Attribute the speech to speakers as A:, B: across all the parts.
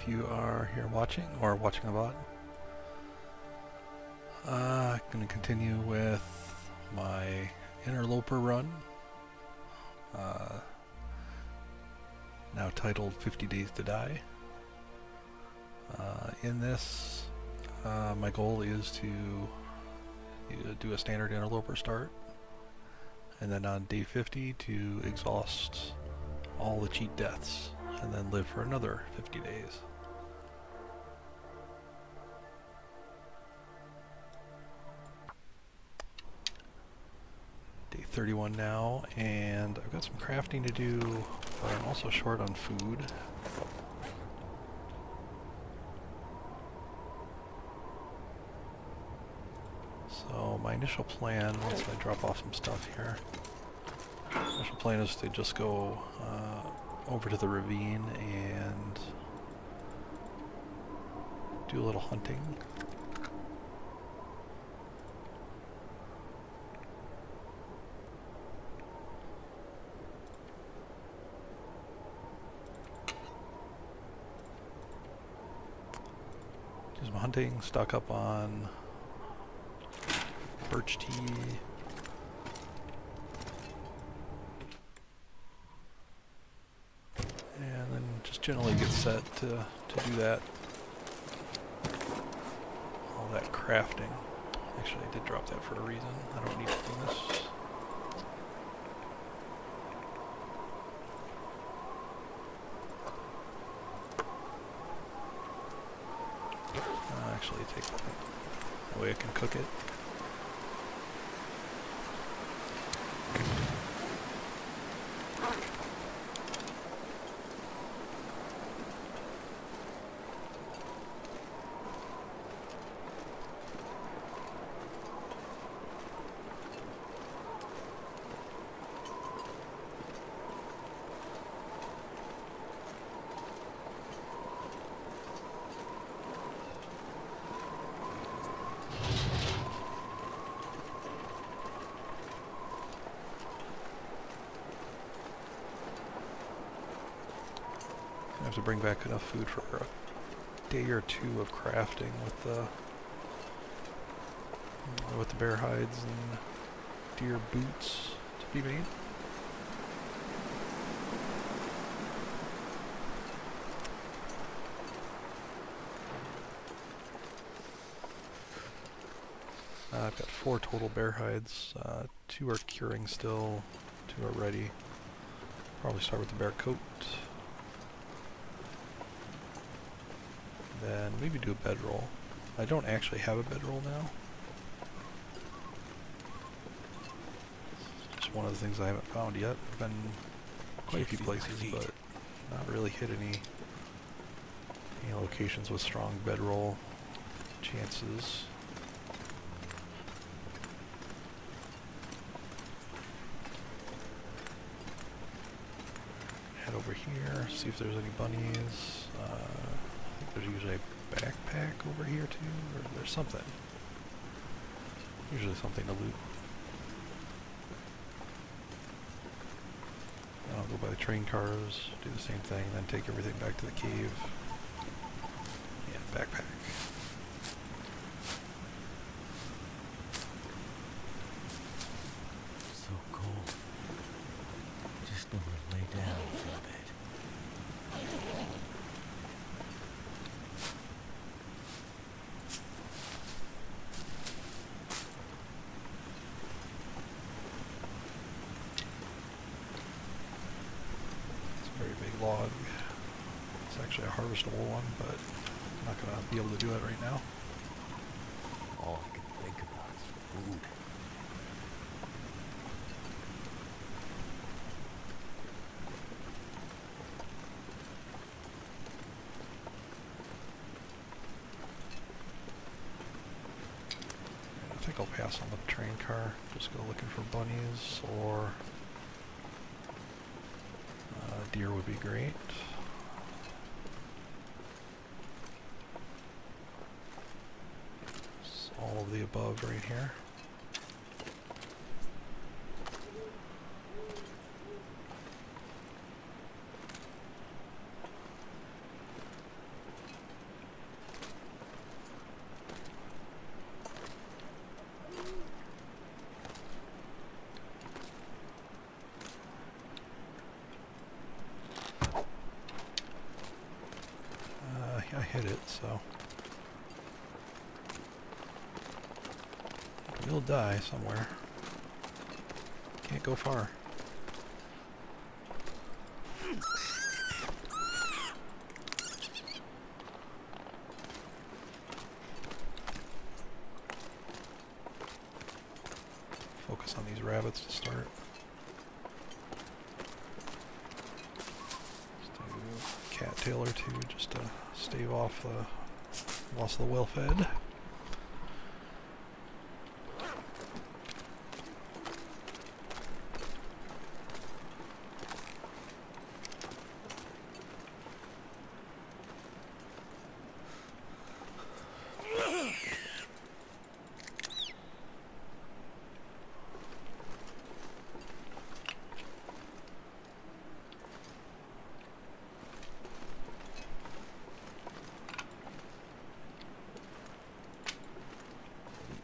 A: if you are here watching or watching a bot. I'm going to continue with my Interloper run, now titled 50 Days to Die. In this, my goal is to do a standard Interloper start, and then on day 50 to exhaust all the cheat deaths, and then live for another 50 days. Day 31 now, and I've got some crafting to do, but I'm also short on food. So my initial plan, once I drop off some stuff here, initial plan is to just go over to the ravine and do a little hunting. Do some hunting, stock up on birch tea. And then just generally get set to do that. All that crafting. Actually, I did drop that for a reason. I don't need to do this. Actually, take that. That way I can cook it. I have to bring back enough food for a day or two of crafting with the bear hides and deer boots to be made. I've got 4 total bear hides. 2 are curing still, 2 are ready. Probably start with the bear coat. Then maybe do a bedroll. I don't actually have a bedroll now. It's just one of the things I haven't found yet. I've been quite a few places, but not really hit any locations with strong bedroll chances. Head over here, see if there's any bunnies. There's usually a backpack over here too, or there's something. Usually something to loot. I'll go by the train cars, do the same thing, then take everything back to the cave. Yeah, backpack.
B: So cold. Just want to lay down for a bit.
A: Log. It's actually a harvestable one, but I'm not going to be able to do it right now.
B: All I can think about is food.
A: I think I'll pass on the train car. Just go looking for bunnies, or deer would be great. It's all of the above right here. so we'll die somewhere. Can't go far. Focus on these rabbits to start. Just do a cattail or two just to stave off the loss of the well-fed.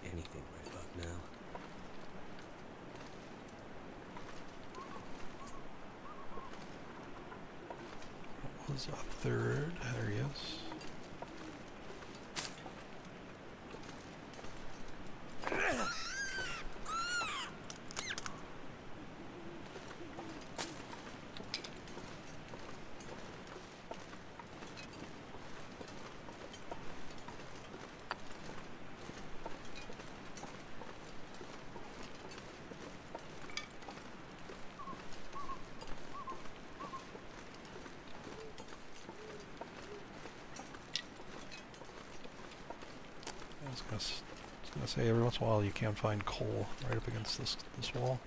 B: Anything right about now.
A: What was a third? There he is. I was gonna say every once in a while you can find coal right up against this wall.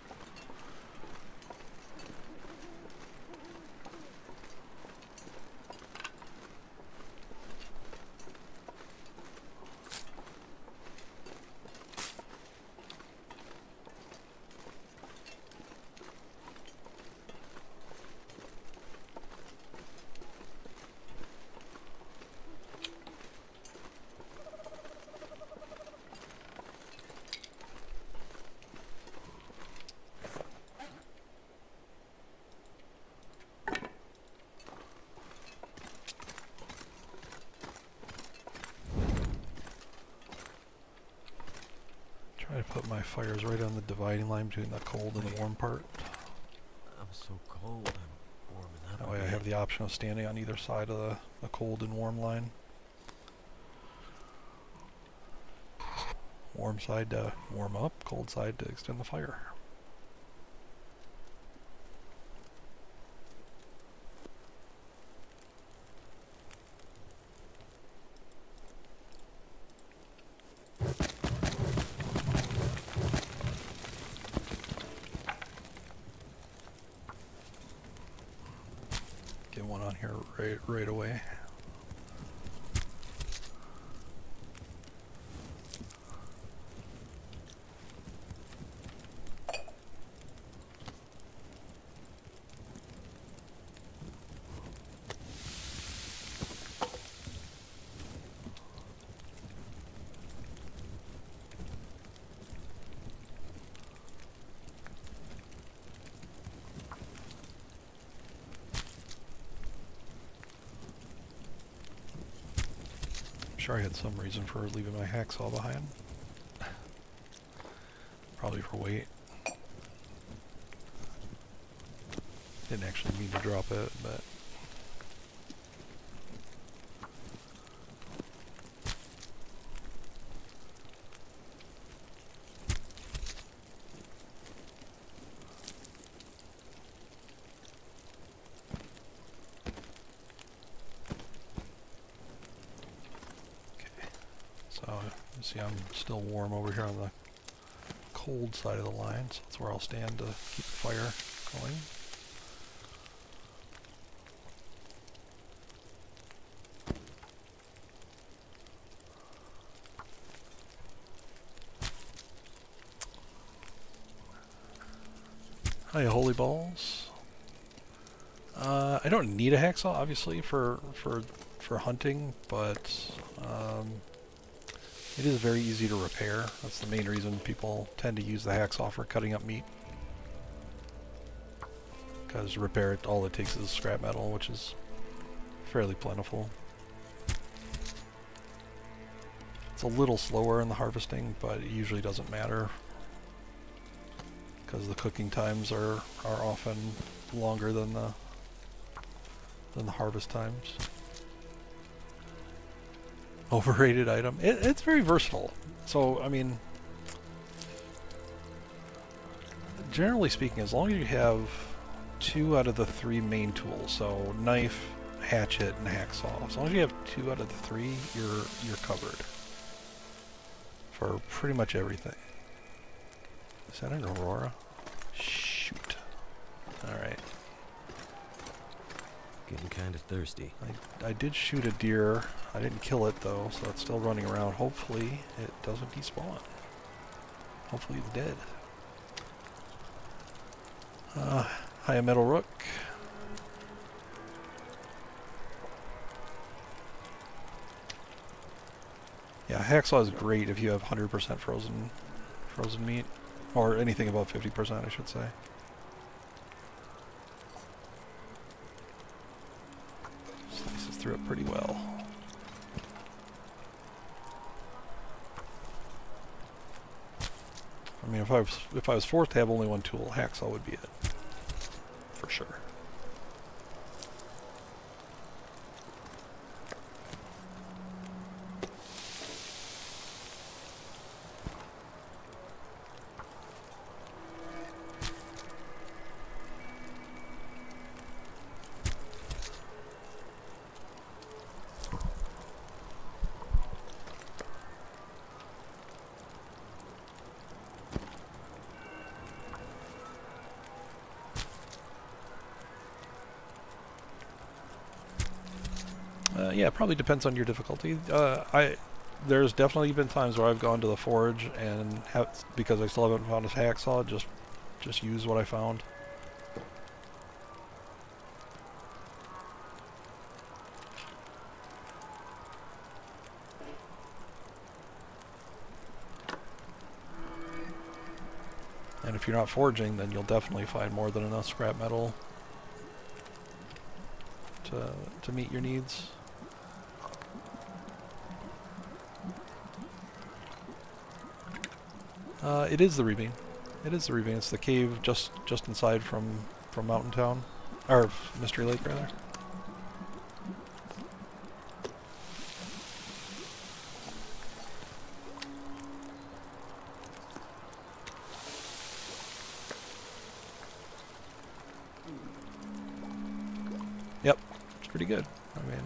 A: Try to put my fires right on the dividing line between the cold and the warm part.
B: I'm so cold, I'm warming up.
A: That way I have the option of standing on either side of the cold and warm line. Warm side to warm up, cold side to extend the fire. Get one on here right away. Sure I had some reason for leaving my hacksaw behind. Probably for weight. Didn't actually mean to drop it, but so you see I'm still warm over here on the cold side of the line, so that's where I'll stand to keep the fire going. Hi, holy balls. I don't need a hacksaw, obviously, for hunting, but it is very easy to repair. That's the main reason people tend to use the hacksaw for cutting up meat. Because to repair it, all it takes is scrap metal, which is fairly plentiful. It's a little slower in the harvesting, but it usually doesn't matter because the cooking times are often longer than the harvest times. Overrated item. It's very versatile. So, I mean, generally speaking, as long as you have 2 out of the 3 main tools, so knife, hatchet, and hacksaw, as long as you have 2 out of the 3, you're covered for pretty much everything. Is that an aurora? Shoot. Alright.
B: Getting kind of thirsty.
A: I did shoot a deer. I didn't kill it though, so it's still running around. Hopefully it doesn't despawn. Hopefully it's dead. High metal rook. Yeah, hacksaw is great if you have 100% frozen meat, or anything above 50%, I should say. Slices through it pretty well. I mean, if I was forced to have only one tool, hacksaw would be it, for sure. Yeah, it probably depends on your difficulty. There's definitely been times where I've gone to the forge and because I still haven't found a hacksaw, just use what I found. And if you're not forging, then you'll definitely find more than enough scrap metal to meet your needs. It is the ravine. It is the ravine. It's the cave just inside from Mountain Town, or Mystery Lake rather. Yep, it's pretty good. I mean,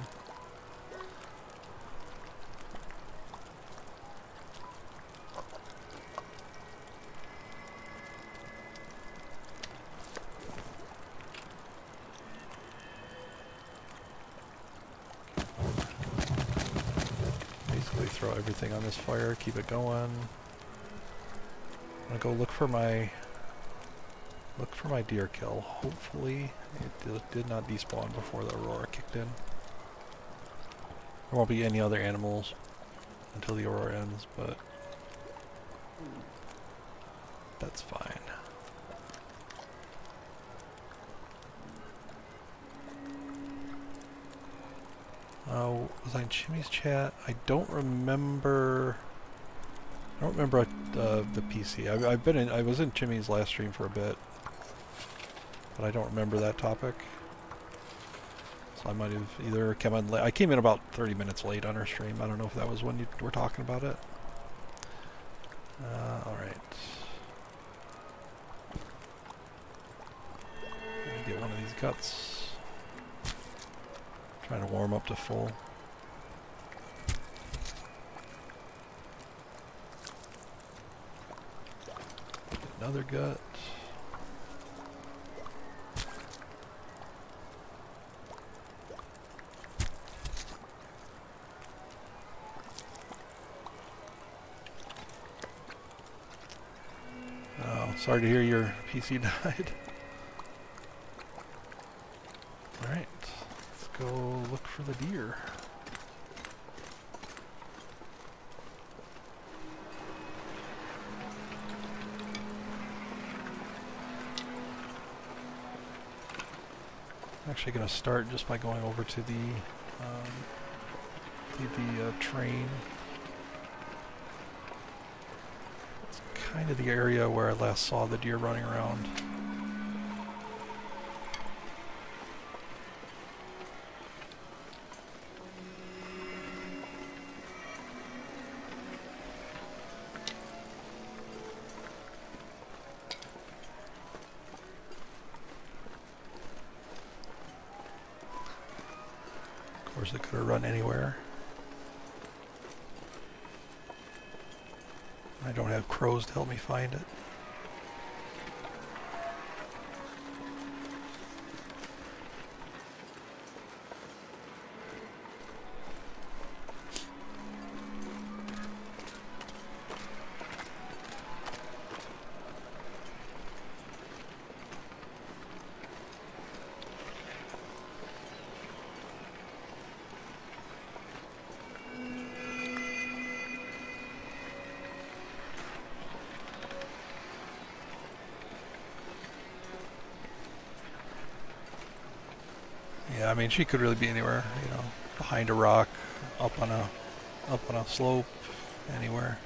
A: basically throw everything on this fire, keep it going. I'm gonna go look for my deer kill. Hopefully it did not despawn before the aurora kicked in. There won't be any other animals until the aurora ends, but that's fine. Was I in Chimmy's chat? I don't remember the PC. I was in Chimmy's last stream for a bit, but I don't remember that topic. So I might have either come in late. I came in about 30 minutes late on her stream. I don't know if that was when you were talking about it. Alright. Let me get one of these guts. Trying to warm up to full. Get another gut. Oh, sorry to hear your PC died. Alright, let's go look for the deer. I'm actually going to start just by going over to the train. kind of the area where I last saw the deer running around. Of course, it could have run anywhere. I don't have crows to help me find it. Yeah, I mean, she could really be anywhere, you know, behind a rock, up on a slope, anywhere.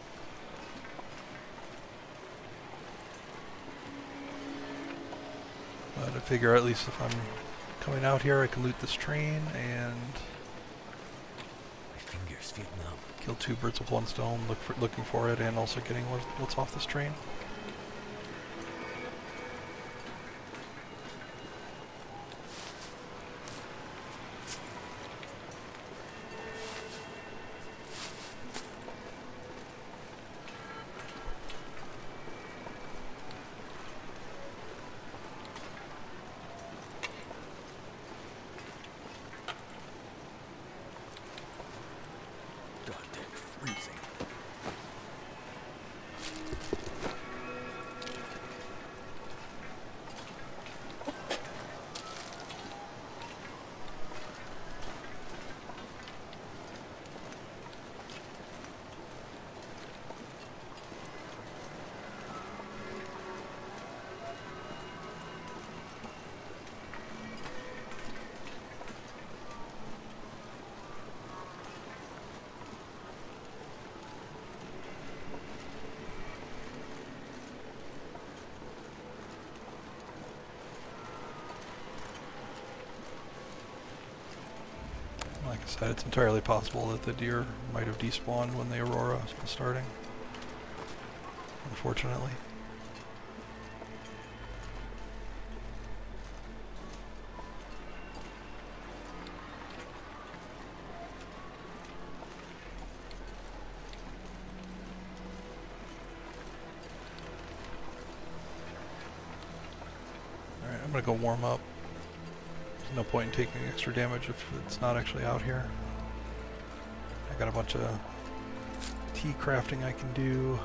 A: But I figure at least if I'm coming out here, I can loot this train and
B: My fingers feel numb.
A: kill two birds with one stone, looking for it, and also getting what's off this train.
B: Goddamn freezing.
A: Like I said, it's entirely possible that the deer might have despawned when the aurora was starting. Unfortunately. Alright, I'm gonna go warm up. There's no point in taking extra damage if it's not actually out here. I got a bunch of tea crafting I can do.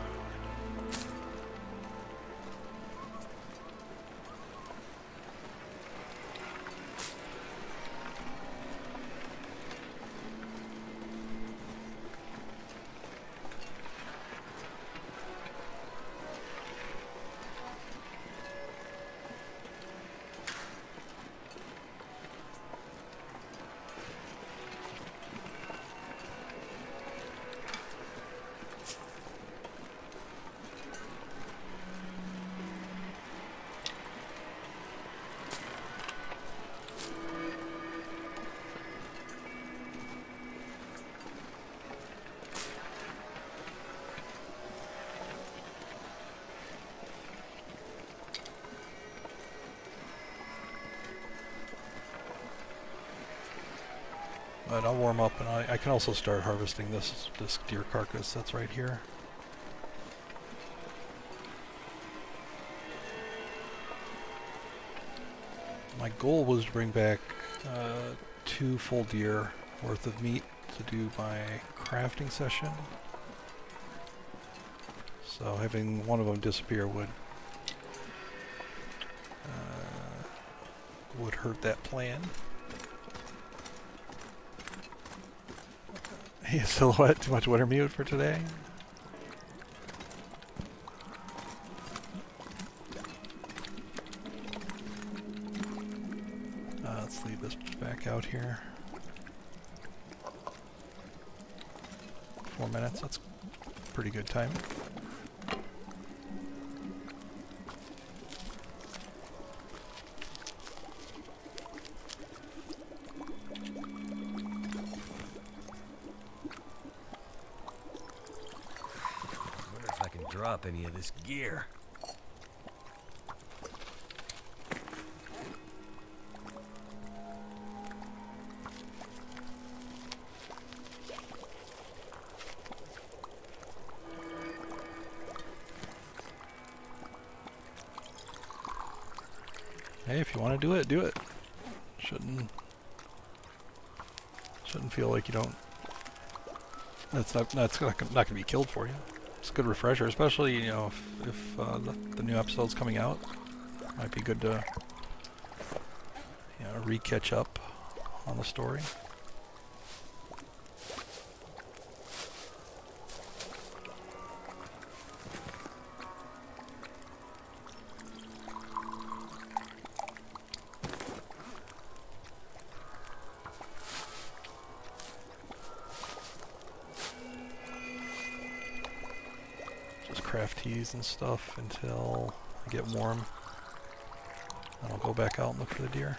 A: But I'll warm up, and I can also start harvesting this deer carcass that's right here. My goal was to bring back 2 full deer worth of meat to do my crafting session. So having one of them disappear would hurt that plan. Hey, Silhouette, too much winter mute for today? Let's leave this back out here. 4 minutes, that's pretty good timing.
B: drop any of this gear.
A: Hey, if you want to do it, do it. Shouldn't feel like you don't. That's not gonna be killed for you. It's a good refresher, especially if the new episode's coming out. Might be good to re-catch up on the story. Craft teas and stuff until I get warm. Then I'll go back out and look for the deer.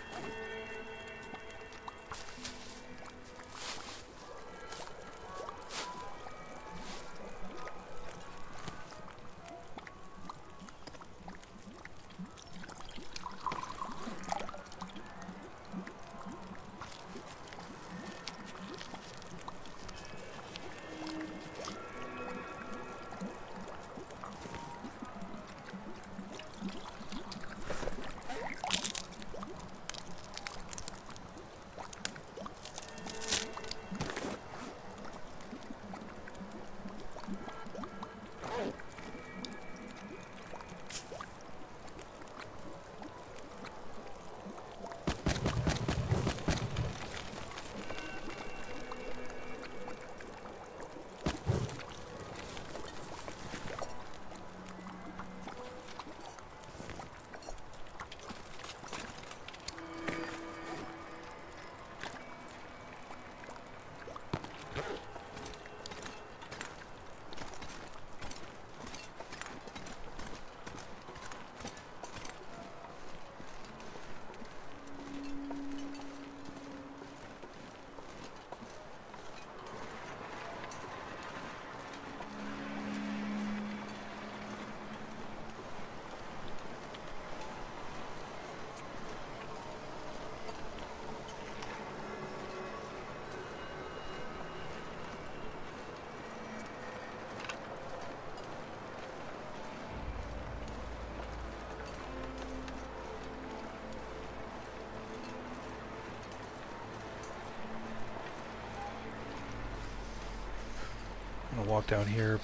A: I'm going to walk down here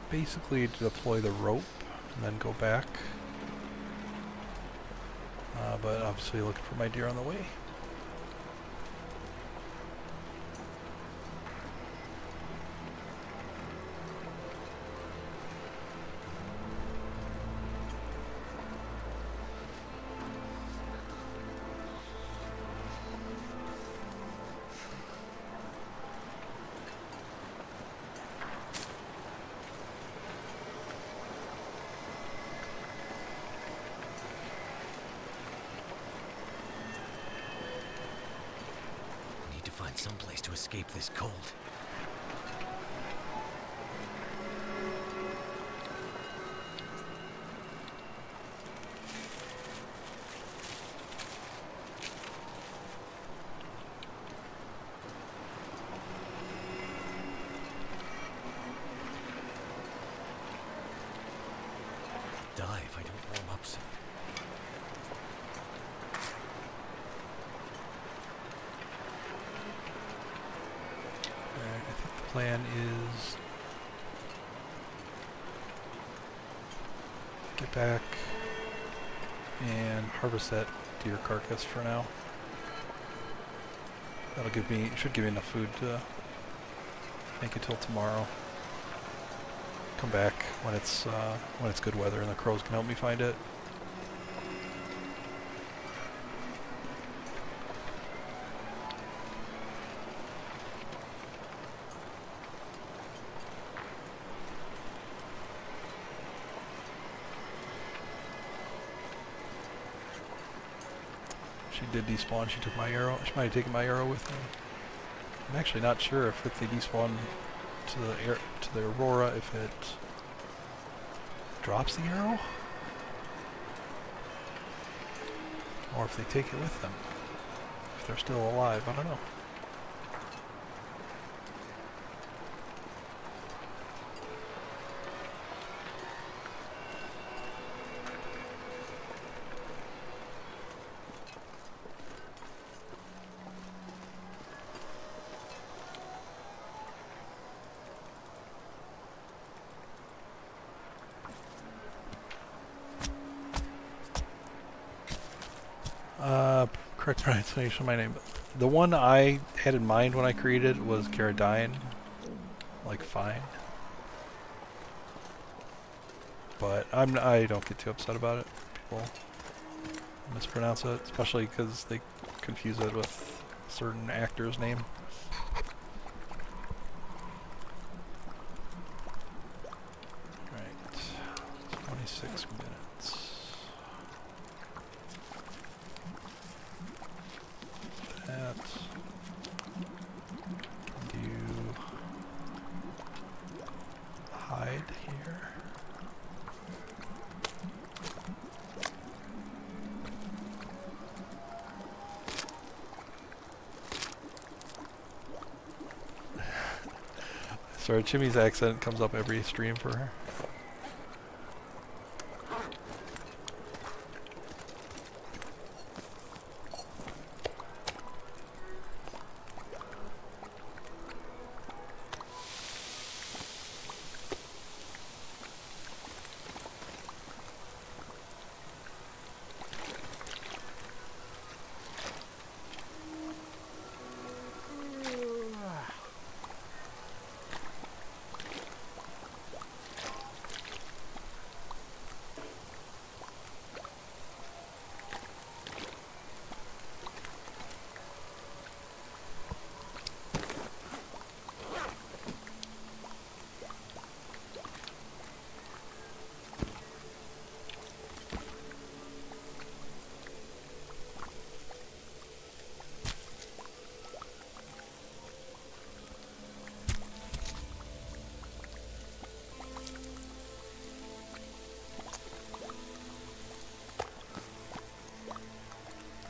A: basically to deploy the rope and then go back. But obviously looking for my deer on the way.
B: Find some place to escape this cold. Die if I don't warm up soon.
A: Plan is get back and harvest that deer carcass for now. That'll should give me enough food to make it till tomorrow. Come back when it's good weather and the crows can help me find it. She did despawn. She took my arrow. She might have taken my arrow with me. I'm actually not sure if they despawn to the Aurora, if it drops the arrow, or if they take it with them. If they're still alive, I don't know. Correct pronunciation of my name. The one I had in mind when I created it was Caradine, like fine. But I don't get too upset about it. People mispronounce it, especially because they confuse it with a certain actor's name. Right, 26 minutes. That. Can do hide here. Sorry, Chimmy's accent comes up every stream for her.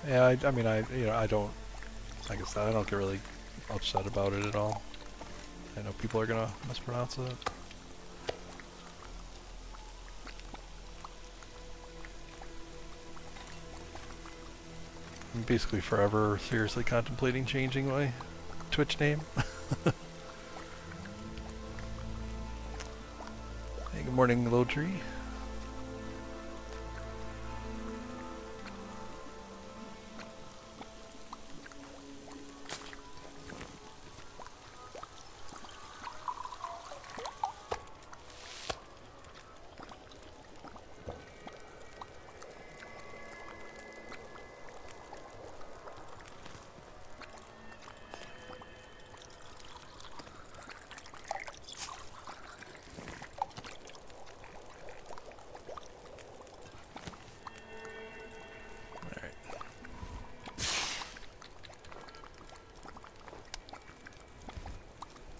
A: Yeah, I mean, I don't, like I said, I don't get really upset about it at all. I know people are gonna mispronounce it. I'm basically forever seriously contemplating changing my Twitch name. Hey, good morning, Low Tree.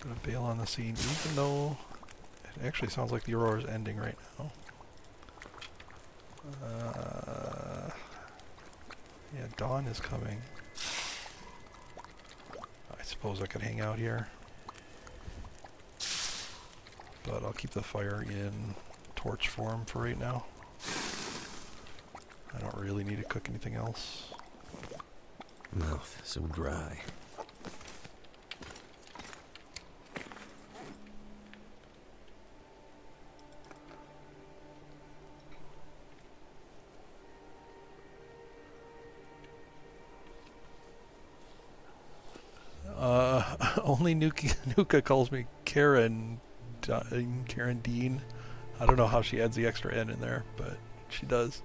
A: Gonna bail on the scene, even though it actually sounds like the Aurora is ending right now. Yeah, dawn is coming. I suppose I could hang out here, but I'll keep the fire in torch form for right now. I don't really need to cook anything else.
B: Mouth so dry.
A: Only Nuka calls me Karen Dean. I don't know how she adds the extra N in there, but she does.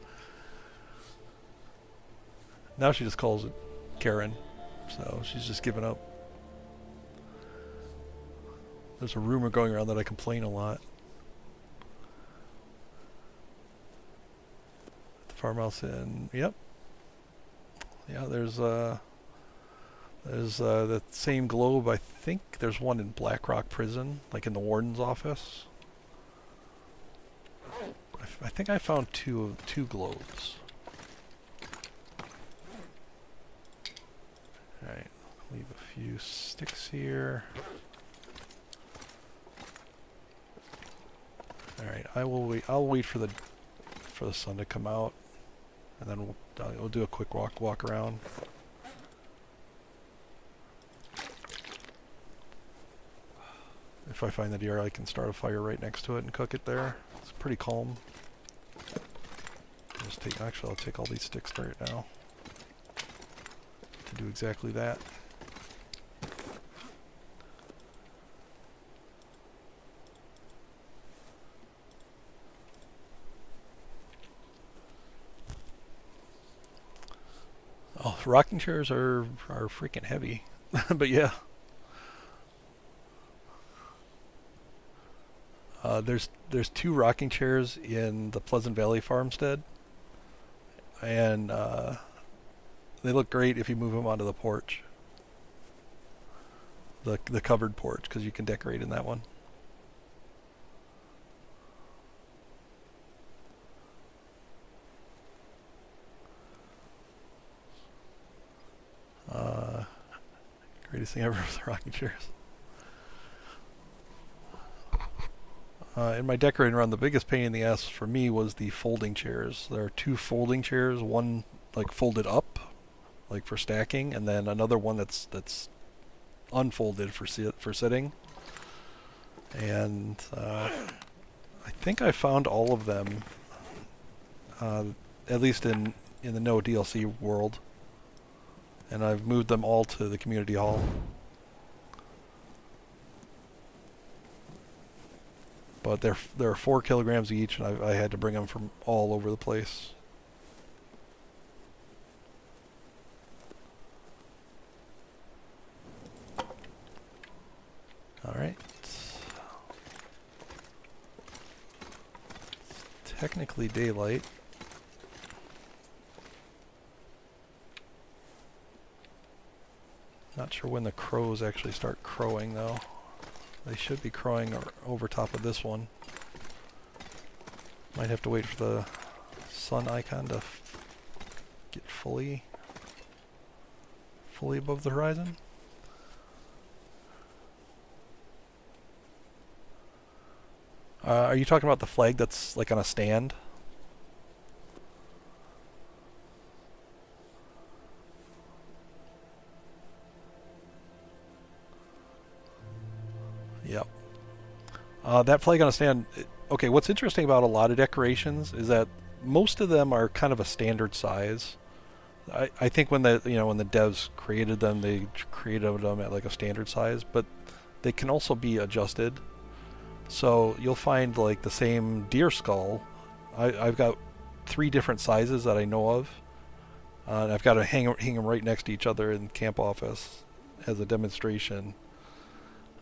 A: Now she just calls it Karen, so she's just given up. There's a rumor going around that I complain a lot. The farmhouse inn, yep. Yeah, there's the same globe. I think there's one in Blackrock Prison, like in the warden's office. I I think I found two globes. Alright, leave a few sticks here. Alright, I'll wait for the sun to come out, and then we'll do a quick walk around. If I find the deer, I can start a fire right next to it and cook it there. It's pretty calm. I'll take all these sticks right now to do exactly that. Oh, rocking chairs are freaking heavy, but yeah. There's 2 rocking chairs in the Pleasant Valley farmstead, and they look great if you move them onto the porch, the covered porch, because you can decorate in that one. Greatest thing ever with the rocking chairs. In my decorating run, the biggest pain in the ass for me was the folding chairs. There are 2 folding chairs, one like folded up, like for stacking, and then another one that's unfolded for sitting. And I think I found all of them, at least in the no DLC world, and I've moved them all to the community hall. But they're 4 kilograms each, and I had to bring them from all over the place. All right. It's technically daylight. Not sure when the crows actually start crowing, though. They should be crowing over top of this one. Might have to wait for the sun icon to get fully above the horizon. Are you talking about the flag that's like on a stand? Yep. That flag on a stand. Okay, what's interesting about a lot of decorations is that most of them are kind of a standard size. I think when the devs created them, they created them at like a standard size, but they can also be adjusted. So you'll find like the same deer skull. I've got 3 different sizes that I know of, and I've got to hang them right next to each other in the camp office as a demonstration.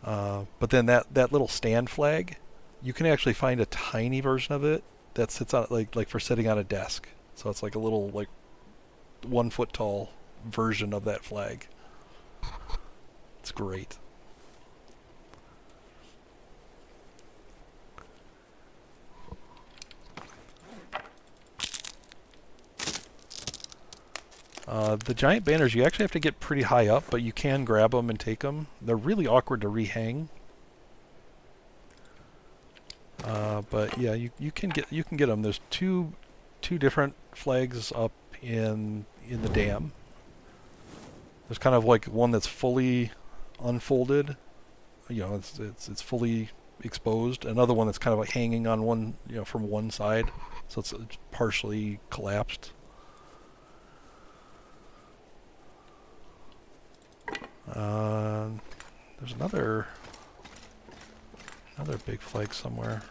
A: But then that little stand flag, you can actually find a tiny version of it that sits on like for sitting on a desk. So it's like a little like 1 foot tall version of that flag. It's great. The giant banners, you actually have to get pretty high up, but you can grab them and take them. They're really awkward to rehang. But yeah, you can get them. There's two different flags up in the dam. There's kind of like one that's fully unfolded. It's fully exposed. Another one that's kind of like hanging on one, from one side, so it's partially collapsed. There's another big flag somewhere.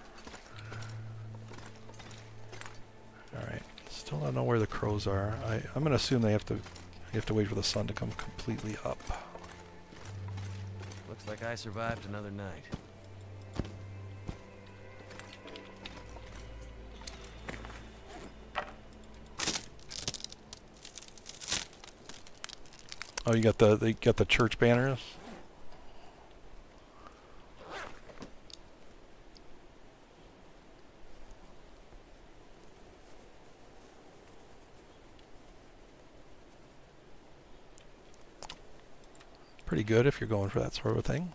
A: Alright, still don't know where the crows are. I'm gonna assume you have to wait for the sun to come completely up.
B: Looks like I survived another night.
A: Oh, you got the church banners. pretty good if you're going for that sort of thing.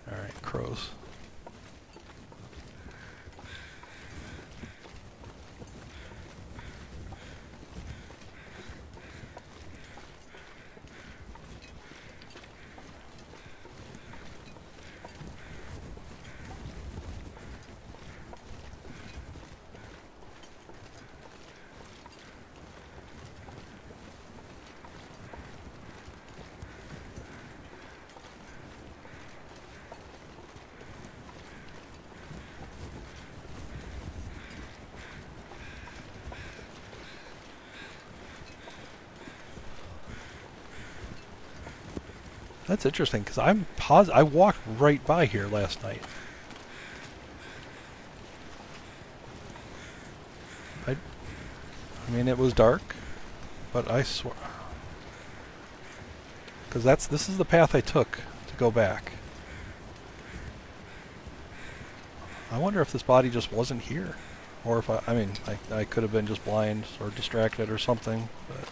A: Alright, crows. That's interesting, because I walked right by here last night. I mean, it was dark, but I swear... Because this is the path I took to go back. I wonder if this body just wasn't here. Or if I mean, I could have been just blind or distracted or something, but...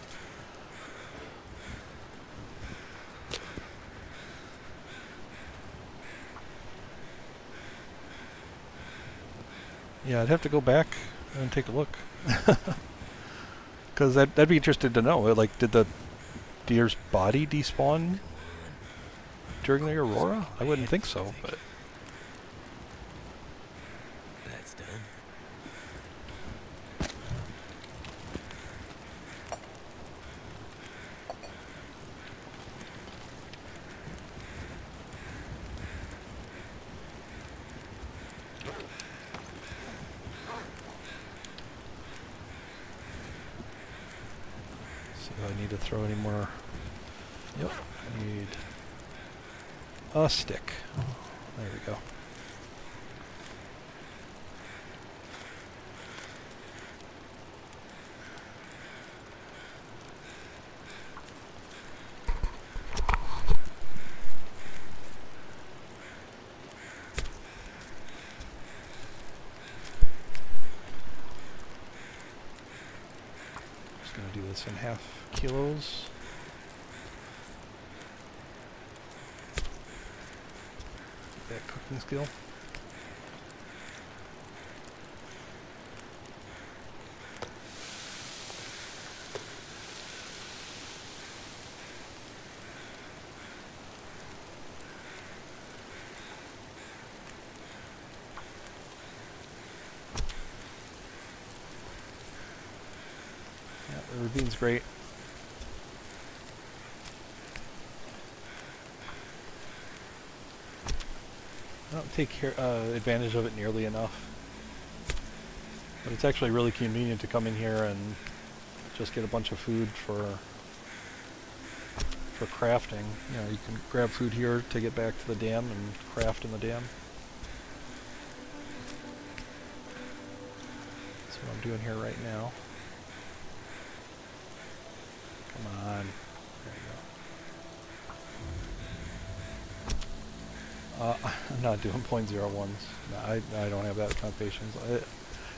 A: Yeah, I'd have to go back and take a look. Because that'd be interesting to know. Like, did the deer's body despawn during the aurora? I wouldn't think so, but...
B: That's done.
A: See if I need to throw any more... Yep, I need a stick. There we go. Just gonna do this in 1/2 kilos. That cooking skill. Yeah, the ravine's great. I don't take advantage of it nearly enough. But it's actually really convenient to come in here and just get a bunch of food for crafting. You know, you can grab food here to get back to the dam and craft in the dam. That's what I'm doing here right now. Come on. There you go. I'm not doing .01s. No, I don't have that kind of patience.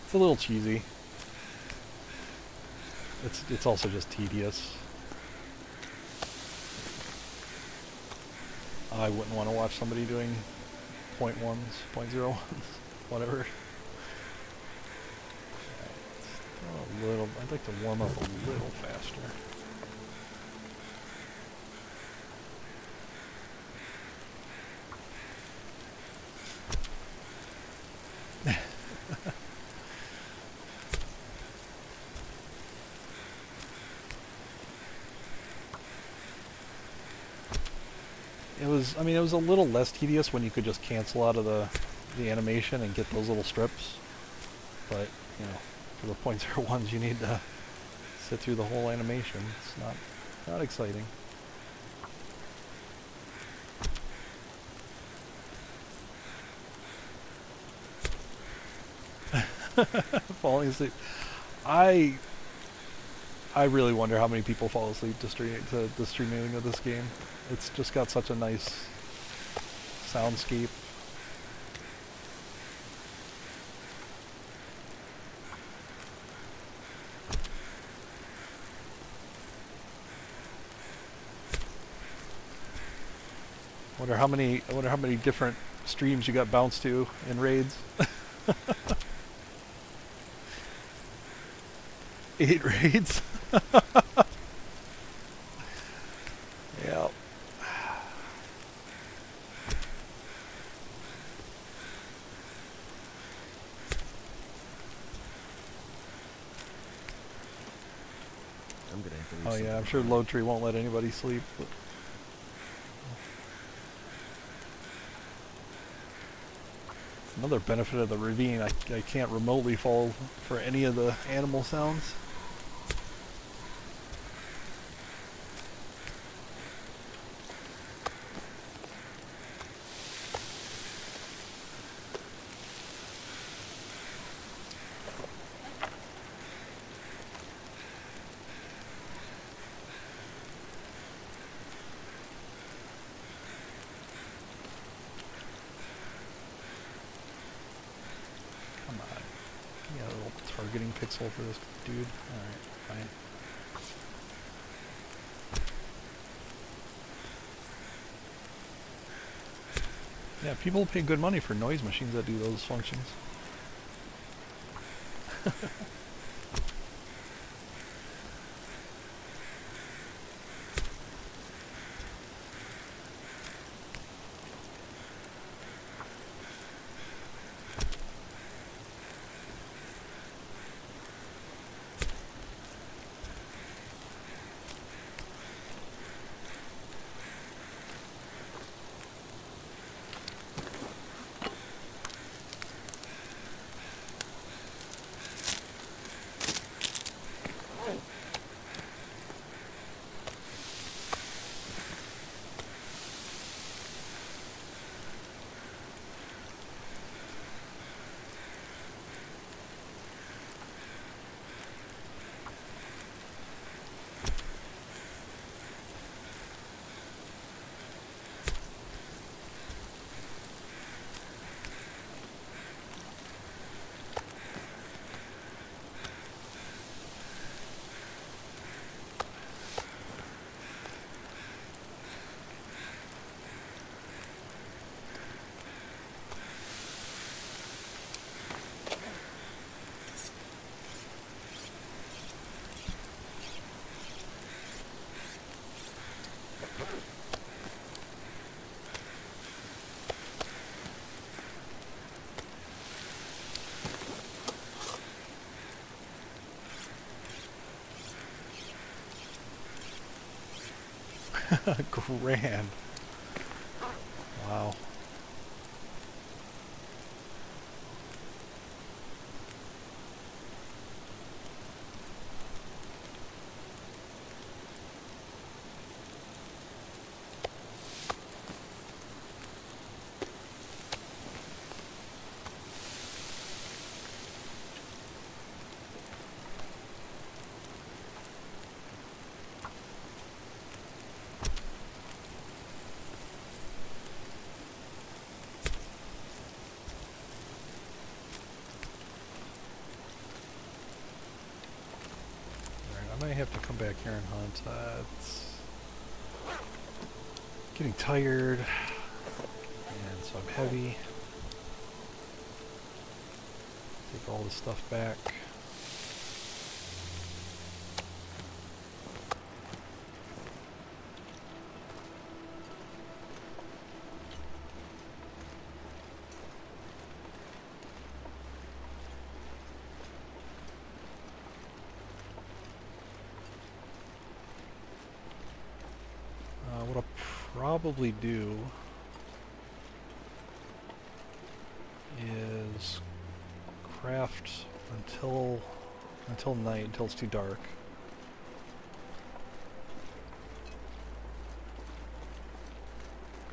A: It's a little cheesy. It's also just tedious. I wouldn't want to watch somebody doing .1s, .01s, whatever. Right, a little. I'd like to warm up a little faster. It was a little less tedious when you could just cancel out of the animation and get those little strips. But, you know, for the .01s you need to sit through the whole animation. It's not exciting. Falling asleep. I I really wonder how many people fall asleep to the streaming of this game. It's just got such a nice soundscape. I wonder how many different streams you got bounced to in raids. 8 raids. Yeah.
B: I'm gonna have to leave
A: Oh
B: some
A: yeah, I'm sure
B: behind.
A: Load Tree won't let anybody sleep. But another benefit of the ravine, I can't remotely fall for any of the animal sounds. Come on. Give me a little targeting pixel for this dude. Alright, fine. Yeah, people pay good money for noise machines that do those functions. Grand. Wow. Alright, I might have to come back here and hunt. It's getting tired. And so I'm heavy. Take all this stuff back. What I'll probably do is craft until night, until it's too dark.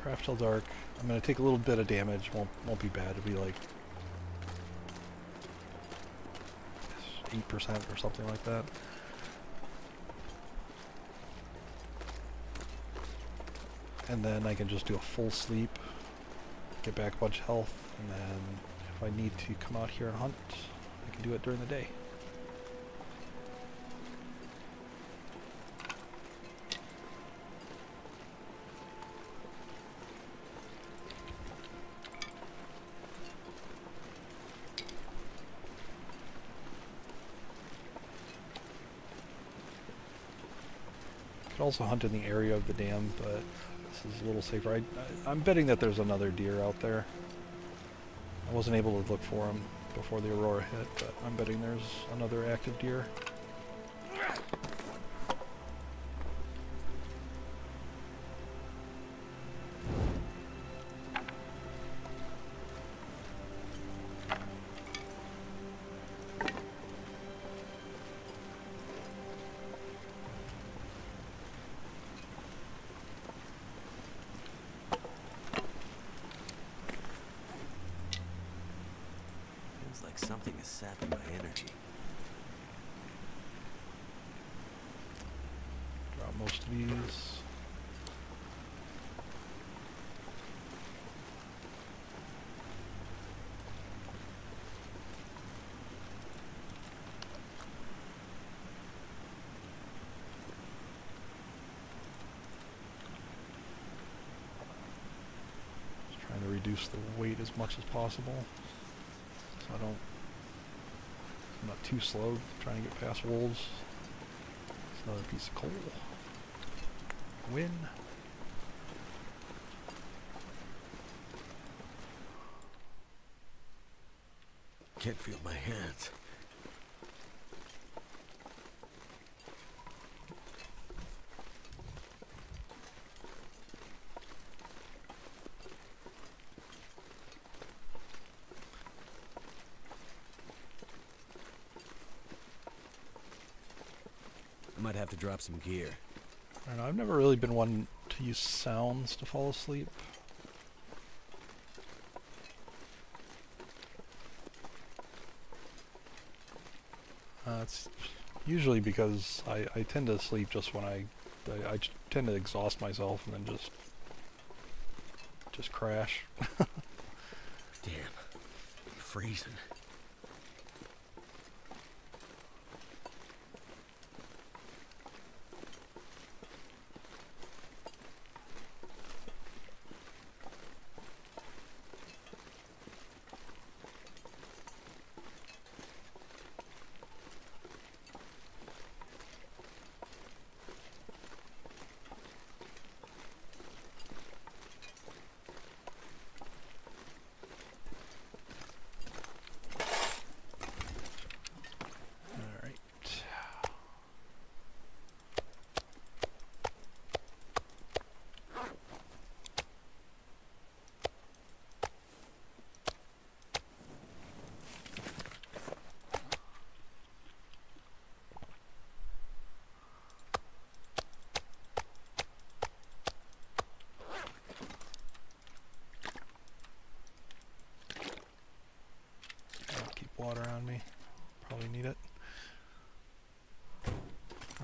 A: Craft till dark. I'm gonna take a little bit of damage. Won't be bad. It'll be like 8% or something like that. And then I can just do a full sleep, get back a bunch of health, and then if I need to come out here and hunt, I can do it during the day. Could also hunt in the area of the dam, but this is a little safer. I'm betting that there's another deer out there. I wasn't able to look for him before the aurora hit, but I'm betting there's another active deer.
B: Like something is sapping my energy.
A: Drop most of these. Just trying to reduce the weight as much as possible. So I'm not too slow trying to get past wolves. It's another piece of coal. Win.
B: Can't feel my hands. Might have to drop some gear.
A: I don't know, I've never really been one to use sounds to fall asleep. It's usually because I tend to sleep just when I tend to exhaust myself and then just crash.
B: Damn, I'm freezing. Water on me. Probably need it.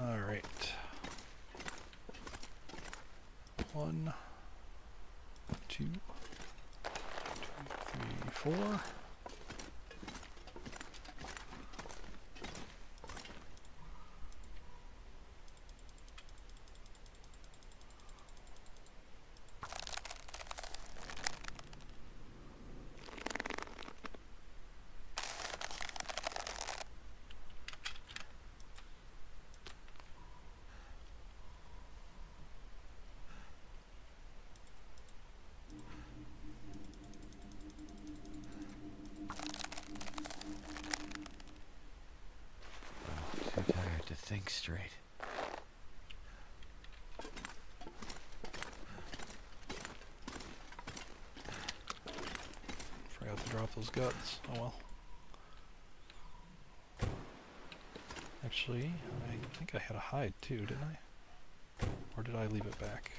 B: Alright. 1, 2, 3, 4. Too tired to think straight.
A: Forgot to drop those guts. Oh well. Actually, I think I had a hide too, didn't I? Or did I leave it back?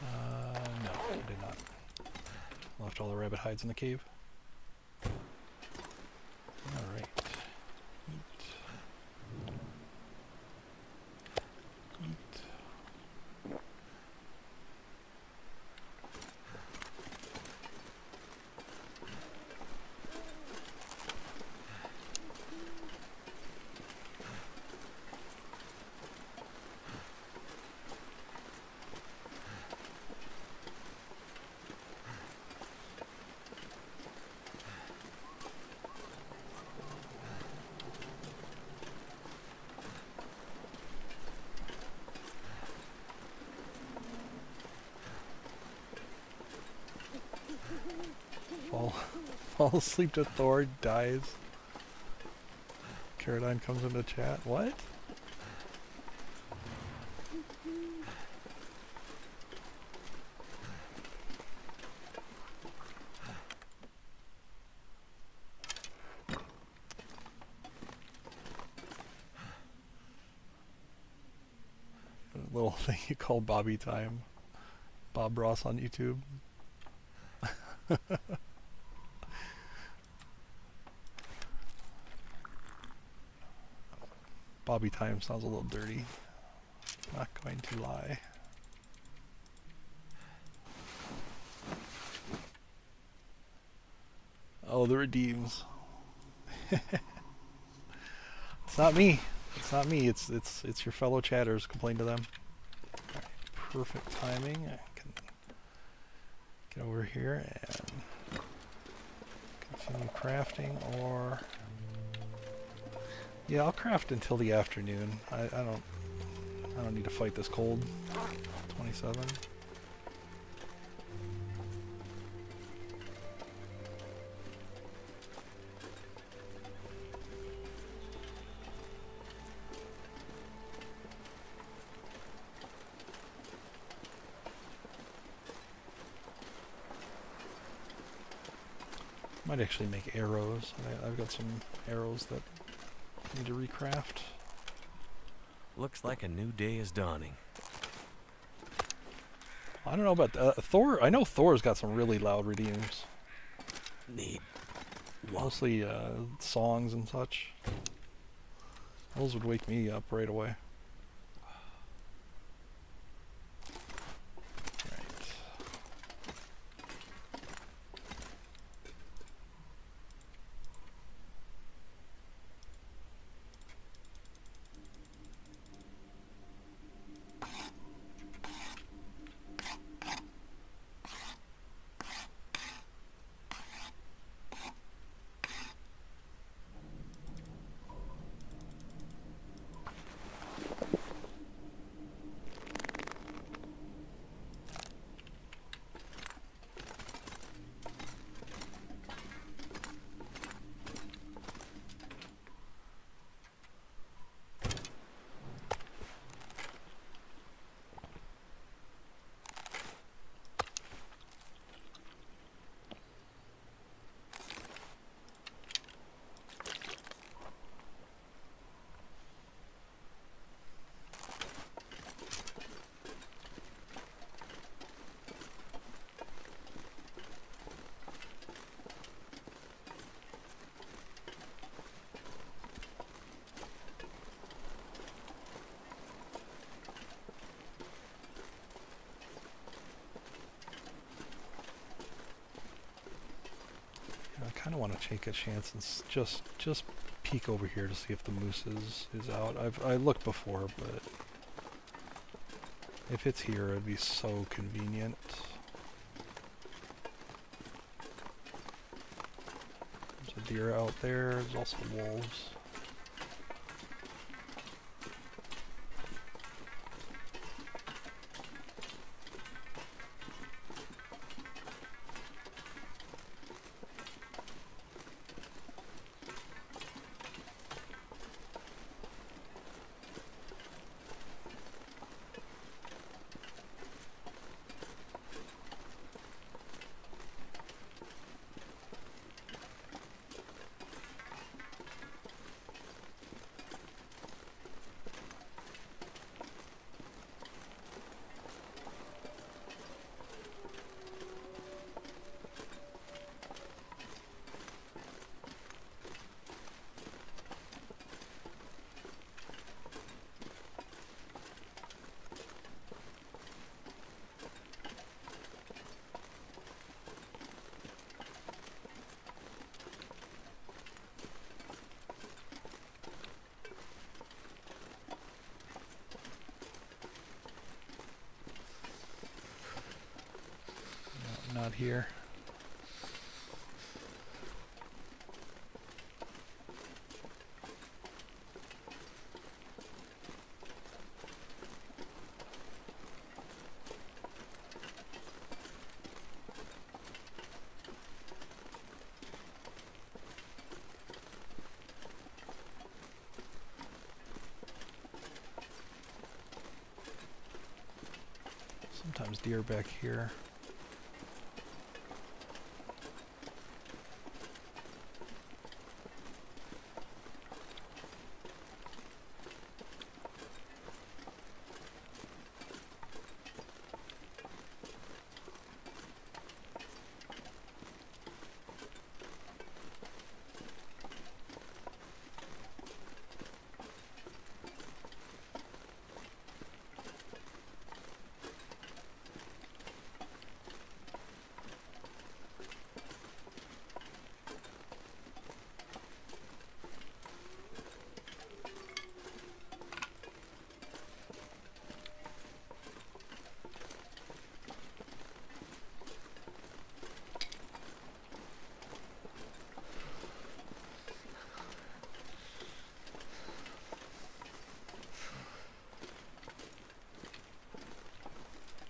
A: No, I did not. Left all the rabbit hides in the cave. fall asleep to Thor, dies. Caradine comes into chat. What? A little thing you call Bobby time. Bob Ross on YouTube. Bobby time sounds a little dirty. Not going to lie. Oh, the redeems. It's not me. It's not me. It's your fellow chatters. Complain to them. All right, perfect timing. I can get over here and continue crafting, or yeah, I'll craft until the afternoon. I don't need to fight this cold. 27. Might actually make arrows. I've got some arrows that need to recraft.
B: Looks like a new day is dawning.
A: I don't know about Thor. I know Thor's got some really loud redeems.
B: Need
A: Mostly songs and such. Those would wake me up right away. I kind of want to take a chance and just peek over here to see if the moose is out. I looked before, but if it's here, it'd be so convenient. There's a deer out there. There's also wolves. Not here. Sometimes deer back here.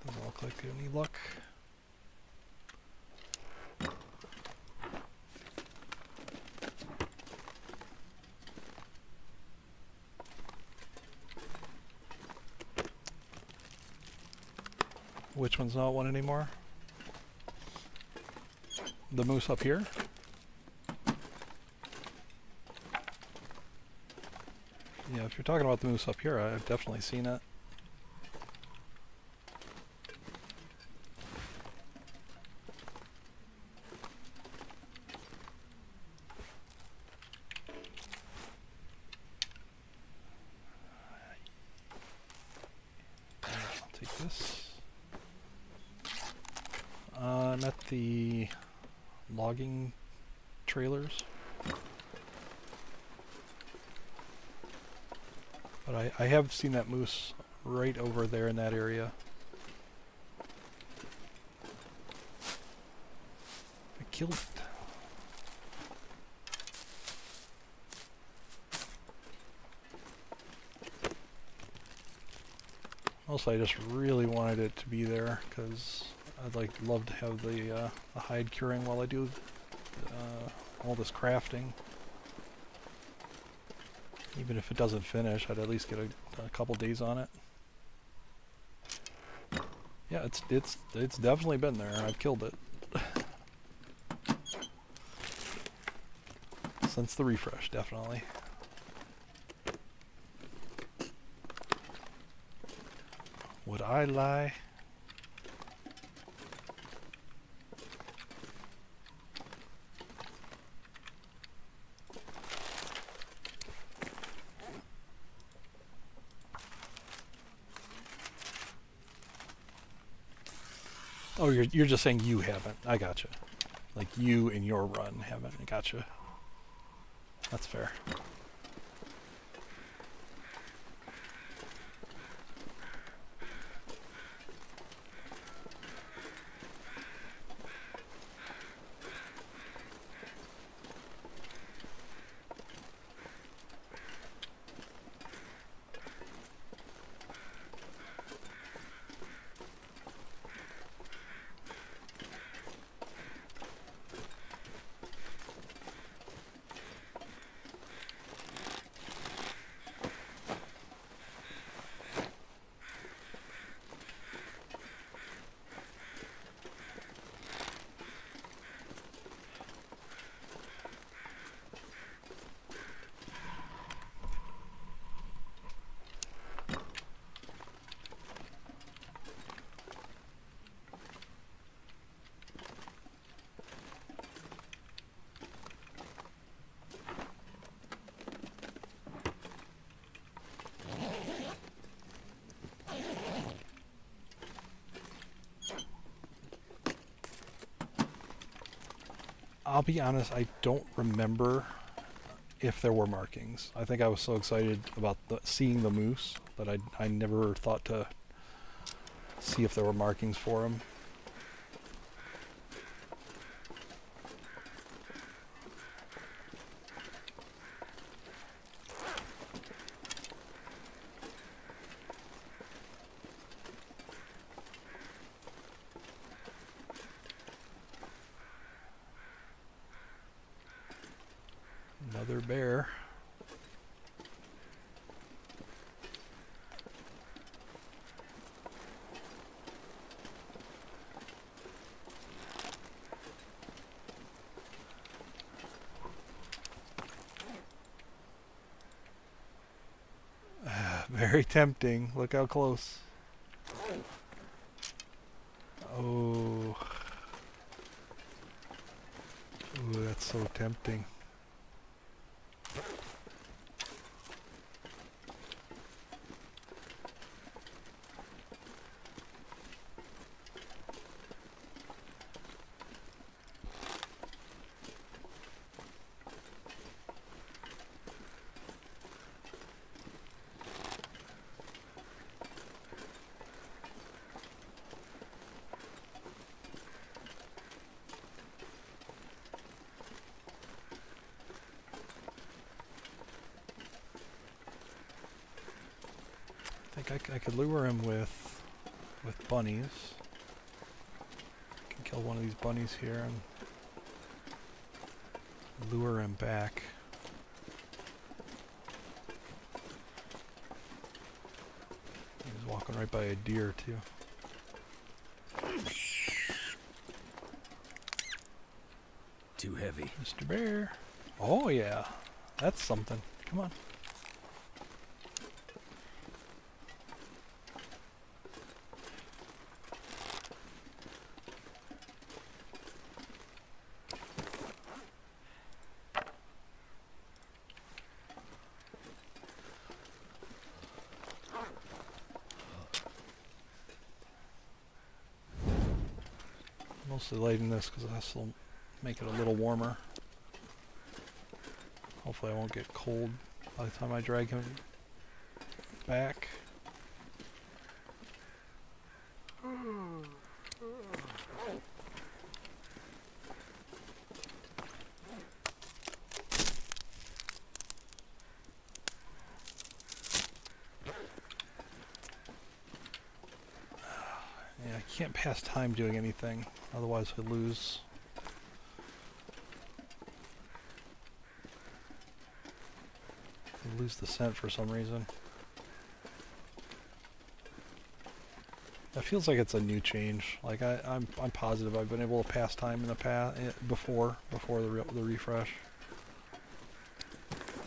A: Doesn't look like any luck. Which one's not one anymore? The moose up here? Yeah, if you're talking about the moose up here, I've definitely seen it. I'll take this. I'm at the logging trailers. But I have seen that moose right over there in that area. I killed it. Also, I just really wanted it to be there because I'd love to have the hide curing while I do all this crafting. Even if it doesn't finish, I'd at least get a couple days on it. Yeah, it's definitely been there. I've killed it since the refresh, definitely. Would I lie? Oh, you're just saying you haven't. I gotcha. Like you in your run haven't. Gotcha. That's fair. I'll be honest, I don't remember if there were markings. I think I was so excited about seeing the moose that I never thought to see if there were markings for him. Another bear. Very tempting. Look how close. Oh. Ooh, that's so tempting. I think I could lure him with bunnies. I can kill one of these bunnies here and lure him back. He's walking right by a deer too.
B: Too heavy.
A: Mr. Bear. Oh yeah, that's something. Come on. Mostly lighting this because this will make it a little warmer. Hopefully I won't get cold by the time I drag him back. Yeah, I can't pass time doing anything, otherwise I lose. I lose the scent for some reason. That feels like it's a new change. Like I'm positive I've been able to pass time in the past before the refresh.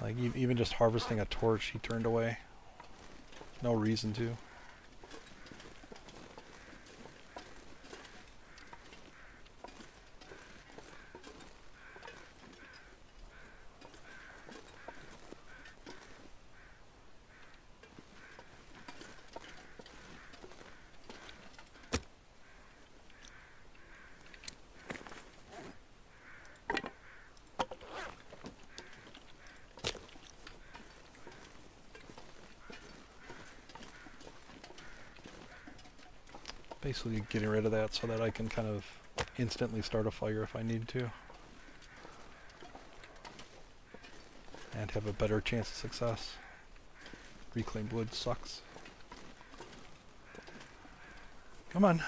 A: Like even just harvesting a torch, he turned away. No reason to. Basically getting rid of that so that I can kind of instantly start a fire if I need to. And have a better chance of success. Reclaimed wood sucks. Come on.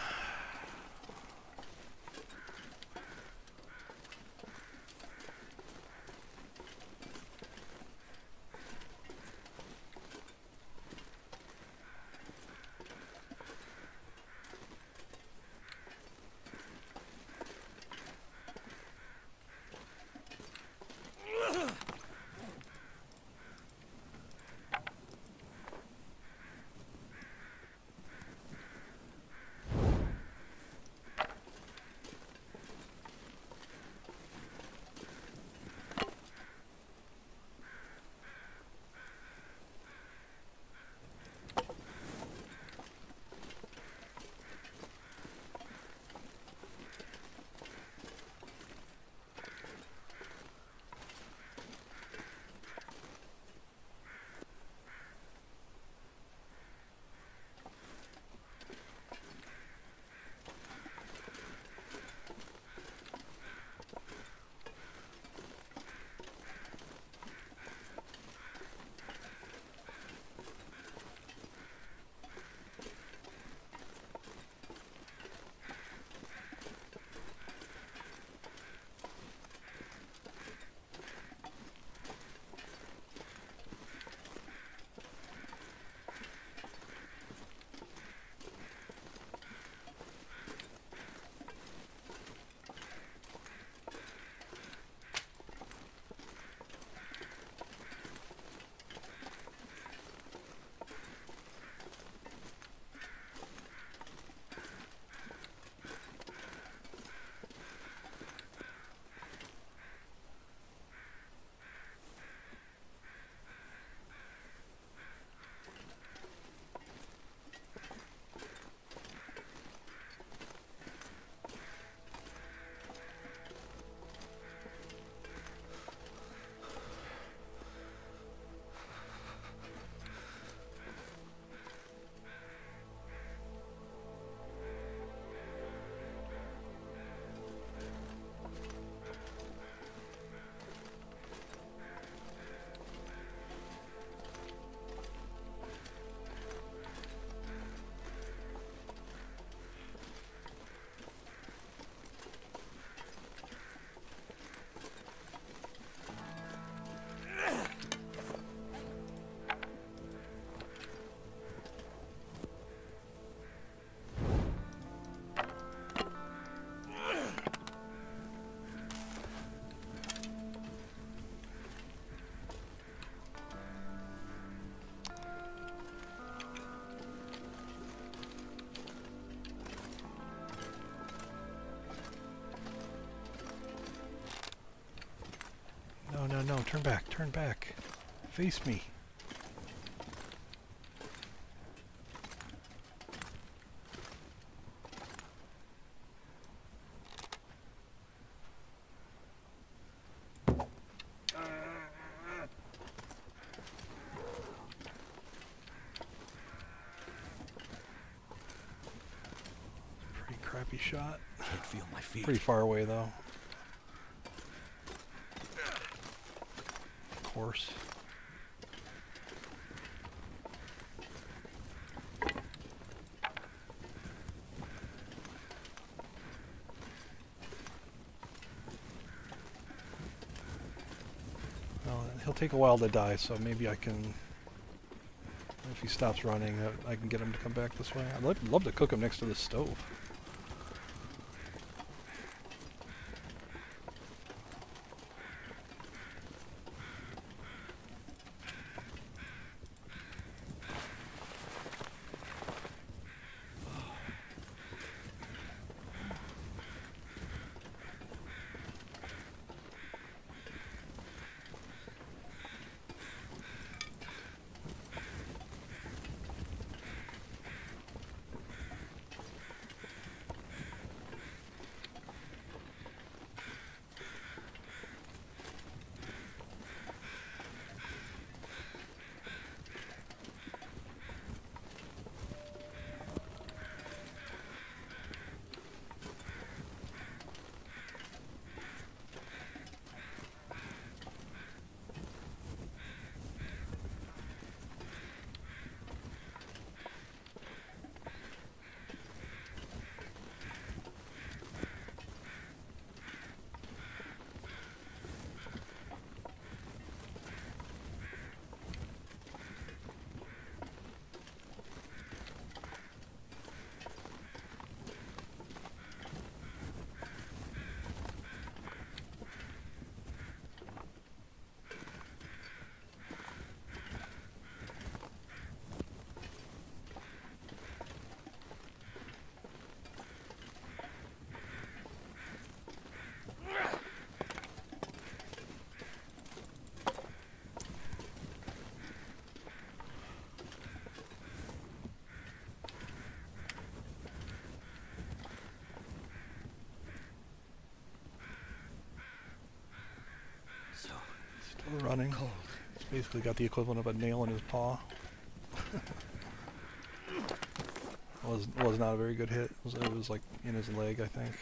A: no, no. Turn back. Turn back. Face me. Pretty crappy shot.
B: Can't feel my feet.
A: Pretty far away though. Of course. Well, he'll take a while to die, so maybe I can, if he stops running, I can get him to come back this way. I'd love to cook him next to the stove.
B: So
A: Still running.
B: cold.
A: He's basically got the equivalent of a nail in his paw. was not a very good hit. It was like in his leg, I think.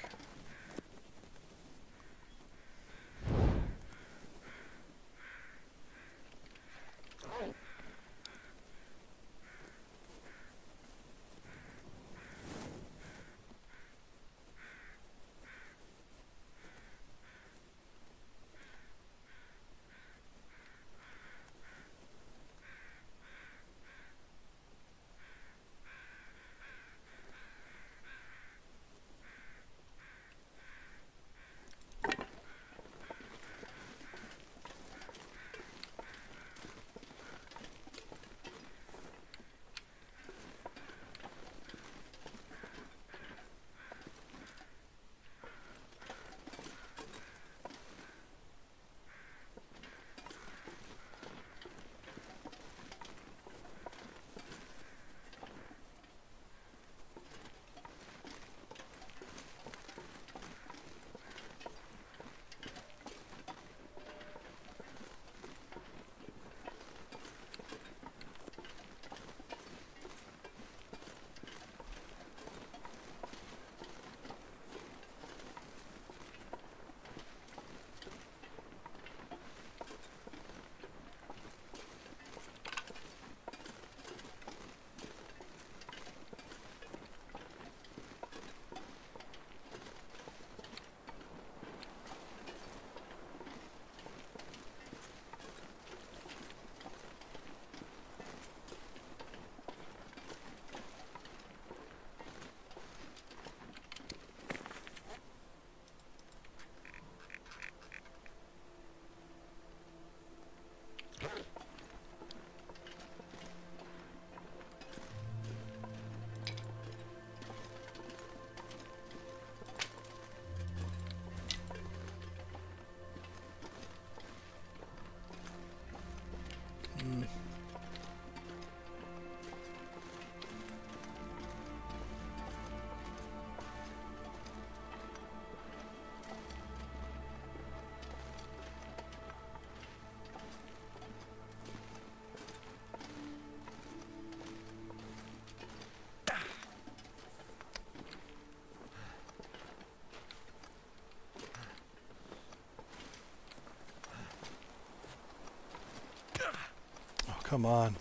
A: come on.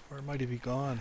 A: Where might he be gone?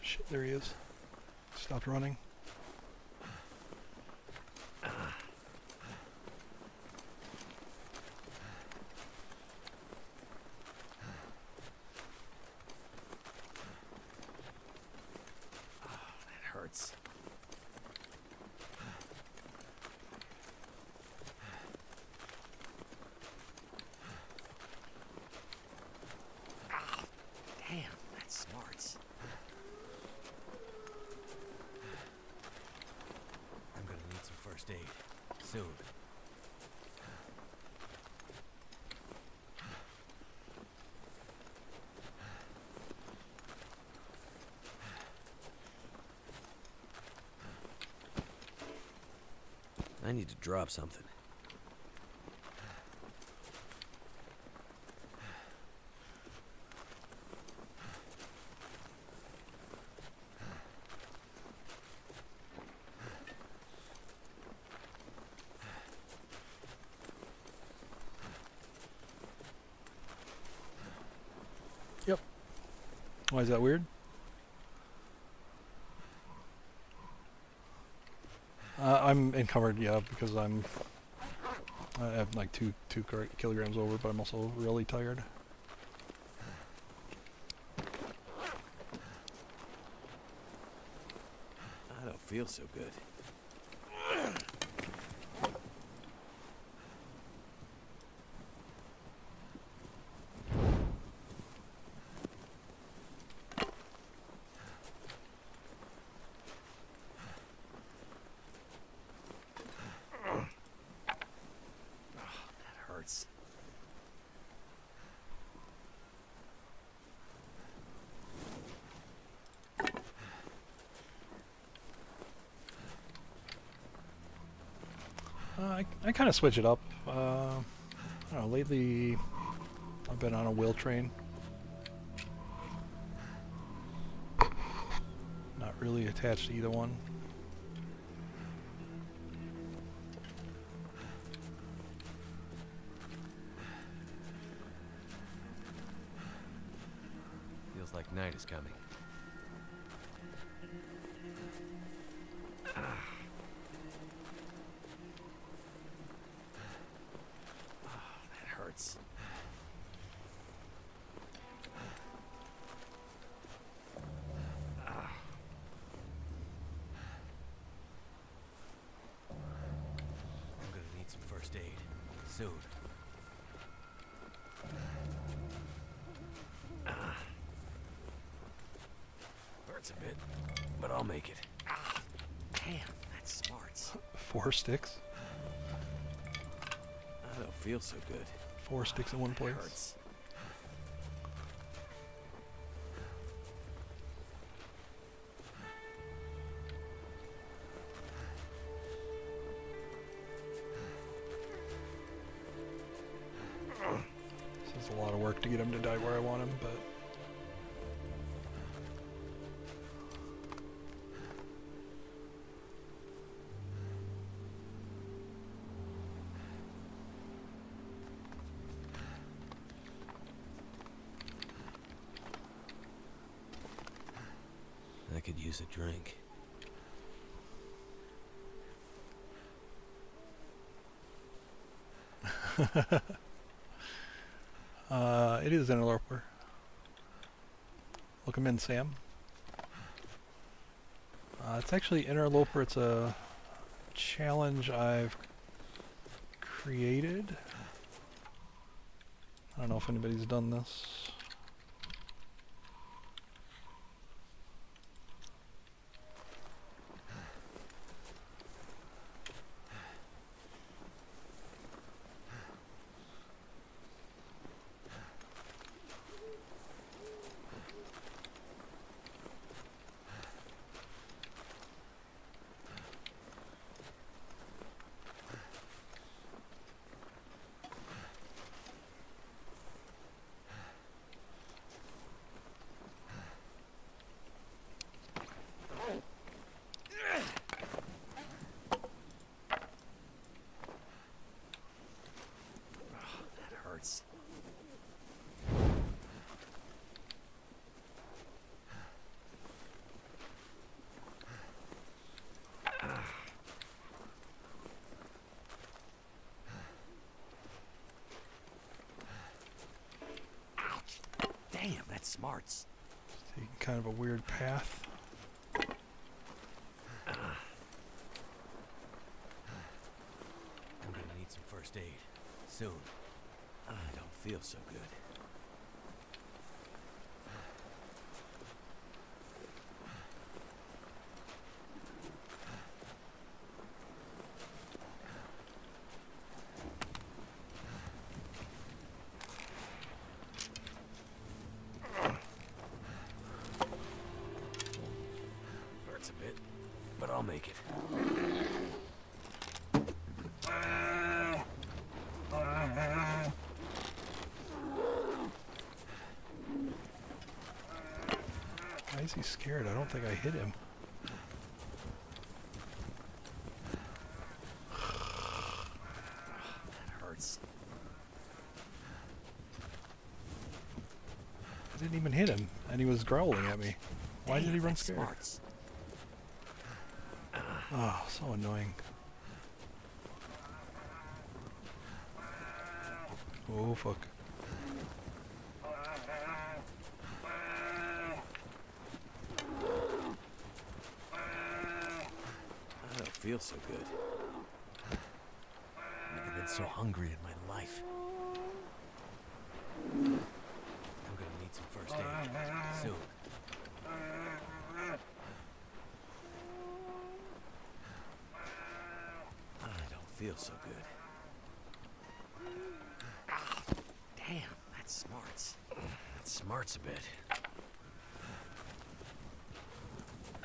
A: Shit, there he is. Stopped running.
B: That hurts. Damn, that smarts. I'm gonna need some first aid. Soon. I need to drop something.
A: Yep. Why is that weird? I'm encumbered, yeah, because I have like two kilograms over, but I'm also really tired.
B: I don't feel so good. That hurts.
A: I kind of switch it up. I don't know, lately I've been on a wheel train. Not really attached to either one.
B: Feels like night is coming. That hurts. I'm gonna need some first aid. Soon. Hurts a bit, but I'll make it. Damn, that's smarts.
A: 4 sticks.
B: I don't feel so good.
A: 4 sticks in one place.
B: Hurts.
A: work to get him to die where I want him, but...
B: I could use a drink.
A: It is Interloper. Welcome in, Sam. It's actually Interloper. It's a challenge I've created. I don't know if anybody's done this.
B: Damn, that smarts.
A: Taking kind of a weird path.
B: I'm gonna need some first aid. Soon. I don't feel so good. Hurts a bit, but I'll make it.
A: Why is he scared? I don't think I hit him.
B: That hurts.
A: I didn't even hit him, and he was growling at me. Why did he run scared?
B: Smarts.
A: Oh, so annoying. Oh, fuck.
B: I don't feel so good. I've never been so hungry in my life. I'm gonna need some first aid. Soon. I don't feel so good. Damn, that smarts. That smarts a bit.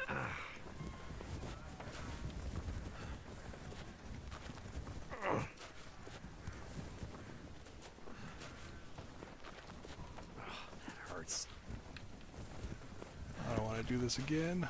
B: That hurts.
A: I don't want to do this again.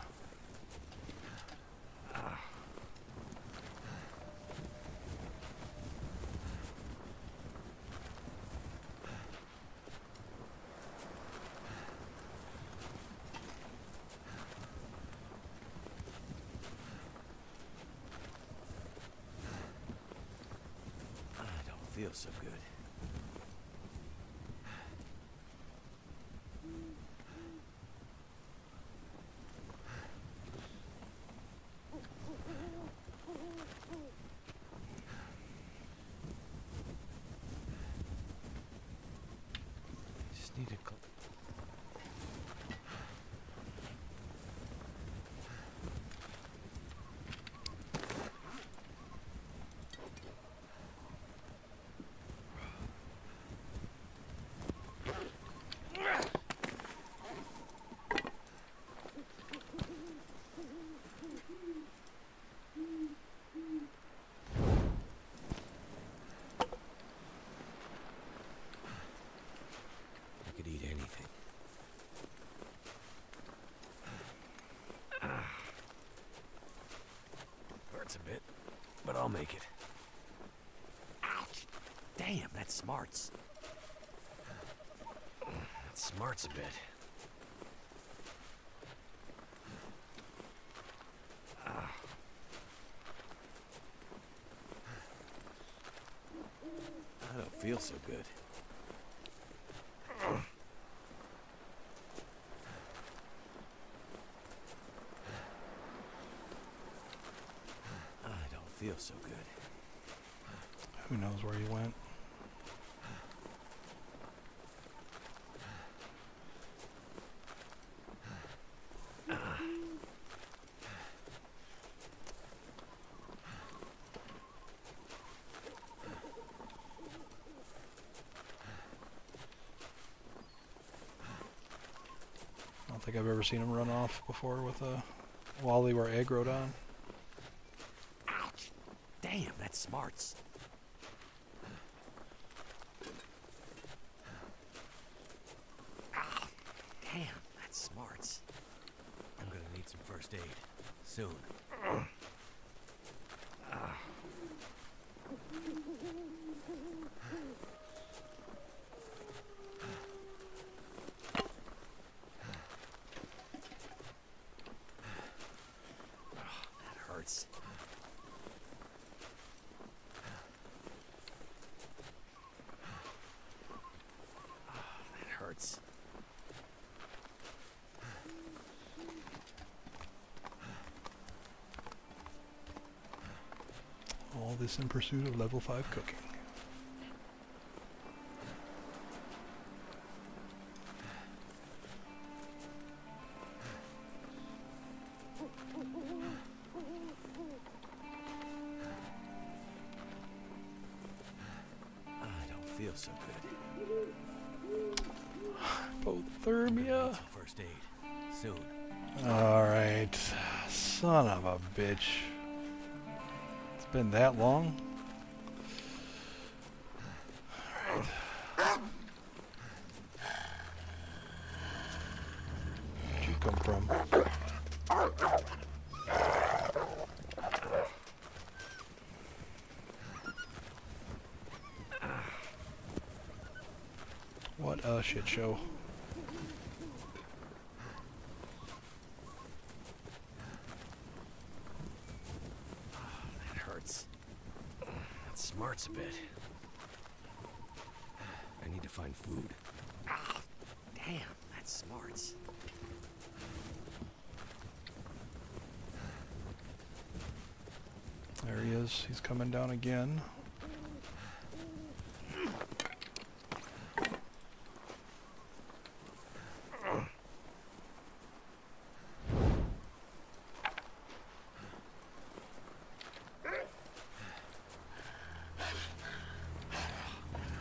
B: I don't feel so good. Just need to call. but I'll make it. Ouch! Damn, that smarts. That smarts a bit. I don't feel so good. I don't feel so good.
A: Who knows where he went? I don't think I've ever seen him run off before with a while they were aggroed on.
B: Ouch! Damn, that smarts. Ah, damn, that smarts. I'm gonna need some first aid soon. That hurts. That hurts.
A: All this in pursuit of level 5 cooking.
B: I don't feel so good.
A: Hypothermia.
B: Some first aid soon.
A: Alright. Son of a bitch. It's been that long? Alright. Where'd you come from? What a shit show.
B: That hurts. That smarts a bit. I need to find food. Ah, damn, that smarts.
A: There he is. He's coming down again.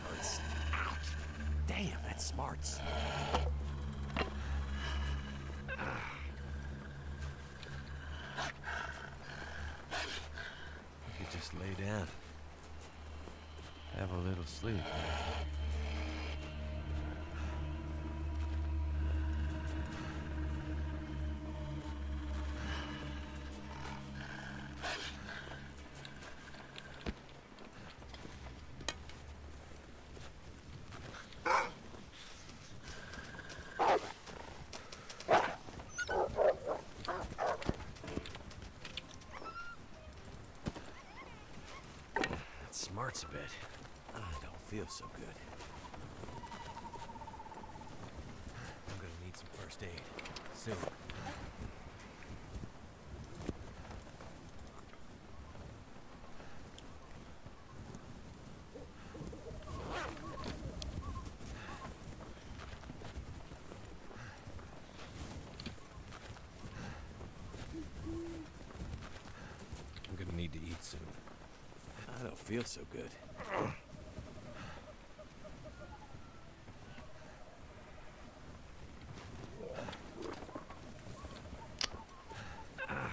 B: Hurts. Ouch. Damn, that smarts. You could just lay down. Have a little sleep. Smarts a bit. I don't feel so good. I'm gonna need some first aid soon. I'm gonna need to eat soon. I don't feel so good.
A: Alright,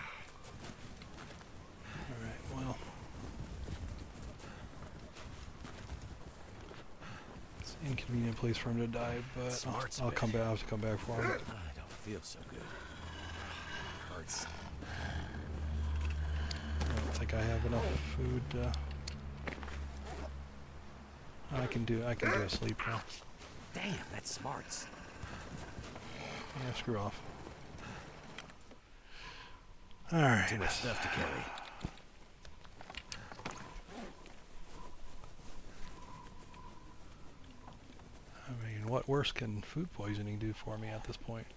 A: well. It's an inconvenient place for him to die, but
B: Smart's
A: I'll
B: bit.
A: come back. I'll have to come back for him.
B: I don't feel so good. Hurts.
A: I don't think think I have enough food. I can do a sleep now.
B: Damn, that's smarts.
A: Yeah, screw off. All right.
B: Too much stuff to carry.
A: I mean, what worse can food poisoning do for me at this point?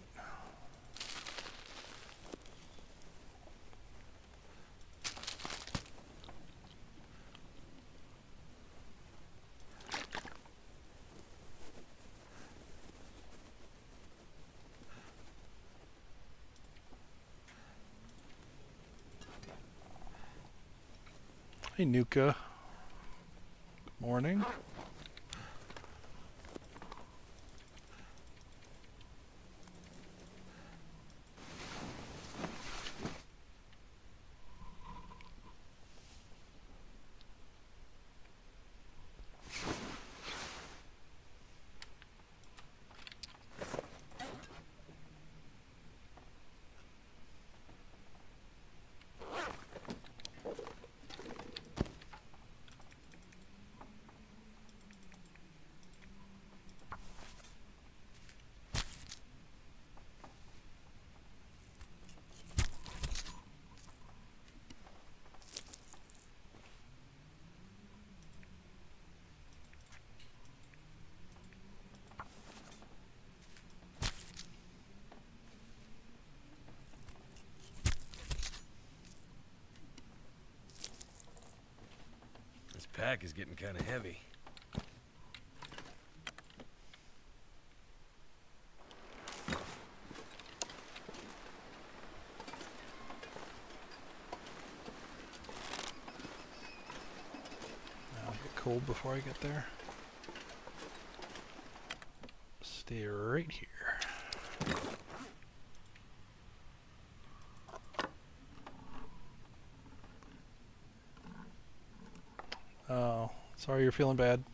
A: Hey, Nuka. Morning.
B: This pack is getting kind of heavy.
A: I'll get cold before I get there. Stay right here. Oh, sorry you're feeling bad.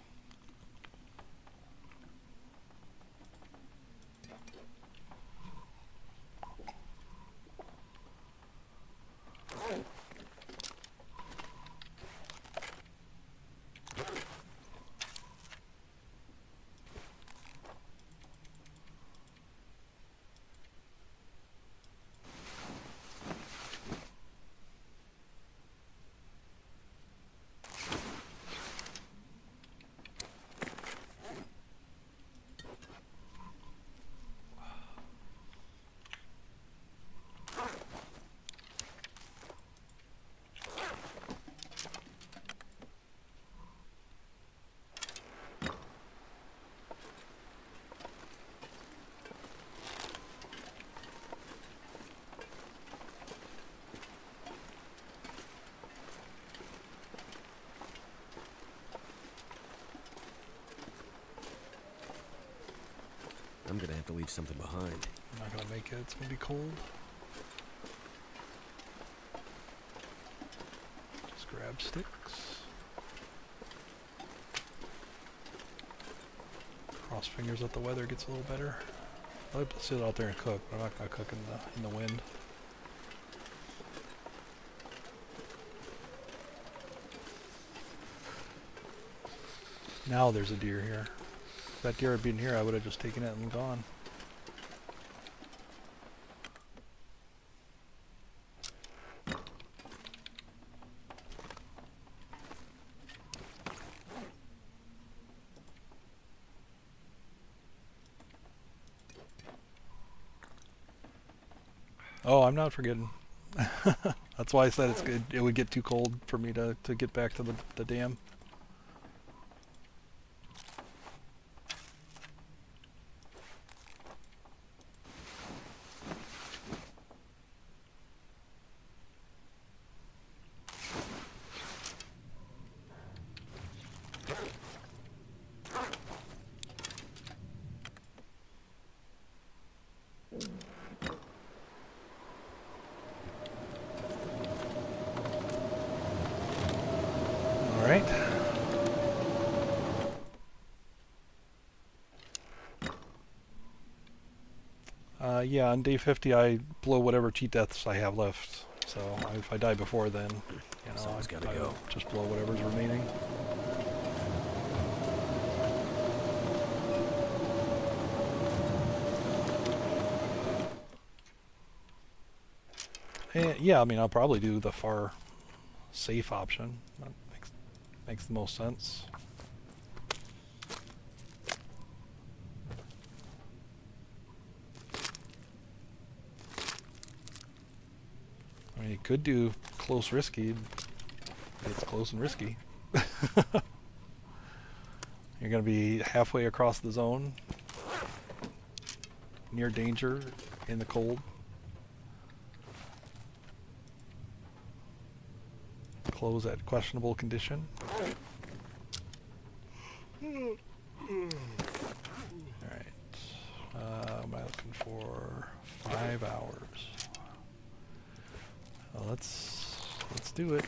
B: I'm gonna have to leave something behind.
A: I'm not gonna make it, it's gonna be cold. Just grab sticks. Cross fingers that the weather gets a little better. I like to sit out there and cook, but I'm not gonna cook in the wind. Now there's a deer here. If that deer had been here, I would have just taken it and gone. Oh, I'm not forgetting. That's why I said it's good. It would get too cold for me to get back to the dam. Alright. Yeah, on day 50 I blow whatever cheat deaths I have left. So if I die before then, you know,
B: Someone's gotta
A: I
B: go.
A: just blow whatever's remaining. And yeah, I mean, I'll probably do the far safe option. That makes the most sense. I mean, you could do close risky. It's close and risky. You're going to be halfway across the zone, near danger, in the cold. Close at questionable condition. Alright. Am I looking for 5 hours? Well, let's do it.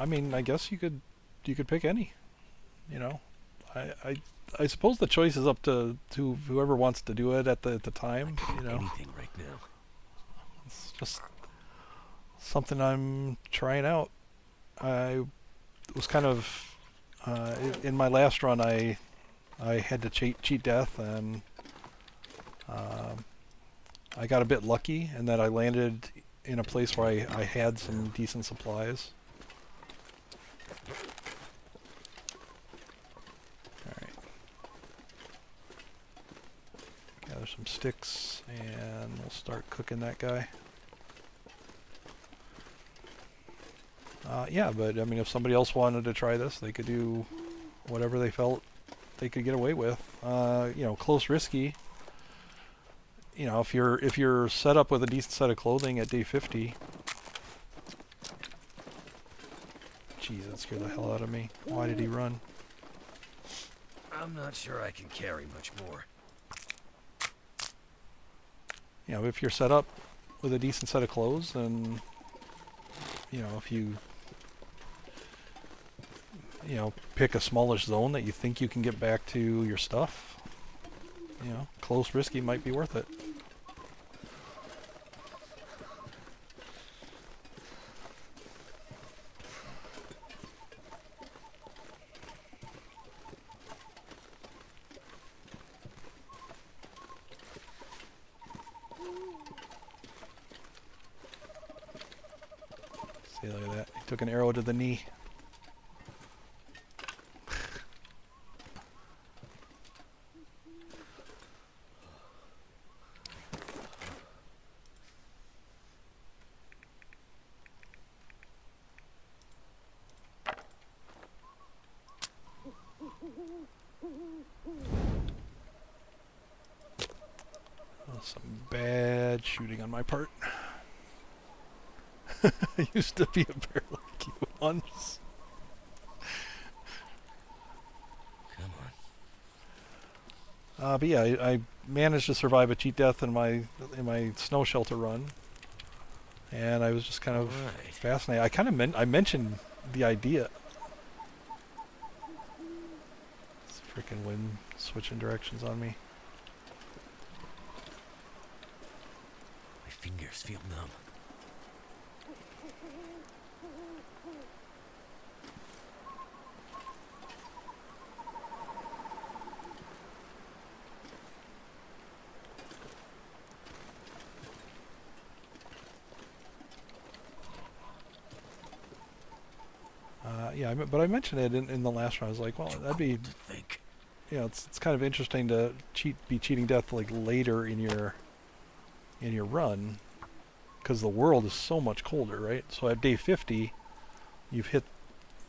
A: I mean, I guess you could pick any. You know, I suppose the choice is up to whoever wants to do it at the time. You know,
B: Anything right now.
A: it's just something I'm trying out. I was kind of in my last run. I had to cheat death, and I got a bit lucky, and that I landed in a place where I had some decent supplies. Alright. Gather some sticks, and we'll start cooking that guy. Yeah, but I mean, if somebody else wanted to try this, they could do whatever they felt they could get away with. You know, close risky. You know, if you're set up with a decent set of clothing at day 50. Jeez, that scared the hell out of me. Why did he run?
B: I'm not sure I can carry much more.
A: You know, if you're set up with a decent set of clothes, then, you know, if you pick a smallish zone that you think you can get back to your stuff, you know, close risky might be worth it. See, look at that. He took an arrow to the knee. Some bad shooting on my part. I used to be a bear like you once.
B: Come
A: But yeah, I managed to survive a cheat death in my snow shelter run, and I was just kind of
B: Alright.
A: fascinated. I kind of I mentioned the idea. This freaking wind switching directions on me.
B: My fingers feel numb.
A: Yeah, but I mentioned it in the last round. I was like, well, that'd be,
B: To think.
A: you know, it's kind of interesting to be cheating death like later in your run, because the world is so much colder, right? So at day 50, you've hit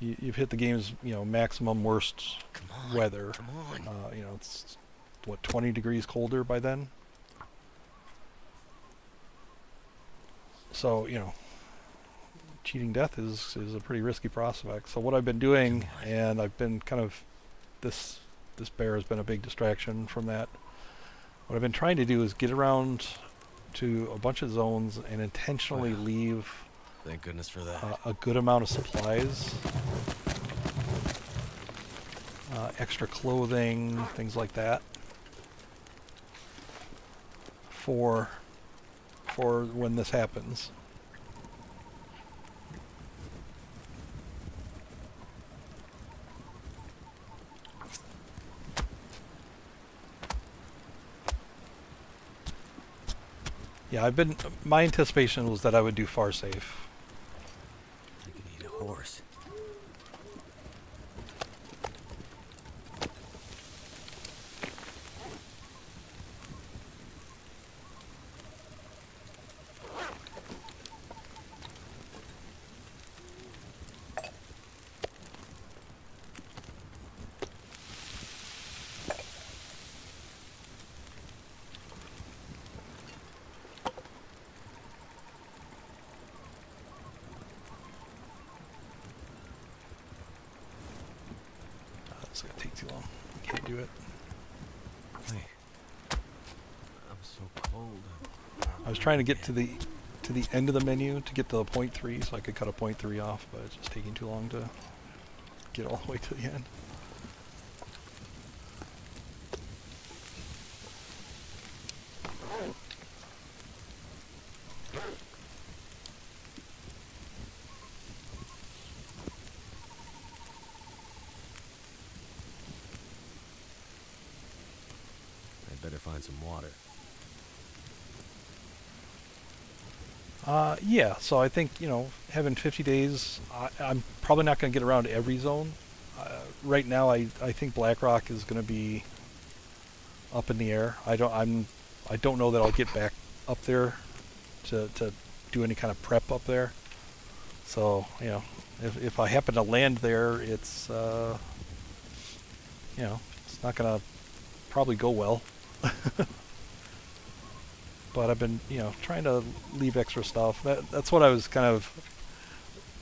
A: the game's maximum worst
B: Come on.
A: weather.
B: Come on.
A: You know, it's what, 20 degrees colder by then. So cheating death is a pretty risky prospect. So what I've been doing, and I've been kind of this this bear has been a big distraction from that. What I've been trying to do is get around to a bunch of zones and intentionally leave
B: Thank goodness for that.
A: a good amount of supplies, extra clothing, things like that, for when this happens. Yeah, my anticipation was that I would do far safe.
B: I could eat a horse.
A: It's gonna take too long. Can't do it.
B: Hey, I'm so cold.
A: I was trying to get to the end of the menu to get to the 0.3 so I could cut a 0.3 off, but it's just taking too long to get all the way to the end.
B: I'd better find some water.
A: Yeah, so I think, having 50 days, I'm probably not going to get around to every zone. Right now, I think Blackrock is going to be up in the air. I don't know that I'll get back up there to do any kind of prep up there. So, if I happen to land there, it's not going to probably go well. But I've been, trying to leave extra stuff. That's what I was kind of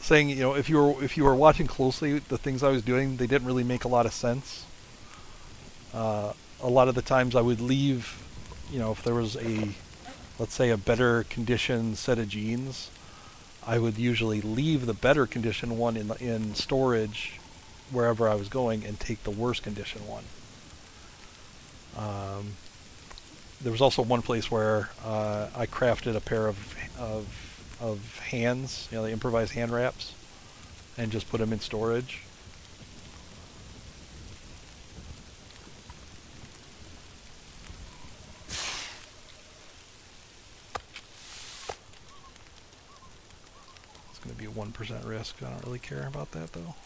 A: saying. If you were watching closely, the things I was doing, they didn't really make a lot of sense. A lot of the times I would leave, if there was let's say a better condition set of jeans, I would usually leave the better condition one in storage wherever I was going and take the worse condition one. There was also one place where I crafted a pair of hands, the improvised hand wraps, and just put them in storage. It's going to be a 1% risk. I don't really care about that though.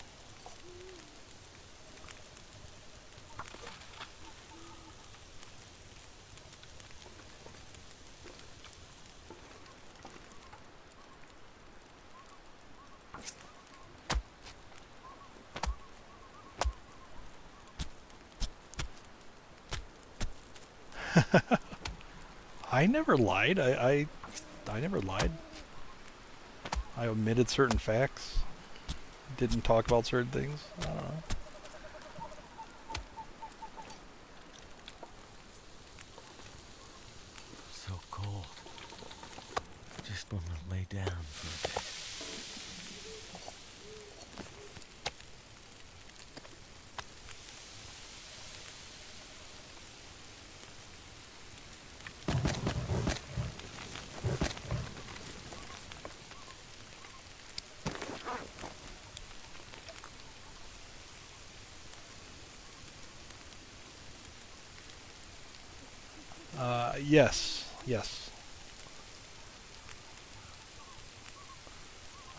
A: I never lied. I never lied. I omitted certain facts. Didn't talk about certain things. I don't know.
B: So cold. Just want to lay down for a bit.
A: Yes.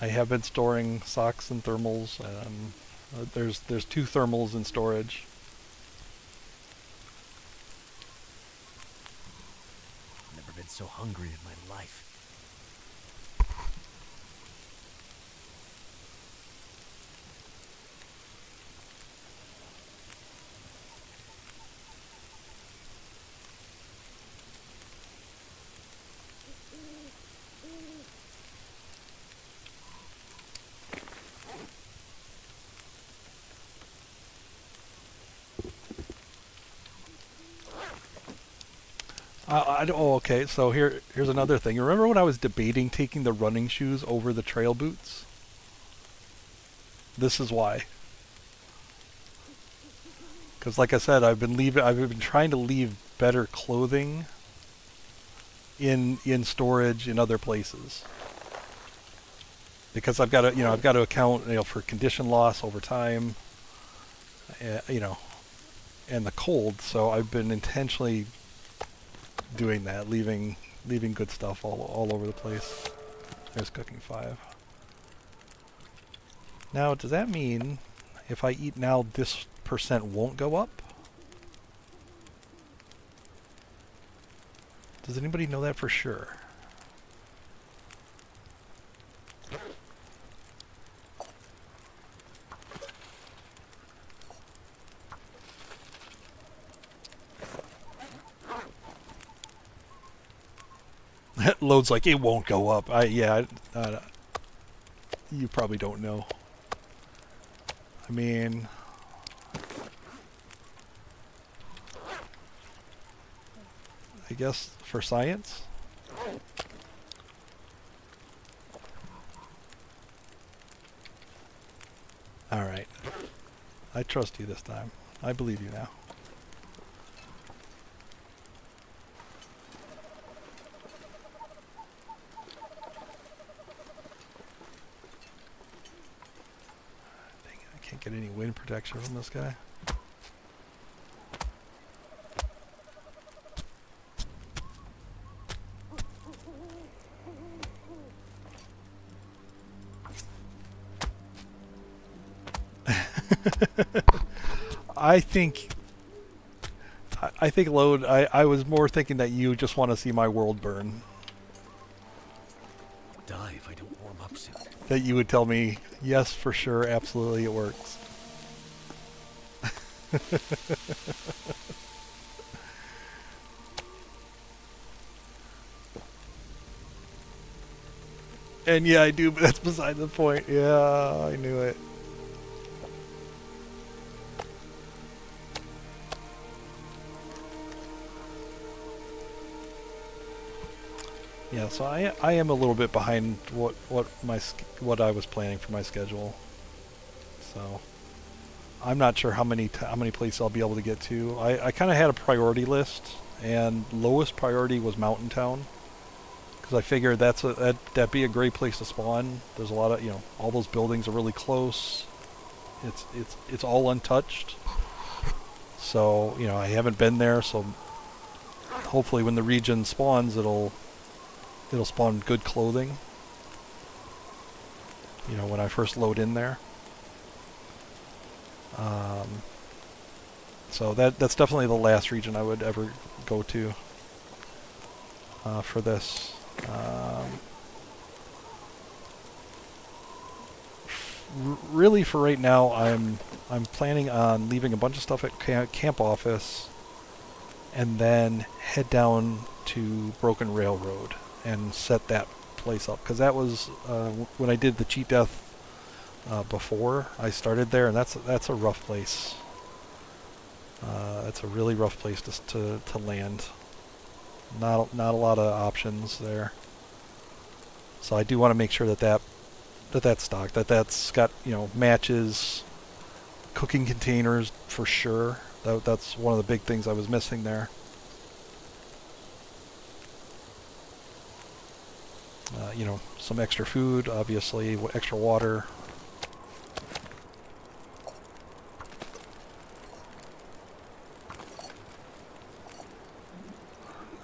A: I have been storing socks and thermals. There's 2 thermals in storage.
B: Never been so hungry in my life.
A: Oh, okay. So here's another thing. Remember when I was debating taking the running shoes over the trail boots? This is why. Because, like I said, I've been trying to leave better clothing in storage in other places. Because I've got to account, for condition loss over time, you know, and the cold. So I've been intentionally doing that, leaving good stuff all over the place. There's cooking 5. Now, does that mean if I eat now, this percent won't go up? Does anybody know that for sure? Load's like, it won't go up. You probably don't know. I mean, I guess for science. All right. I trust you this time. I believe you now. Dang it, I can't get any wind protection from this guy. I think Load, I was more thinking that you just want to see my world burn.
B: Die if I don't warm up soon.
A: That you would tell me, yes, for sure, absolutely, it works. And yeah, I do, but that's beside the point. Yeah, I knew it. Yeah, so I am a little bit behind what I was planning for my schedule. So I'm not sure how many places I'll be able to get to. I kind of had a priority list, and lowest priority was Mountain Town, because I figured that'd be a great place to spawn. There's a lot of all those buildings are really close. It's all untouched. So I haven't been there, so hopefully when the region spawns, it'll spawn good clothing. When I first load in there. So that's definitely the last region I would ever go to for this. Really, for right now, I'm planning on leaving a bunch of stuff at camp office, and then head down to Broken Railroad and set that place up, because that was when I did the cheat death before I started there, and that's a rough place. That's a really rough place to land. Not a lot of options there. So I do want to make sure that's stocked, that's got matches, cooking containers for sure. That's one of the big things I was missing there. Some extra food, obviously, extra water.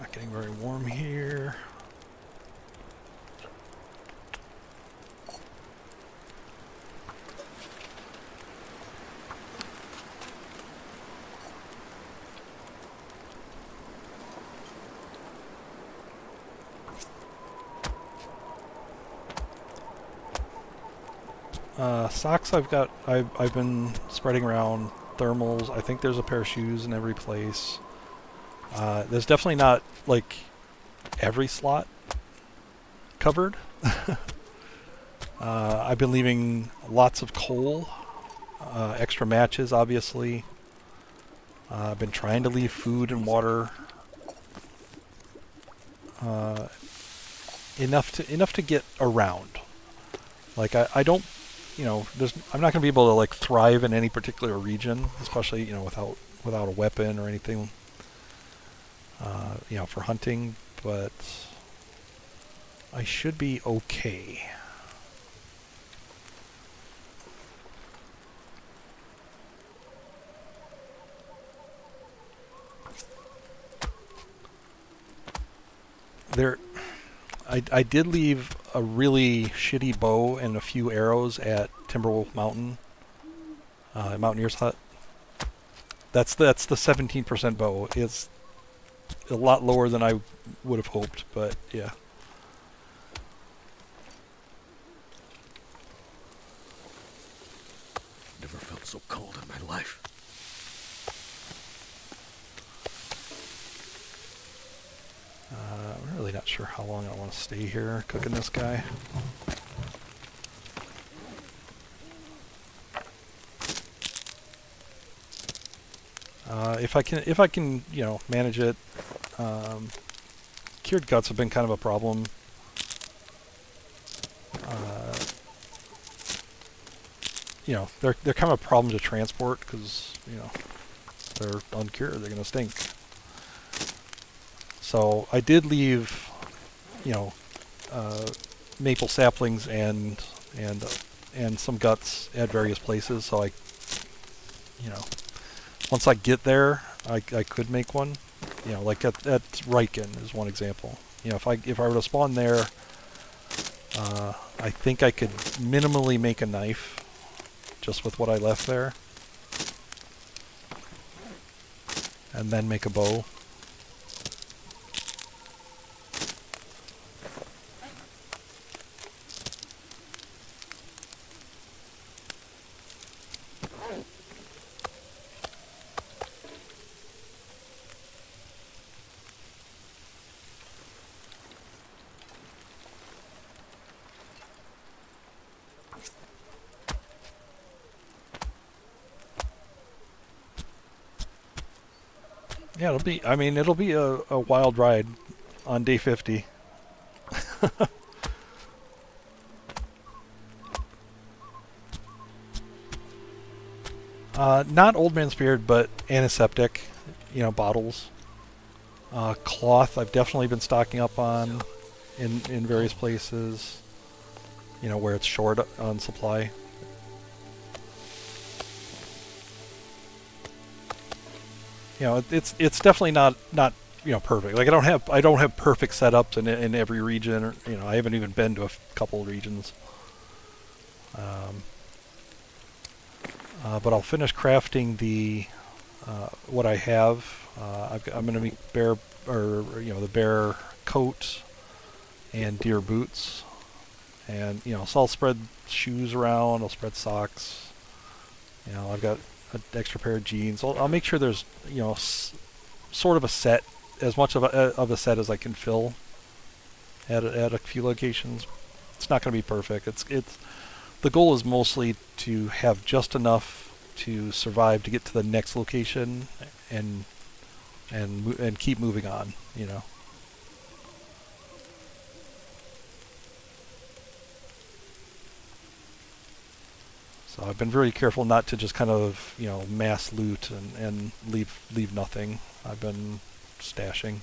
A: Not getting very warm here. Socks I've been spreading around. Thermals, I think there's a pair of shoes in every place. There's definitely not like every slot covered. I've been leaving lots of coal, extra matches obviously. I've been trying to leave food and water enough to get around. Like I don't, I'm not going to be able to like thrive in any particular region, especially without a weapon or anything, for hunting. But I should be okay. I did leave a really shitty bow and a few arrows at Timberwolf Mountain, Mountaineer's Hut. That's the 17% bow. It's a lot lower than I would have hoped, but yeah.
B: Never felt so cold in my life.
A: I'm really not sure how long I want to stay here cooking this guy. If I can, manage it. Cured guts have been kind of a problem. They're kind of a problem to transport because they're uncured. They're gonna stink. So I did leave, maple saplings and some guts at various places. So once I get there, I could make one. Like at Riken is one example. If I were to spawn there, I think I could minimally make a knife just with what I left there, and then make a bow. Yeah, it'll be a wild ride on day 50. Not Old Man's Beard, but antiseptic, bottles. Cloth I've definitely been stocking up on in various places, where it's short on supply. It's definitely not perfect. Like I don't have perfect setups in every region. Or, I haven't even been to a couple regions. But I'll finish crafting the what I have. I'm going to make the bear coat and deer boots, and so I'll spread shoes around. I'll spread socks. I've got an extra pair of jeans. I'll make sure there's sort of a set, as much of a set as I can fill at a few locations. It's not going to be perfect. It's the goal is mostly to have just enough to survive to get to the next location and keep moving on. So I've been very careful not to just kind of mass loot and leave nothing. I've been stashing.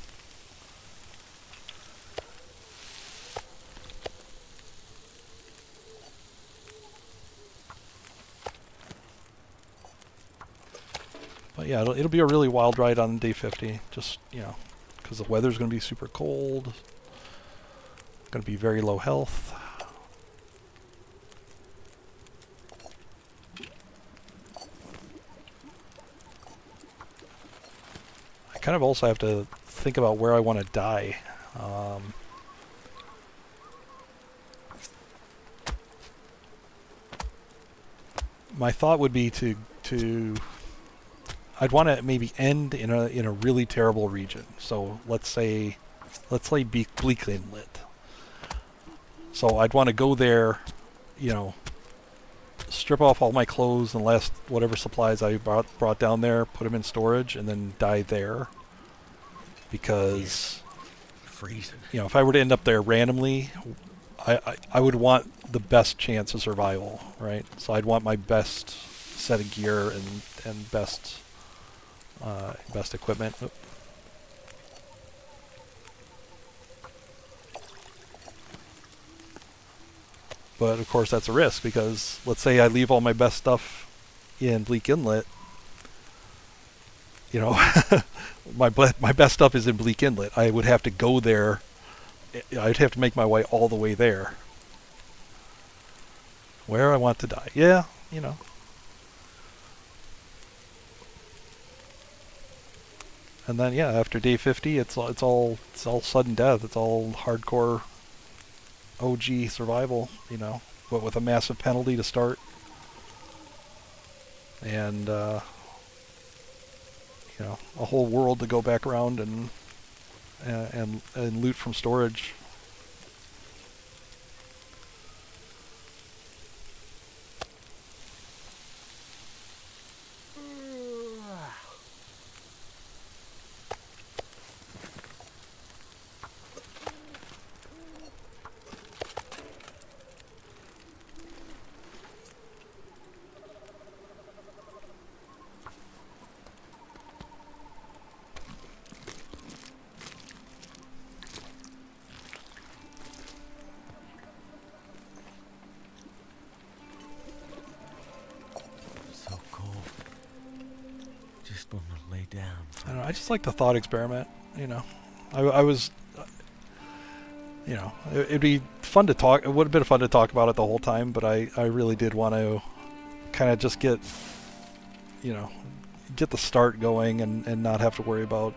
A: But yeah, it'll be a really wild ride on day 50. Just because the weather's going to be super cold. Going to be very low health. I kind of also have to think about where I want to die. My thought would be to I'd want to maybe end in a really terrible region. So let's say Bleak Inlet. So I'd want to go there, strip off all my clothes and last whatever supplies I brought down there, put them in storage, and then die there. Because
B: freezing.
A: you know, if I were to end up there randomly, I would want the best chance of survival, right? So I'd want my best set of gear and best equipment. Oop. But of course that's a risk, because let's say I leave all my best stuff in Bleak Inlet. You know, my best stuff is in Bleak Inlet. I would have to go there. I'd have to make my way all the way there. Where I want to die. Yeah, you know. And then yeah, after day 50, it's all sudden death. It's all hardcore OG survival, you know, but with a massive penalty to start. And you know, a whole world to go back around and loot from storage.
B: So cold. Just want to lay down.
A: I don't know, I just like the thought experiment, you know. I was, you know, it'd be fun to talk. It would have been fun to talk about it the whole time, but I really did want to kind of just get, you know, get the start going and not have to worry about,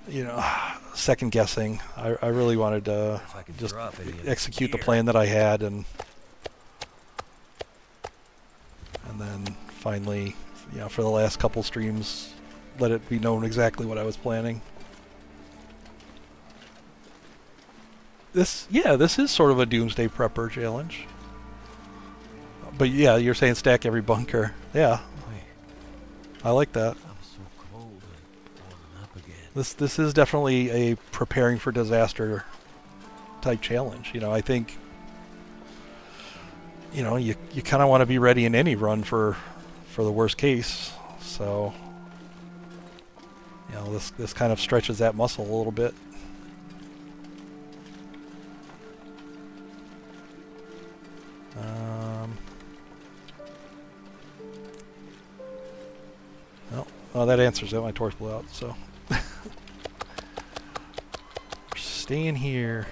A: you know, second guessing. I really wanted to just execute the plan that I had, and then finally, you know, for the last couple streams, let it be known exactly what I was planning. This is sort of a doomsday prepper challenge. But yeah, you're saying stack every bunker. Yeah.
B: Wait,
A: I like that.
B: I'm so cold and warming up again.
A: This is definitely a preparing for disaster type challenge. You know, I think, you know, you kind of want to be ready in any run for the worst case. So, you know, this kind of stretches that muscle a little bit. Oh, that answers it. My torch blew out, so. We're staying here.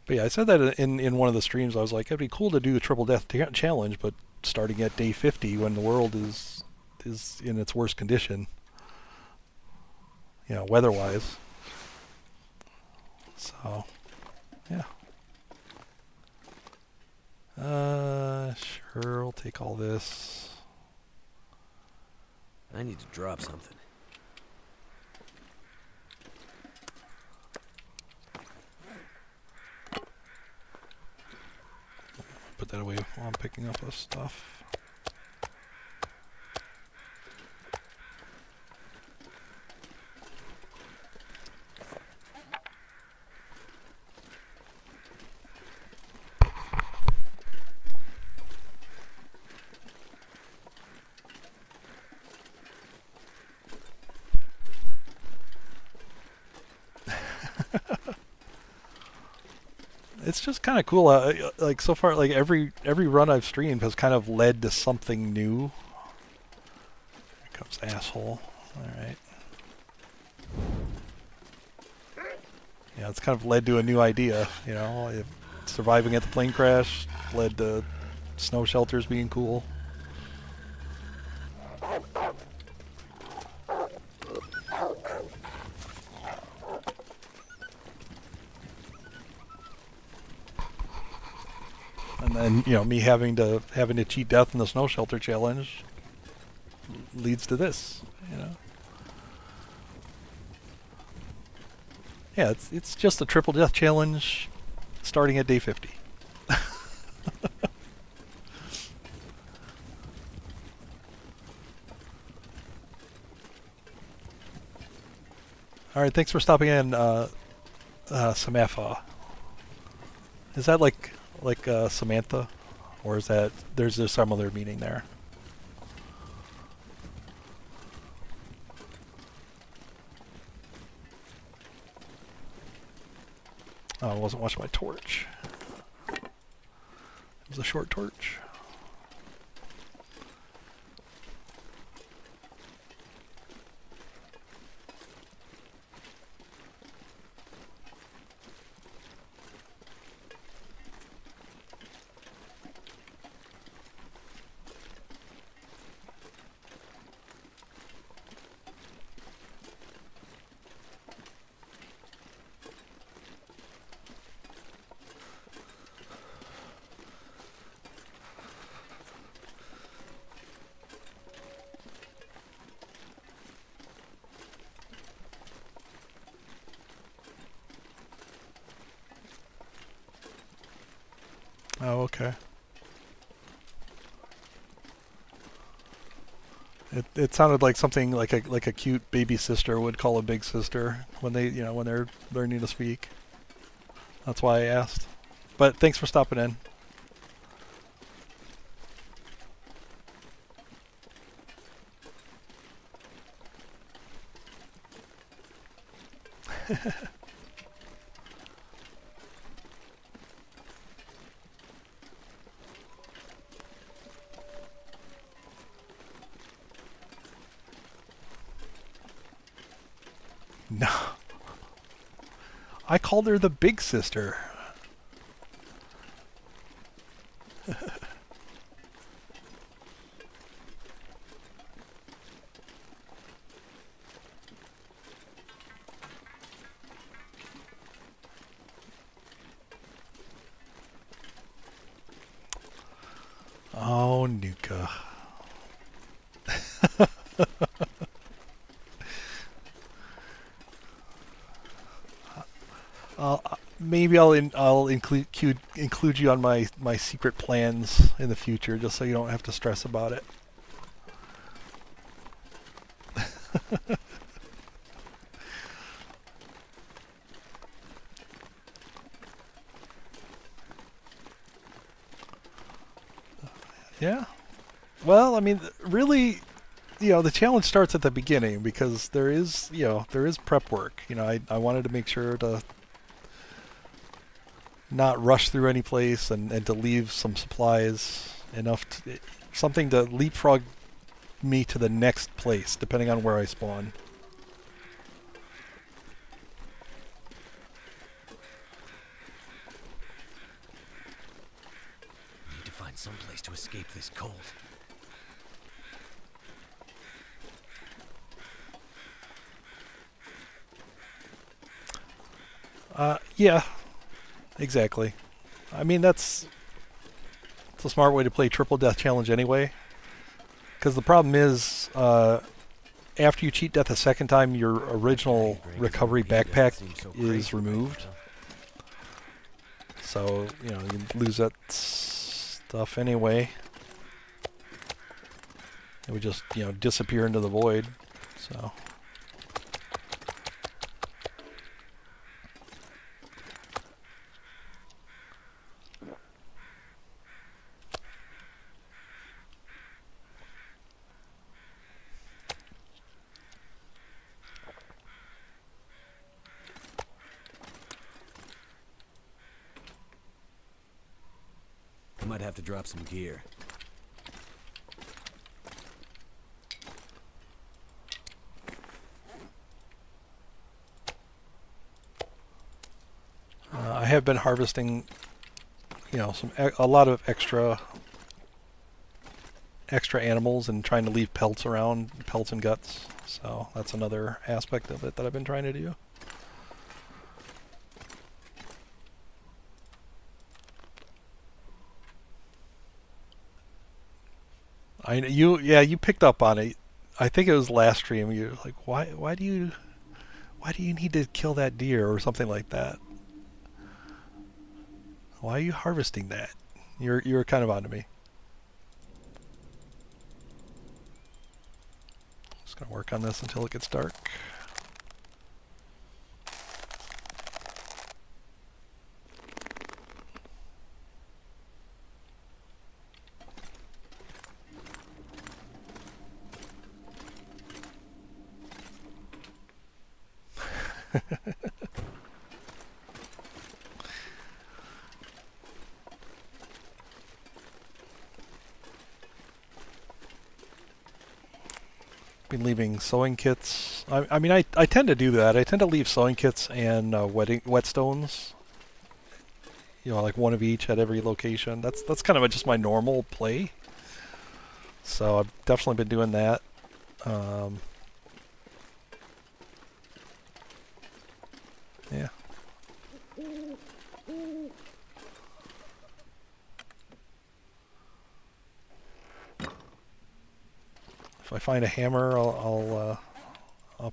A: But yeah, I said that in one of the streams. I was like, it'd be cool to do the triple death challenge, but starting at day 50 when the world is in its worst condition, you know, weather-wise. So, yeah. Sure, we'll take all this.
B: I need to drop something.
A: Put that away while I'm picking up this stuff. It's just kind of cool. Like so far, like every run I've streamed has kind of led to something new. Here comes asshole. All right. Yeah, it's kind of led to a new idea. You know, surviving at the plane crash led to snow shelters being cool. And then, you know, me having to cheat death in the snow shelter challenge leads to this, you know. Yeah, it's just a triple death challenge starting at day 50. All right, thanks for stopping in, Samantha. Is that like Samantha, or is that there's just some other meaning there? Oh, I wasn't watching my torch. It was a short torch. Oh, okay. It sounded like something like a cute baby sister would call a big sister when when they're learning to speak. That's why I asked. But thanks for stopping in. No, I called her the big sister. Oh, Nuka. Maybe I'll include you on my secret plans in the future, just so you don't have to stress about it. Yeah. Well, I mean, really, the challenge starts at the beginning because there is prep work. I wanted to make sure to not rush through any place and to leave some supplies something to leapfrog me to the next place, depending on where I spawn.
B: Need to find some place to escape this cold.
A: Yeah, exactly. I mean, it's a smart way to play triple death challenge anyway. Because the problem is, after you cheat death a second time, your original recovery backpack is removed. So, you lose that stuff anyway. It would just, disappear into the void. So.
B: I might have to drop some gear.
A: I have been harvesting, a lot of extra animals and trying to leave pelts around, pelts and guts. So that's another aspect of it that I've been trying to do. You picked up on it. I think it was last stream. You're like, why do you Why do you need to kill that deer or something like that? Why are you harvesting that? You're kind of onto me. Just gonna work on this until it gets dark. Been leaving sewing kits. I mean, I tend to do that. I tend to leave sewing kits and whetstones. You know, like one of each at every location. That's kind of just my normal play. So I've definitely been doing that. Yeah. If I find a hammer, I'll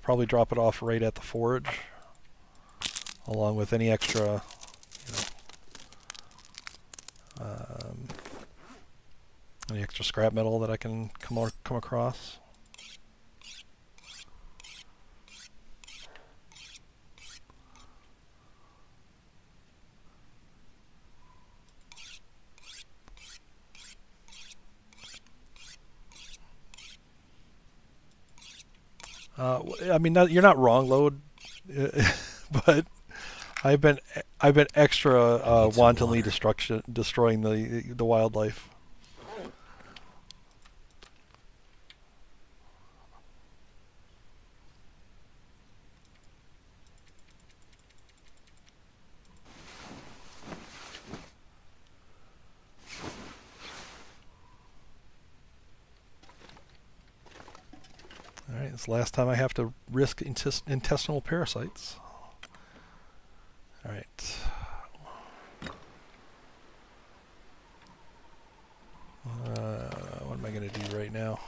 A: probably drop it off right at the forge, along with any extra, any extra scrap metal that I can come across. I mean, you're not wrong, Load, but I've been extra wantonly destroying the wildlife. All right, it's the last time I have to risk intestinal parasites. All right. What am I going to do right now?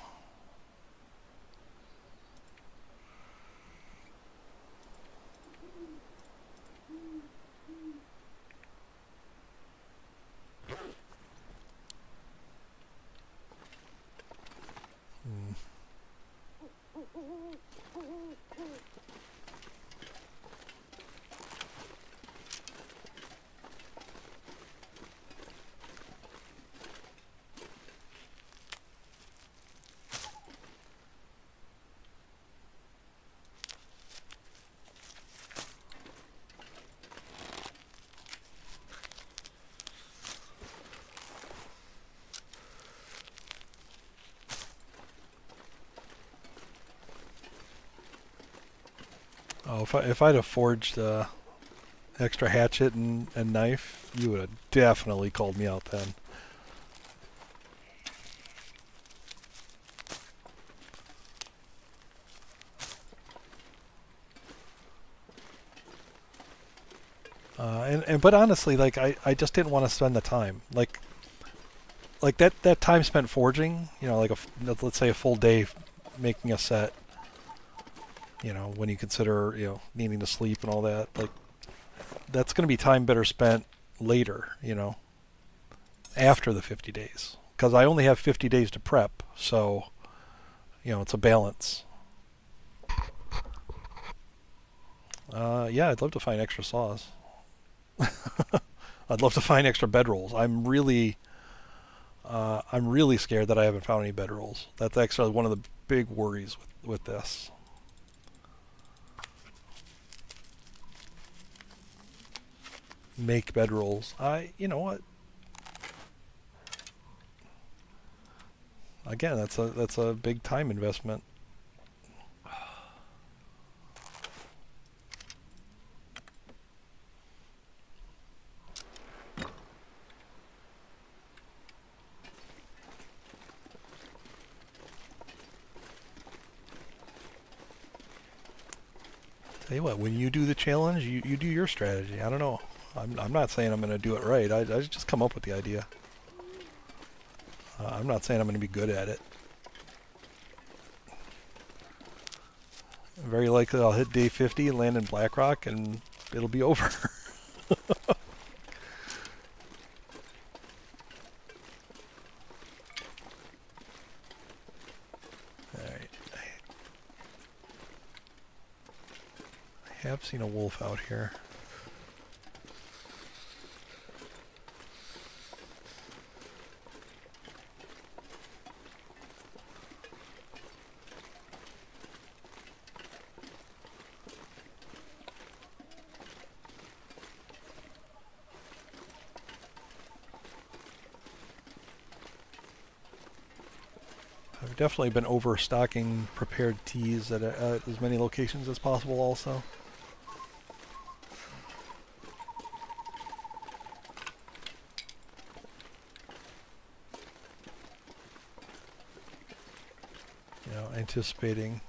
A: Oh, if I'd have forged extra hatchet and knife, you would have definitely called me out then. But honestly, like I just didn't want to spend the time. Like that time spent forging, you know, like let's say a full day making a set. You know, when you consider, you know, needing to sleep and all that, like that's going to be time better spent later, you know, after the 50 days. Because I only have 50 days to prep, so, you know, it's a balance. Yeah, I'd love to find extra saws. I'd love to find extra bedrolls. I'm really scared that I haven't found any bedrolls. That's actually one of the big worries with this. Make bedrolls. You know what? Again, that's a big time investment. Tell you what, when you do the challenge, you do your strategy. I don't know. I'm not saying I'm going to do it right. I just come up with the idea. I'm not saying I'm going to be good at it. Very likely I'll hit day 50 and land in Blackrock and it'll be over. Alright. I have seen a wolf out here. I've definitely been overstocking prepared teas at as many locations as possible also. You know, anticipating.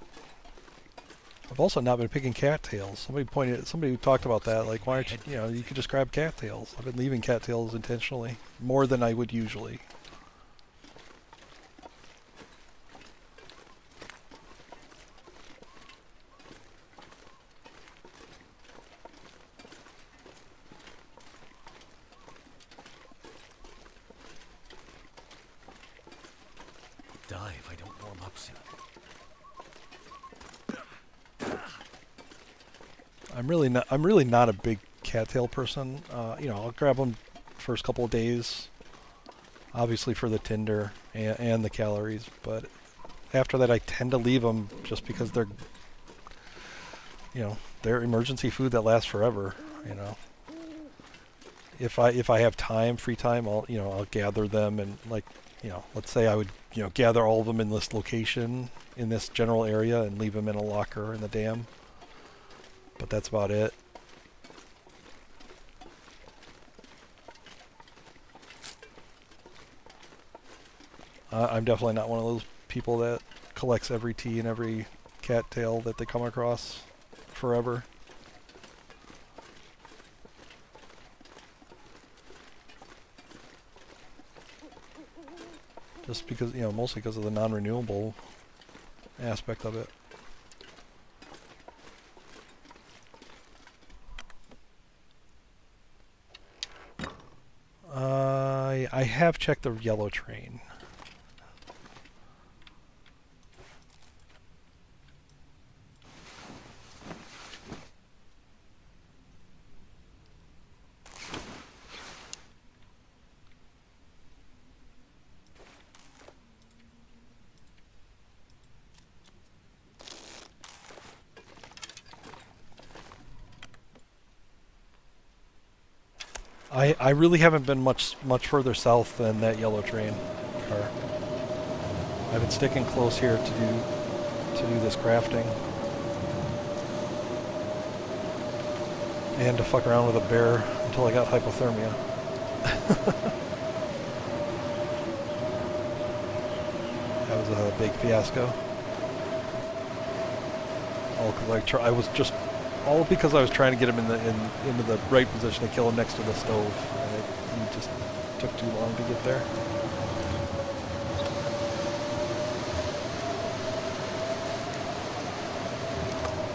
A: I've also not been picking cattails. Somebody talked about that. Like, why aren't you, you could just grab cattails. I've been leaving cattails intentionally, more than I would usually.
B: Die if I don't warm up soon.
A: I'm really not a big cattail person. I'll grab them first couple of days, obviously for the tinder and the calories, but after that I tend to leave them just because they're they're emergency food that lasts forever. If I have time, free time, I'll gather them and let's say I would gather all of them in this location in this general area and leave them in a locker in the dam. But that's about it. I'm definitely not one of those people that collects every tea and every cattail that they come across forever. Just because, mostly because of the non-renewable aspect of it. I have checked the yellow train. I really haven't been much further south than that yellow train car. I've been sticking close here to do this crafting and to fuck around with a bear until I got hypothermia. That was a big fiasco. All because I was trying to get him into the right position to kill him next to the stove, and it just took too long to get there.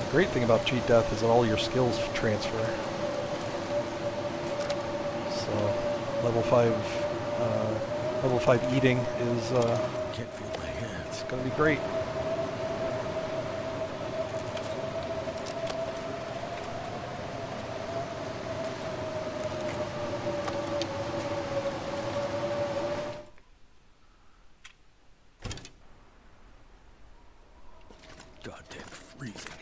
A: The great thing about cheat death is that all your skills transfer. So level 5 eating is
B: Can't feel my hands.
A: going to be great.
B: Goddamn freezing.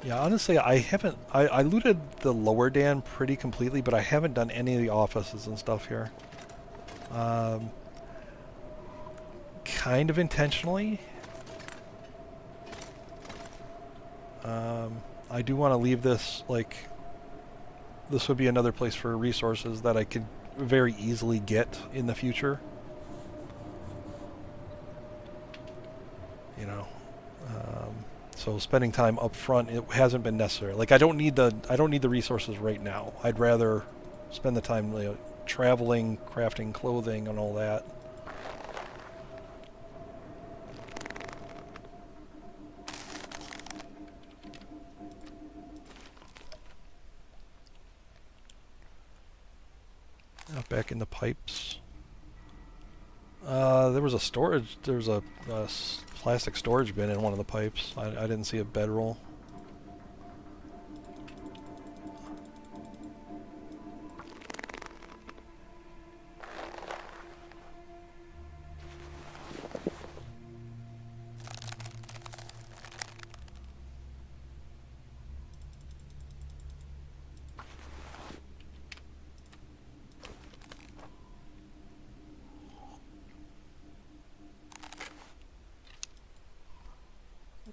A: Yeah, honestly, I looted the lower Dan pretty completely, but I haven't done any of the offices and stuff here. Kind of intentionally. I do want to leave this, this would be another place for resources that I could very easily get in the future. So spending time up front, it hasn't been necessary. I don't need the resources right now. I'd rather spend the time traveling, crafting clothing, and all that. back in the pipes. There was a storage. There was a plastic storage bin in one of the pipes. I didn't see a bedroll.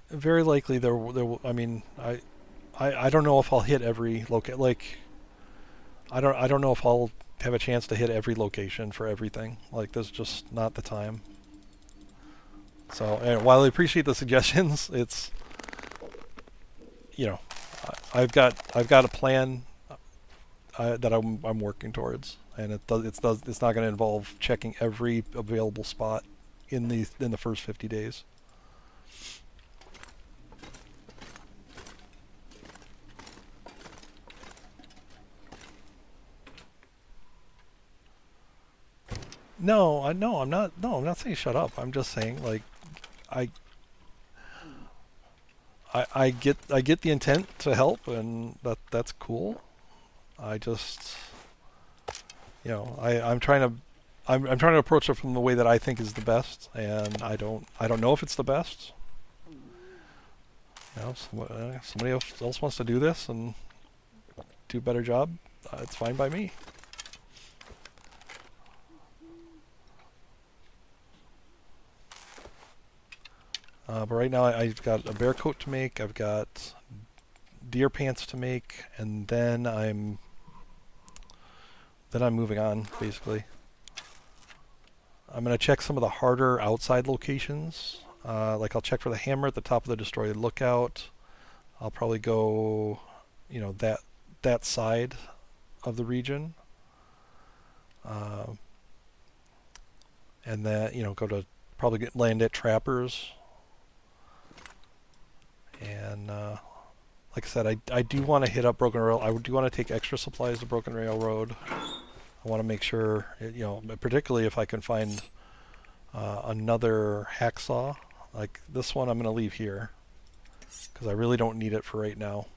A: Very likely there. I mean, I don't know if I'll hit every like. I don't know if I'll have a chance to hit every location for everything. Like, there's just not the time. So, and while I appreciate the suggestions, it's, you know, I've got a plan that I'm working towards, and it's not going to involve checking every available spot in the first 50 days. No, I'm not. No, I'm not saying shut up. I'm just saying, like, I I get the intent to help, and that's cool. I just, I'm trying to I'm trying to approach it from the way that I think is the best, and I don't know if it's the best. Somebody else wants to do this and do a better job. It's fine by me. But right now I've got a bear coat to make. I've got deer pants to make, and then I'm moving on, basically. I'm going to check some of the harder outside locations. Like, I'll check for the hammer at the top of the destroyed lookout. I'll probably go, that side of the region. And then, go to probably land at trappers. And like I said, I do want to hit up Broken Rail. I do want to take extra supplies to Broken Railroad. I want to make sure, particularly if I can find another hacksaw. Like this one I'm going to leave here because I really don't need it for right now.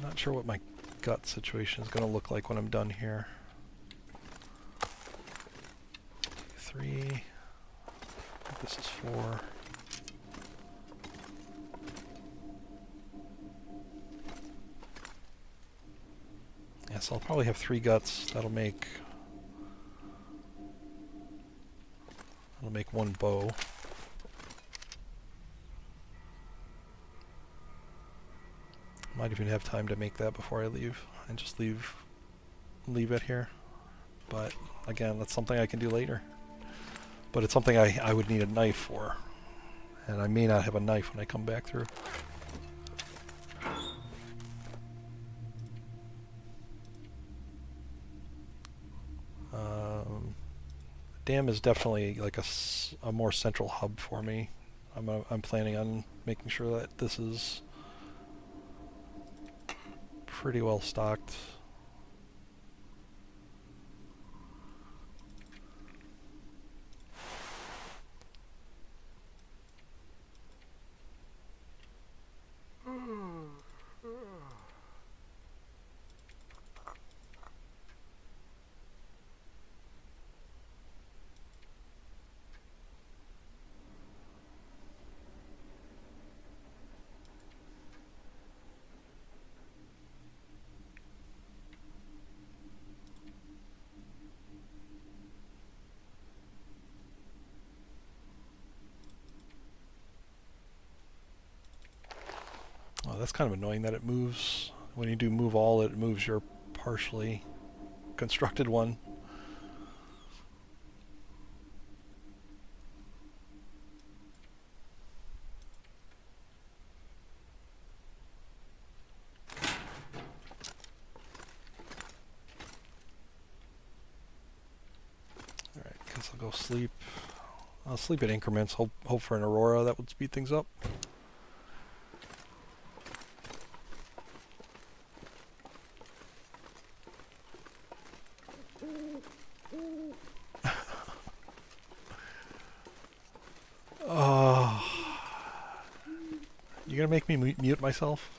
A: Not sure what my gut situation is going to look like when I'm done here. 3. I think this is 4. Yeah, so I'll probably have 3 guts. That'll make 1 bow. Might even have time to make that before I leave, and just leave it here. But again, that's something I can do later. But it's something I would need a knife for, and I may not have a knife when I come back through. Dam is definitely like a more central hub for me. I'm planning on making sure that this is pretty well stocked. Oh, that's kind of annoying that it moves. When you do move all, it moves your partially constructed one. go sleep. I'll sleep in increments. Hope for an aurora that would speed things up. Oh, you gonna make me mute myself?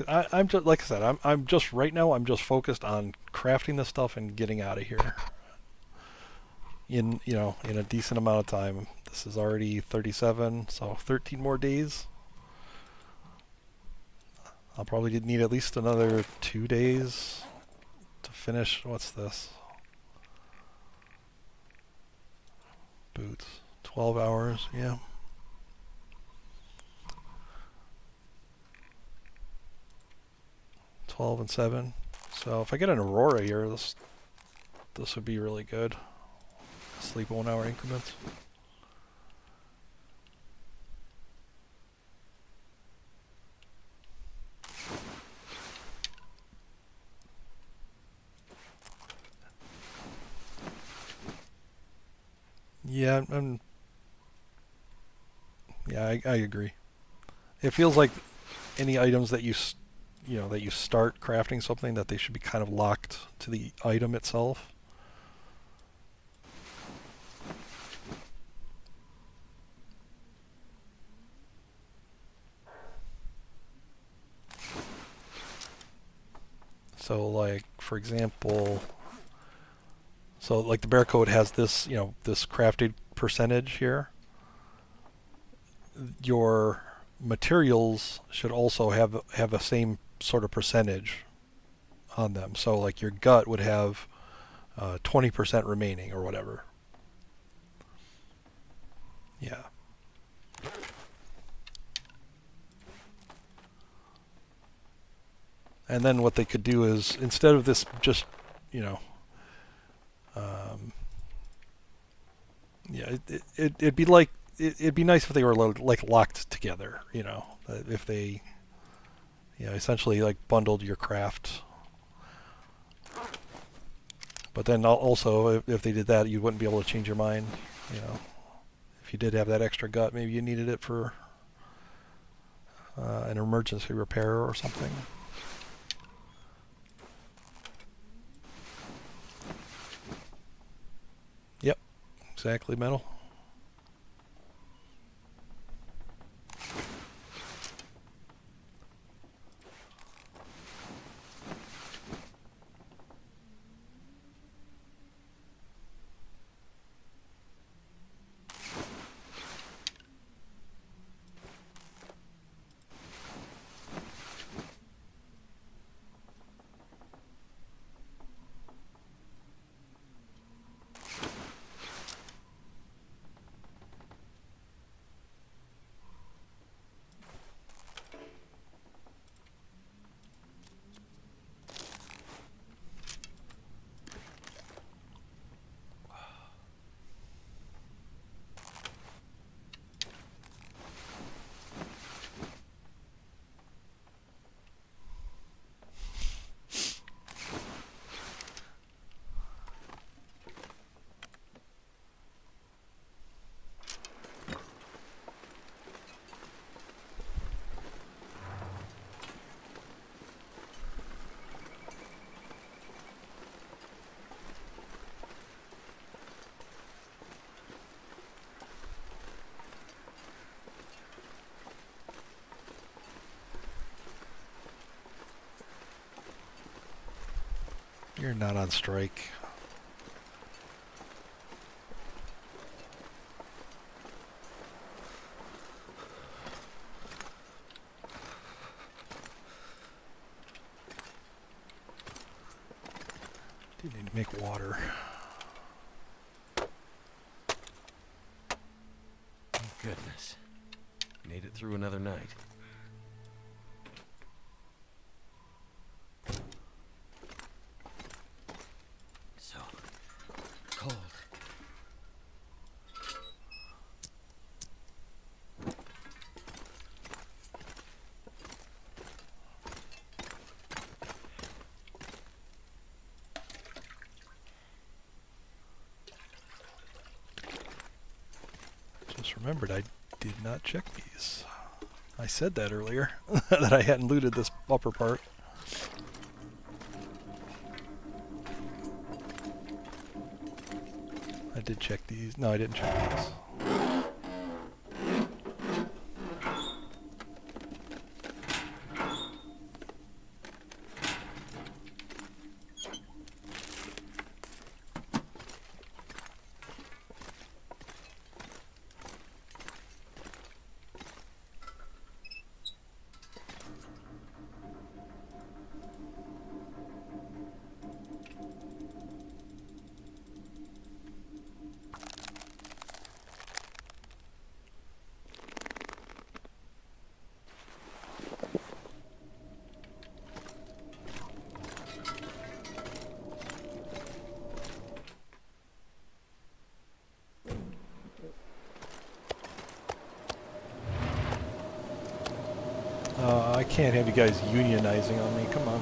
A: I'm just like I said, I'm just right now. I'm just focused on crafting this stuff and getting out of here. In a decent amount of time. This is already 37, so 13 more days. I'll probably need at least another 2 days to finish. What's this? Boots. 12 hours. Yeah. And 7. So if I get an aurora here, this would be really good. Sleep 1 hour increments. Yeah, I agree. It feels like any items that you start crafting something, that they should be kind of locked to the item itself. So like, for example, so like the bear code has this, this crafted percentage here. Your materials should also have a same sort of percentage on them. So like your gut would have 20% remaining or whatever. Yeah. And then what they could do is, instead of this just, yeah, it'd be like, it'd be nice if they were like locked together, if they, essentially like bundled your craft. But then also, if they did that, you wouldn't be able to change your mind, If you did have that extra gut, maybe you needed it for an emergency repair or something. Yep, exactly, metal. You're not on strike. Do need to make water.
B: Thank goodness. Made it through another night.
A: just remembered I did not check these. I said that earlier, that I hadn't looted this upper part. I did check these. No, I didn't check these. I can't have you guys unionizing on me. Come on.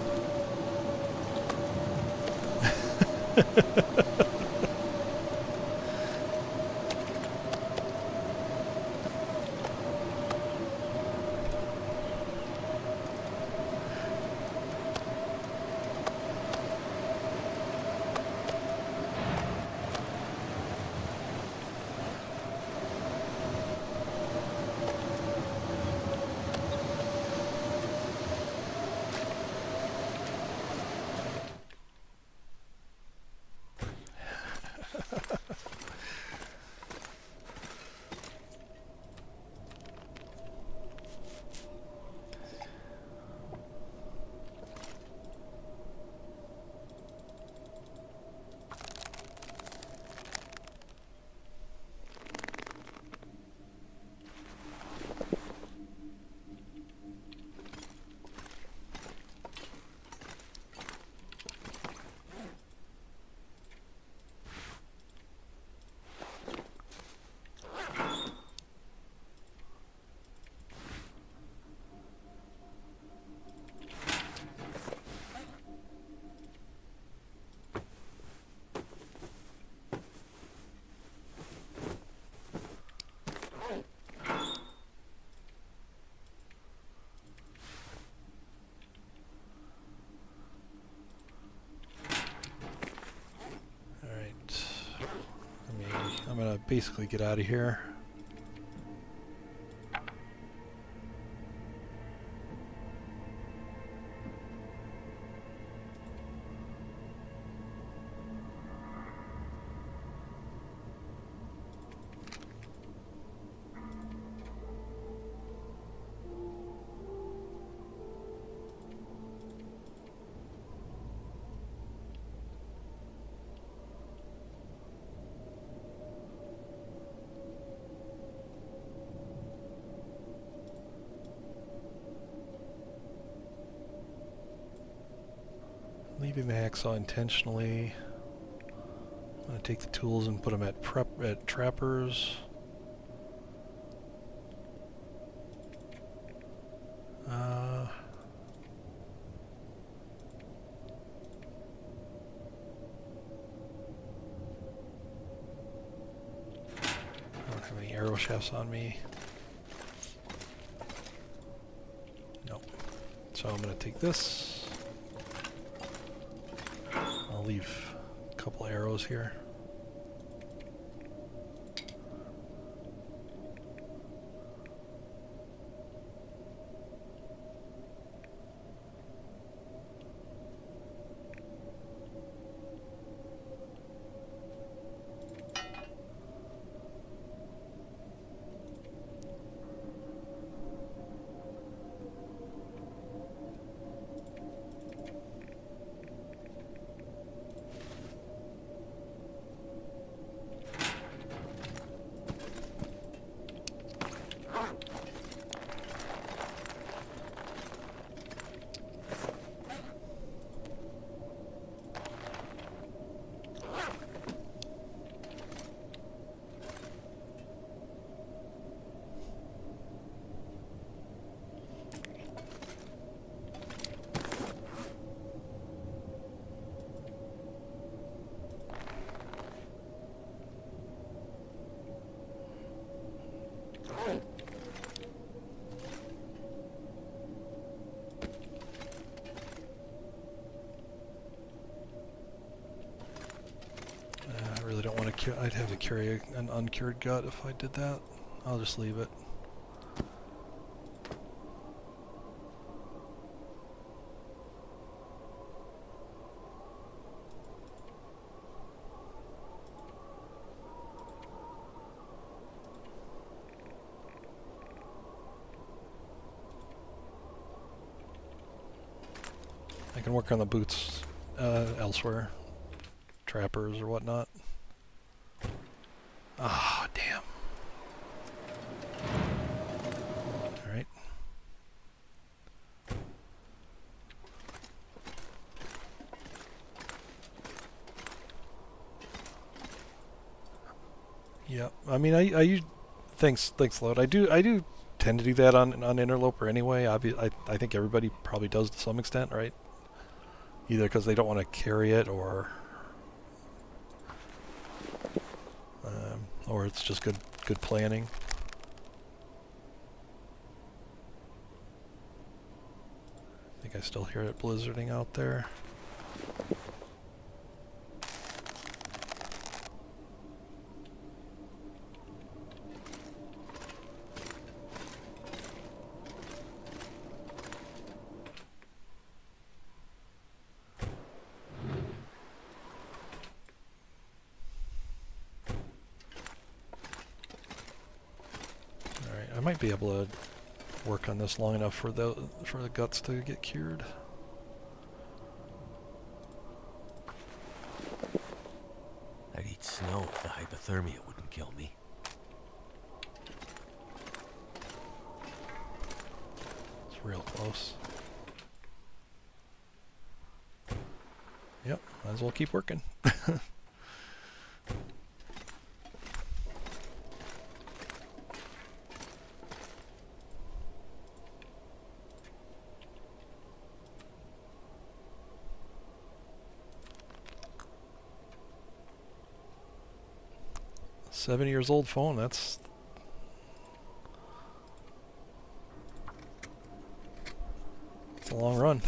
A: I'm gonna basically get out of here. Leaving the hacksaw intentionally. I'm going to take the tools and put them at trappers. I don't have any arrow shafts on me. Nope. So I'm going to take this. I'll leave a couple arrows here. I'd have to carry an uncured gut if I did that. I'll just leave it. I can work on the boots elsewhere. Trappers or whatnot. Ah, damn. Alright. Yeah, I mean, I use thanks load. I do tend to do that on Interloper anyway. I think everybody probably does to some extent, right? Either because they don't want to carry it, or it's just good planning. I think I still hear it blizzarding out there. I might be able to work on this long enough for the guts to get cured.
B: I'd eat snow if the hypothermia wouldn't kill me.
A: It's real close. Yep, might as well keep working. 7 years old phone, that's a long run.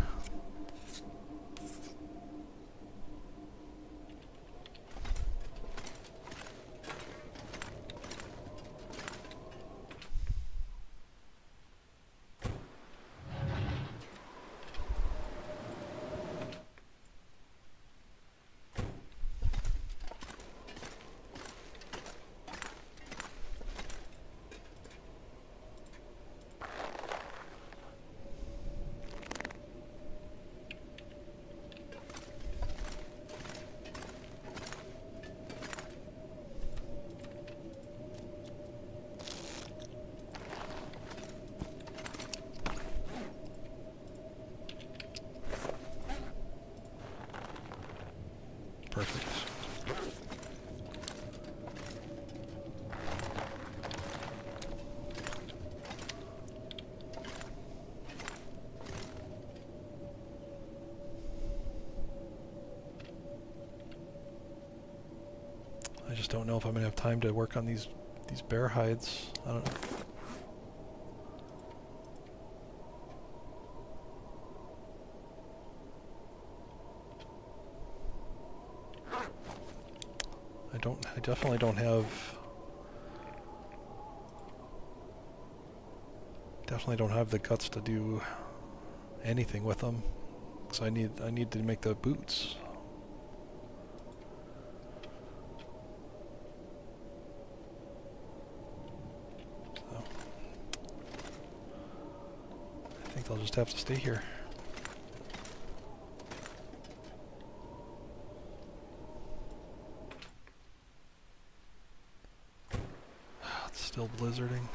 A: Perfect. I just don't know if I'm gonna have time to work on these bear hides. I don't know. I definitely don't have the guts to do anything with them, because I need to make the boots. So I think I'll just have to stay here. It's still blizzarding.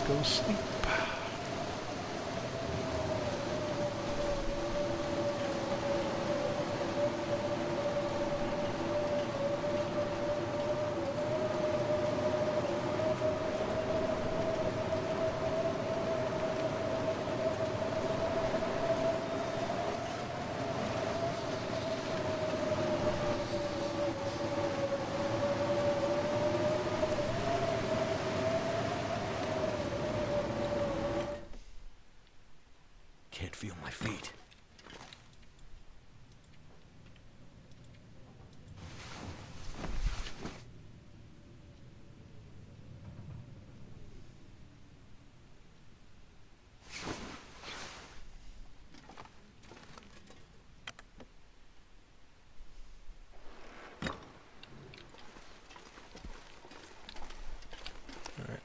A: Go sleep.
B: can't feel my feet.
A: All right.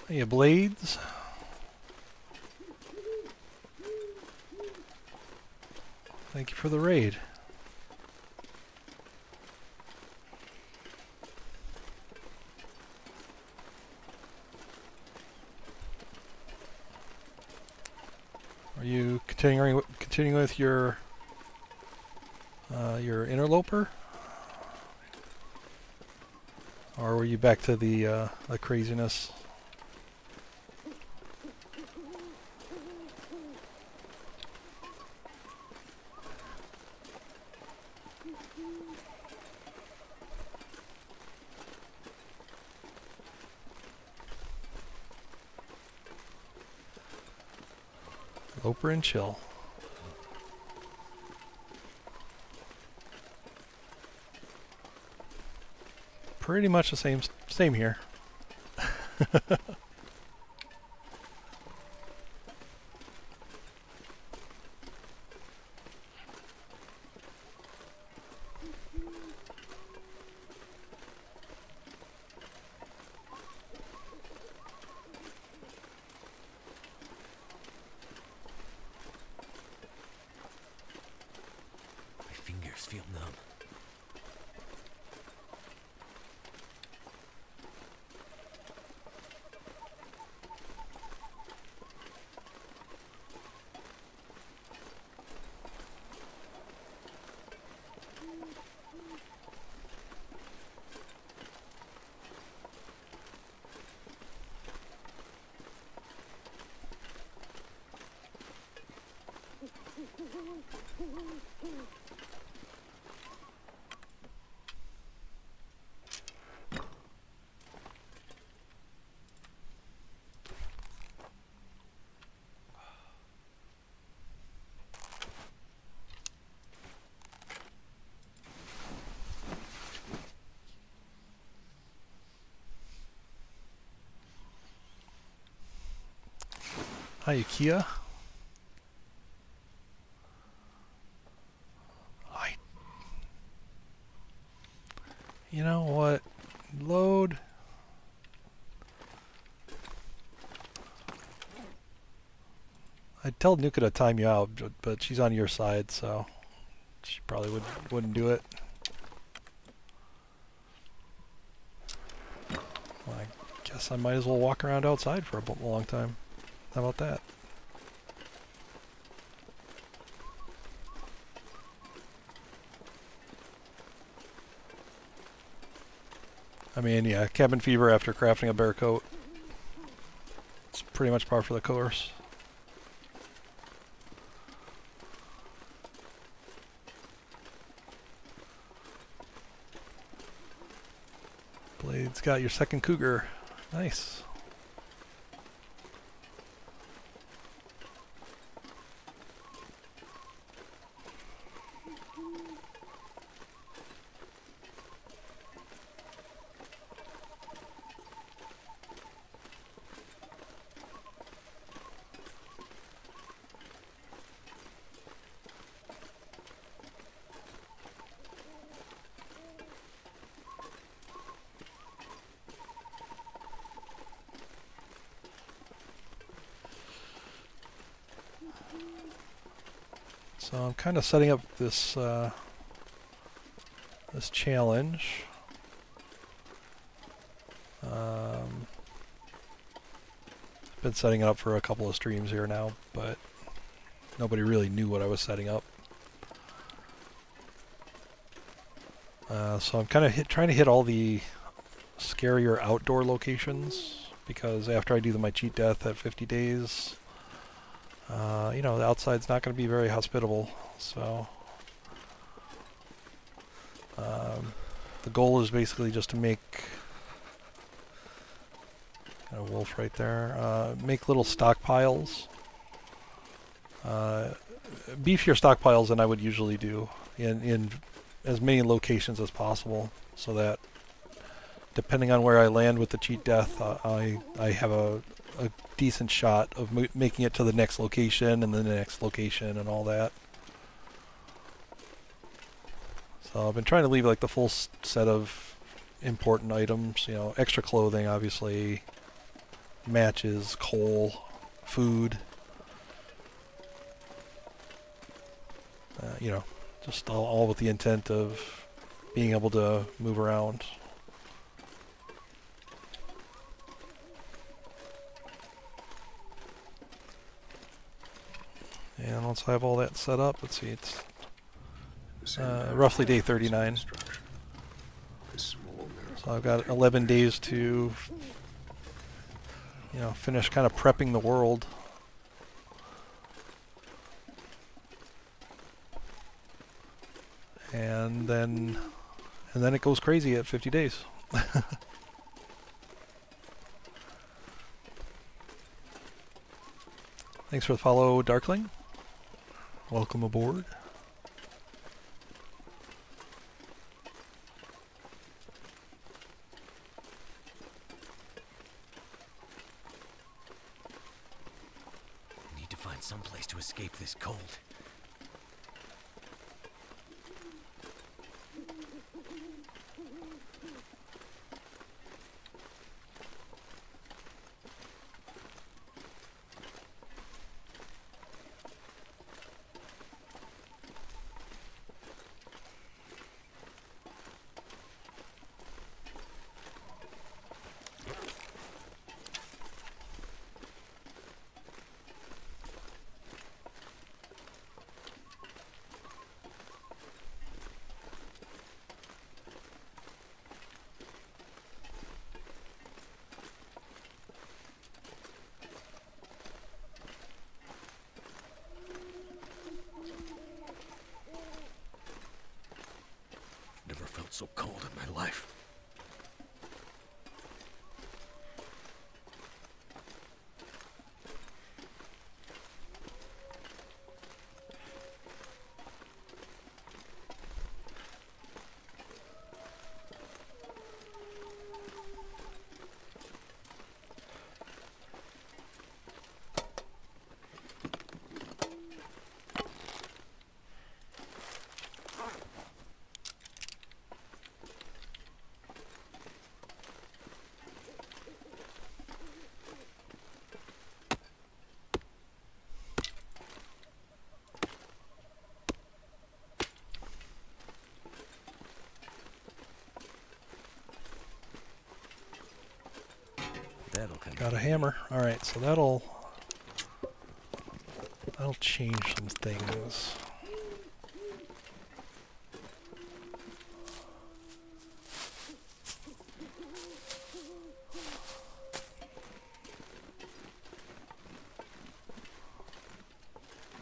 A: Hey, blades. Thank you for the raid. Are you continuing with your interloper, or were you back to the craziness? Loper and chill. Pretty much the same here.
B: My fingers feel numb.
A: Hi, Ikea. You know what? Load. I'd tell Nuka to time you out, but she's on your side, so she probably wouldn't do it. Well, I guess I might as well walk around outside for a long time. How about that? I mean, yeah, cabin fever after crafting a bear coat. It's pretty much par for the course. Blade's got your second cougar. Nice. So I'm kind of setting up this this challenge. Been setting it up for a couple of streams here now, but nobody really knew what I was setting up. So I'm kind of trying to hit all the scarier outdoor locations, because after I do my cheat death at 50 days, you know, the outside's not going to be very hospitable. So the goal is basically just to make a wolf right there. Make little stockpiles. Beefier stockpiles than I would usually do in as many locations as possible, so that depending on where I land with the cheat death, I have a decent shot of making it to the next location and then the next location and all that. So I've been trying to leave like the full set of important items, you know, extra clothing, obviously, matches, coal, food, you know, just all with the intent of being able to move around. And once I have all that set up, let's see, it's roughly day 39. So I've got 11 days to, you know, finish kind of prepping the world. And then it goes crazy at 50 days. Thanks for the follow, Darkling. Welcome aboard.
B: Need to find some place to escape this cold. Never felt so cold in my life.
A: Got a hammer. All right, so that'll change some things.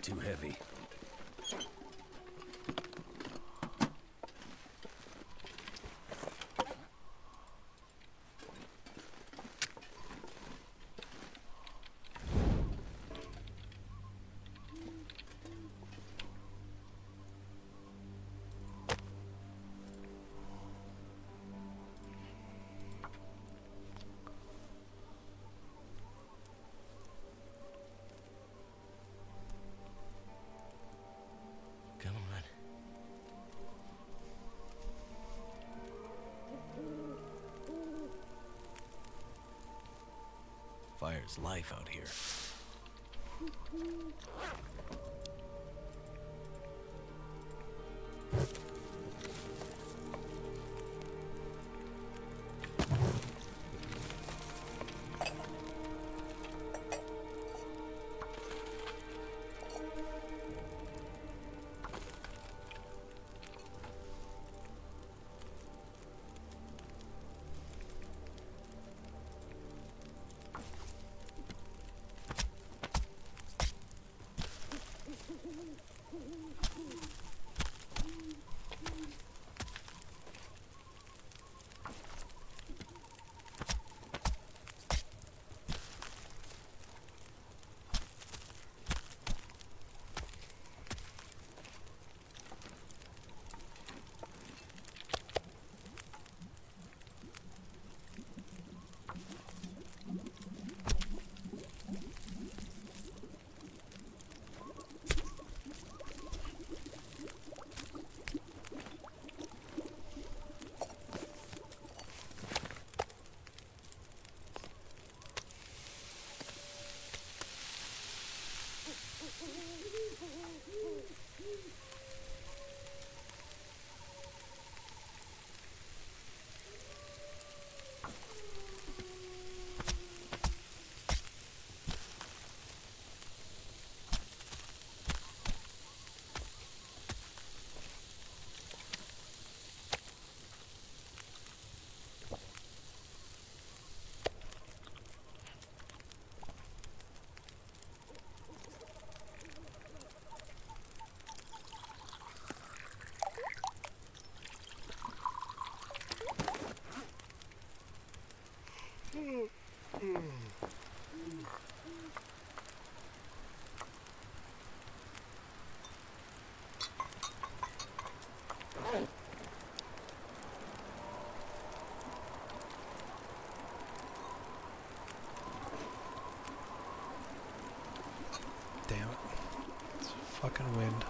B: Too heavy. Come on. Fire's life out here.
A: Damn it. It's fucking wind.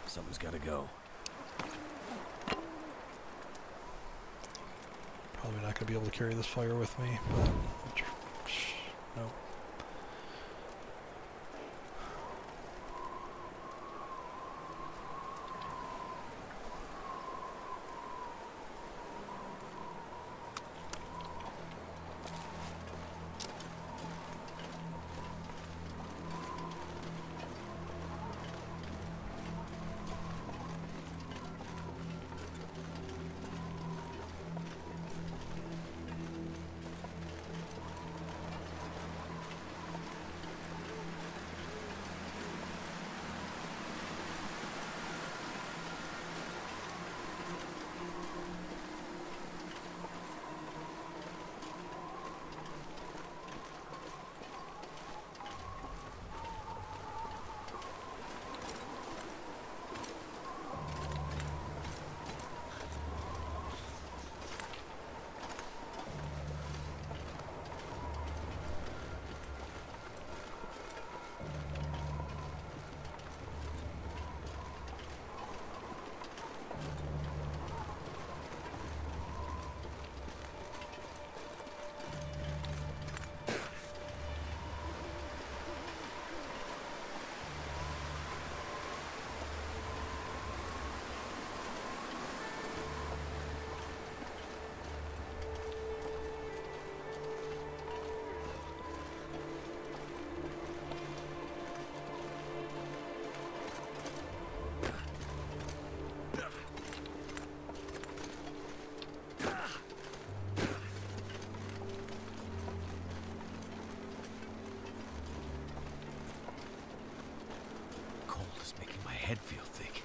B: Something's gotta go.
A: Probably not going to be able to carry this fire with me, but no.
B: Head feel thick.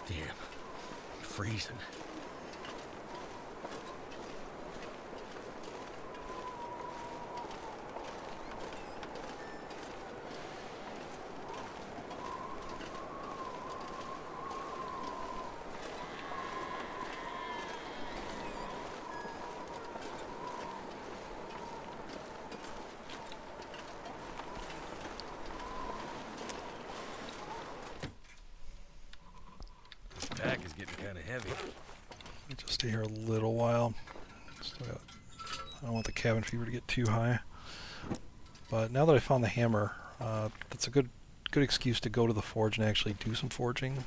B: Damn, I'm freezing. Pack is getting kind of heavy.
A: Let me just stay here a little while. I don't want the cabin fever to get too high. But now that I found the hammer, that's a good good excuse to go to the forge and actually do some forging.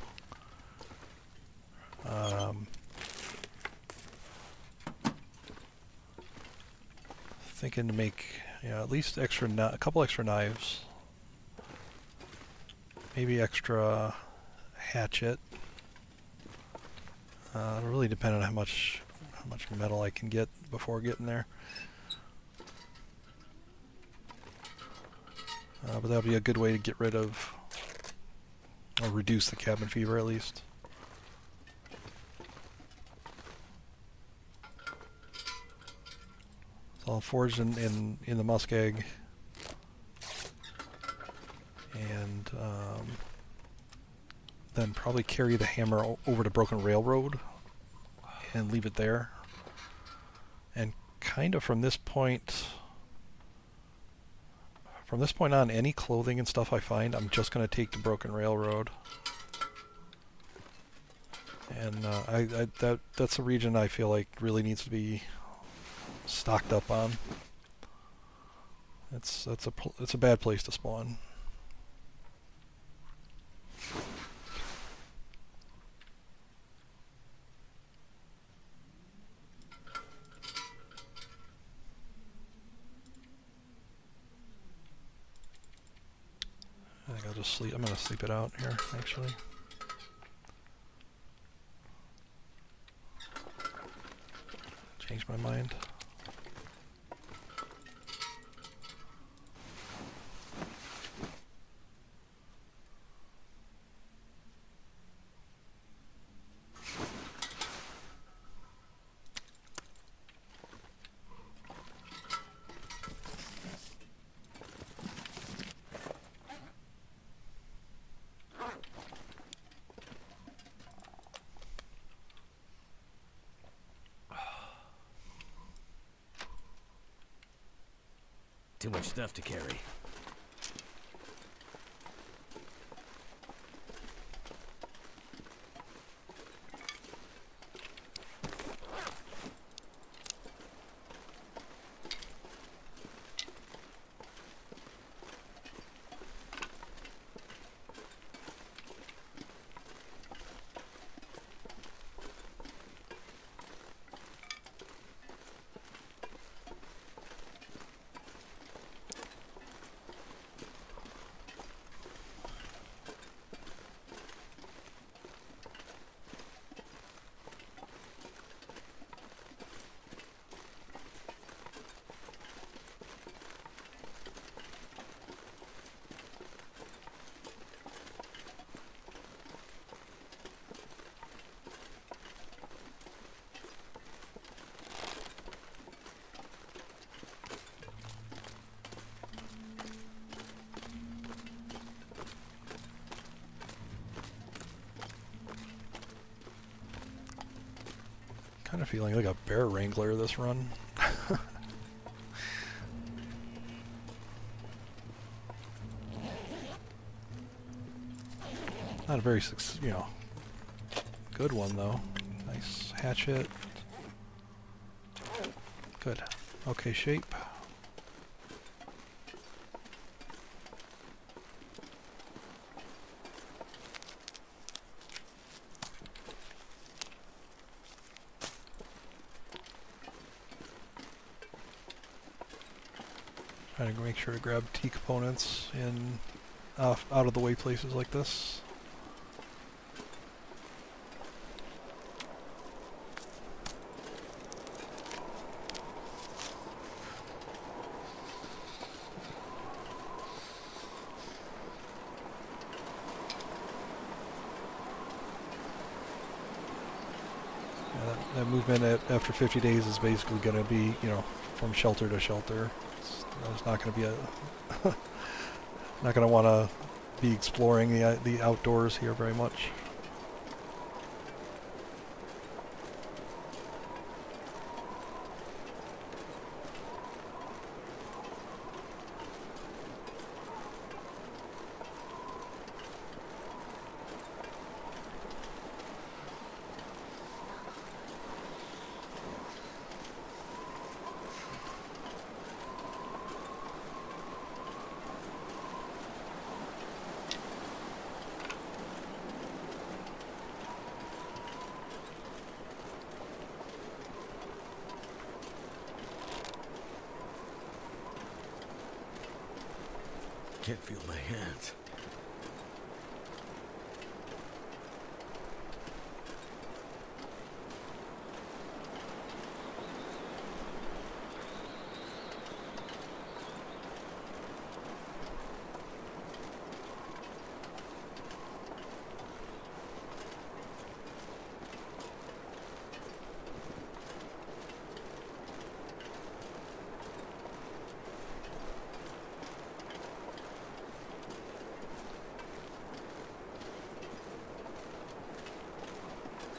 A: Thinking to make at least a couple extra knives, maybe extra hatchet. It'll really depend on how much metal I can get before getting there. But that'll be a good way to get rid of, or reduce the cabin fever at least. So I'll forge in the muskeg, and then probably carry the hammer over to Broken Railroad and leave it there. And kind of from this point on, any clothing and stuff I find, I'm just going to take to Broken Railroad. And that's a region I feel like really needs to be stocked up on. It's a bad place to spawn. I think I'll just sleep. I'm gonna sleep it out here, actually. Change my mind.
B: Too much stuff to carry. Kind of feeling like a bear wrangler this run. Not a very, good one though. Nice hatchet. Good. Okay shape. Trying to make sure to grab T components in out of the way places like this. Yeah, that movement after 50 days is basically going to be, from shelter to shelter. There's not going to be not going to want to be exploring the outdoors here very much. Can't feel my hands.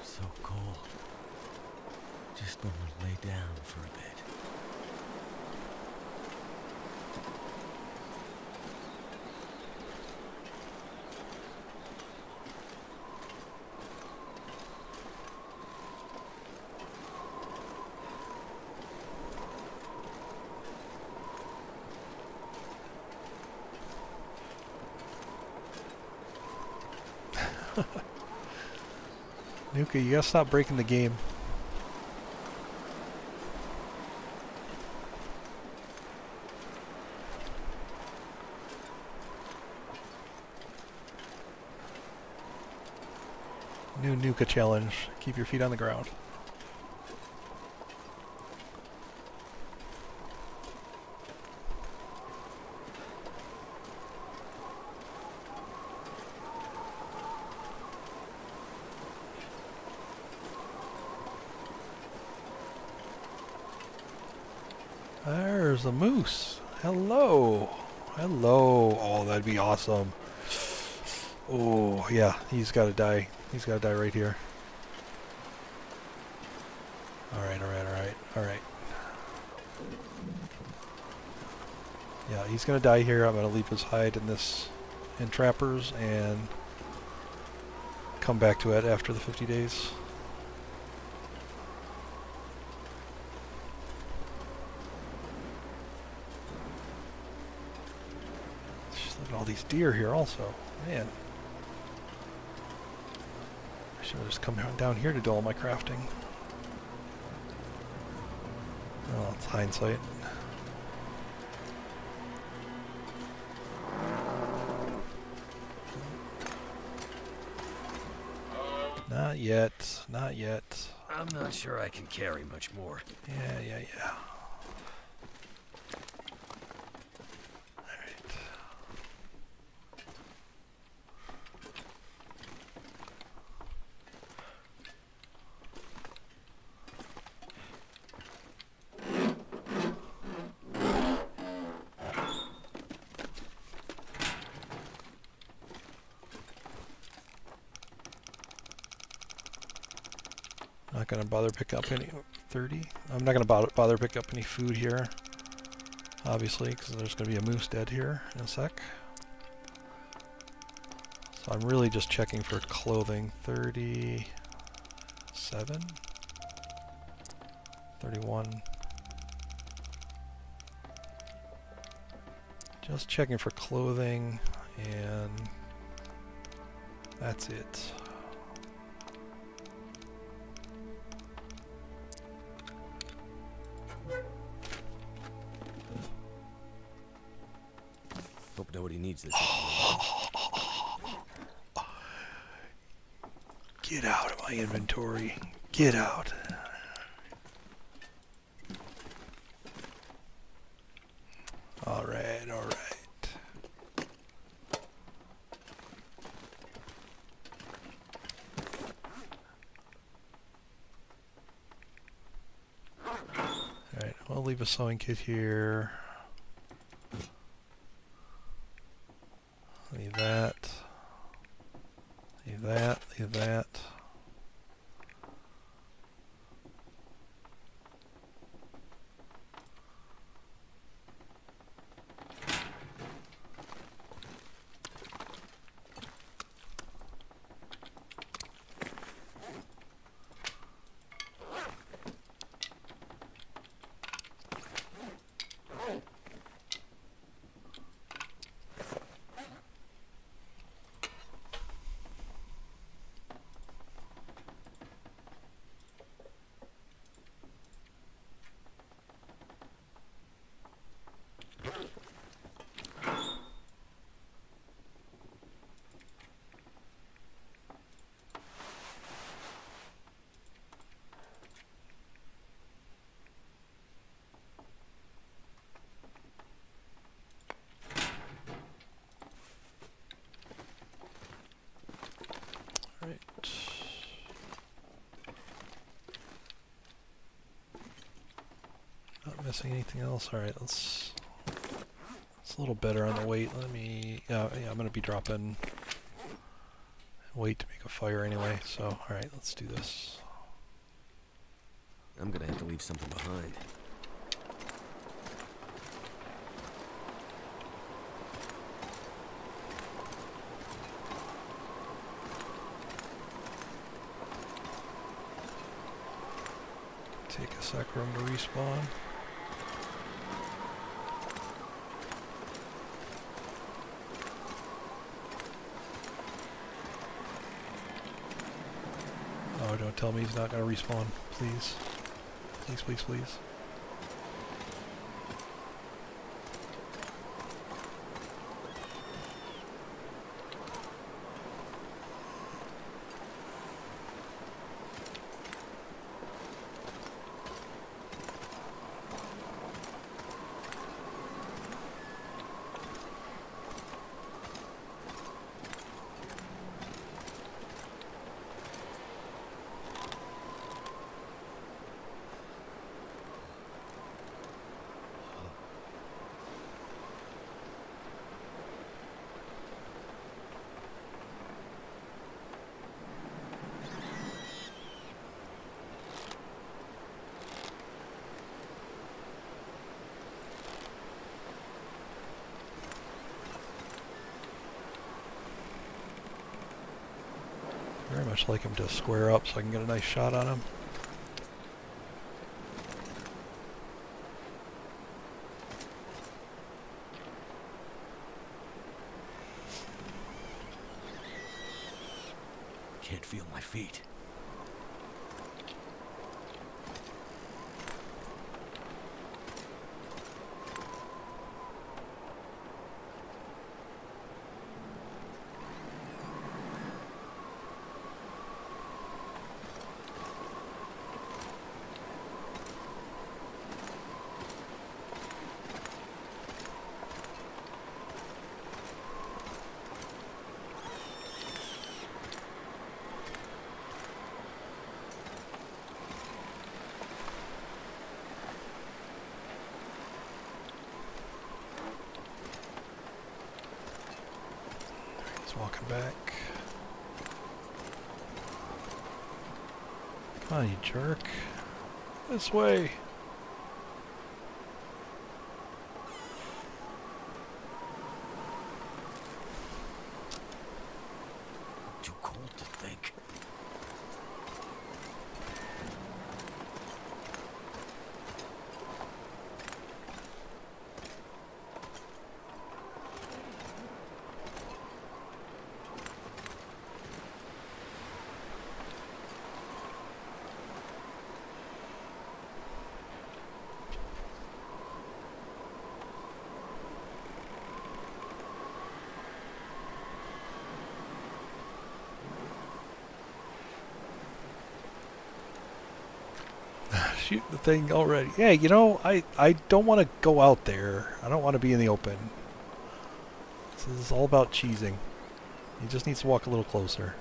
B: So cold. Just want to lay down for a bit.
A: Nuka, you gotta stop breaking the game. New Nuka challenge. Keep your feet on the ground. There's a moose. Hello. Hello. Oh, that'd be awesome. Oh, yeah. He's got to die. He's got to die right here. Alright, alright, alright, alright. Yeah, he's going to die here. I'm going to leave his hide in this entrappers and come back to it after the 50 days. Look at all these deer here also. Man. I should have just come down here to do all my crafting. Oh, it's hindsight. Not yet. Not yet.
B: I'm not sure I can carry much more.
A: Yeah. Not gonna bother pick up any 30. I'm not gonna bother pick up any food here, obviously, because there's gonna be a moose dead here in a sec. So I'm really just checking for clothing. 37, 31. Just checking for clothing, and that's it.
B: Hope nobody needs this.
A: Get out of my inventory. Get out. Alright, alright. Alright, I'll leave a sewing kit here. Leave that. Leave that. Leave that. missing anything else? Alright, let's... It's a little better on the weight. Let me... yeah, I'm going to be dropping weight to make a fire anyway. So, alright, let's do this.
B: I'm gonna have to leave something behind.
A: Take a sec for him to respawn. Oh, don't tell me he's not going to respawn. Please. Please, please, please. Very much like him to square up so I can get a nice shot on him.
B: Can't feel my feet.
A: He's walking back. Come on, you jerk. This way.
B: Too cold to think.
A: Shoot the thing already. Yeah, you know, I don't want to go out there. I don't want to be in the open. This is all about cheesing. He just needs to walk a little closer.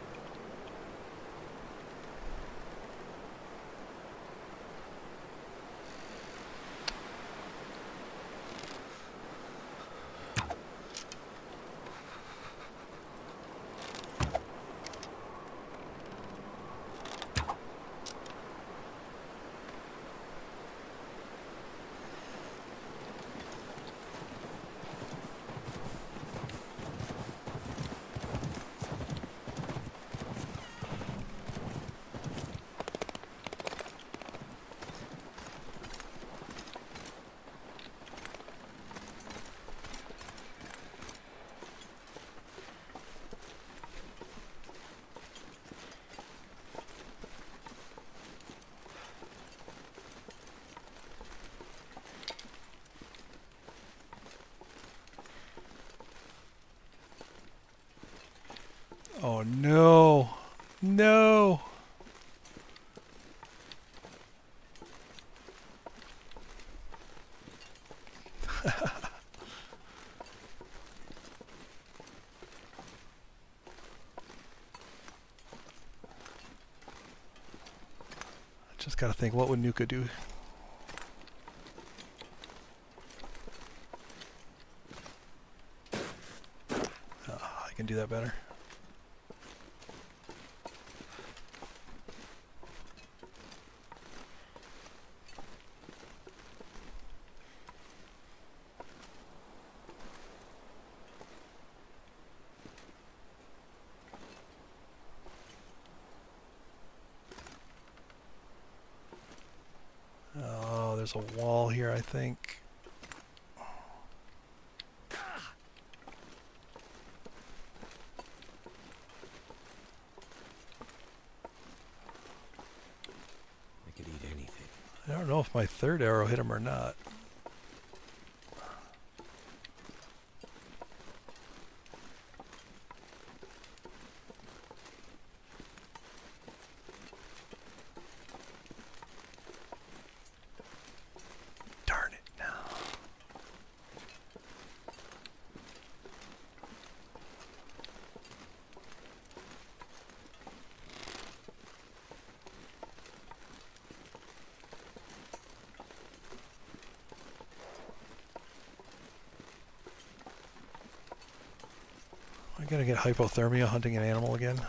A: Oh no. No. Just gotta think, what would Nuka do? I can do that better. Oh, there's a wall here, I think.
B: I could eat anything.
A: I don't know if my third arrow hit him or not. Darn it now. I'm gonna get hypothermia hunting an animal again.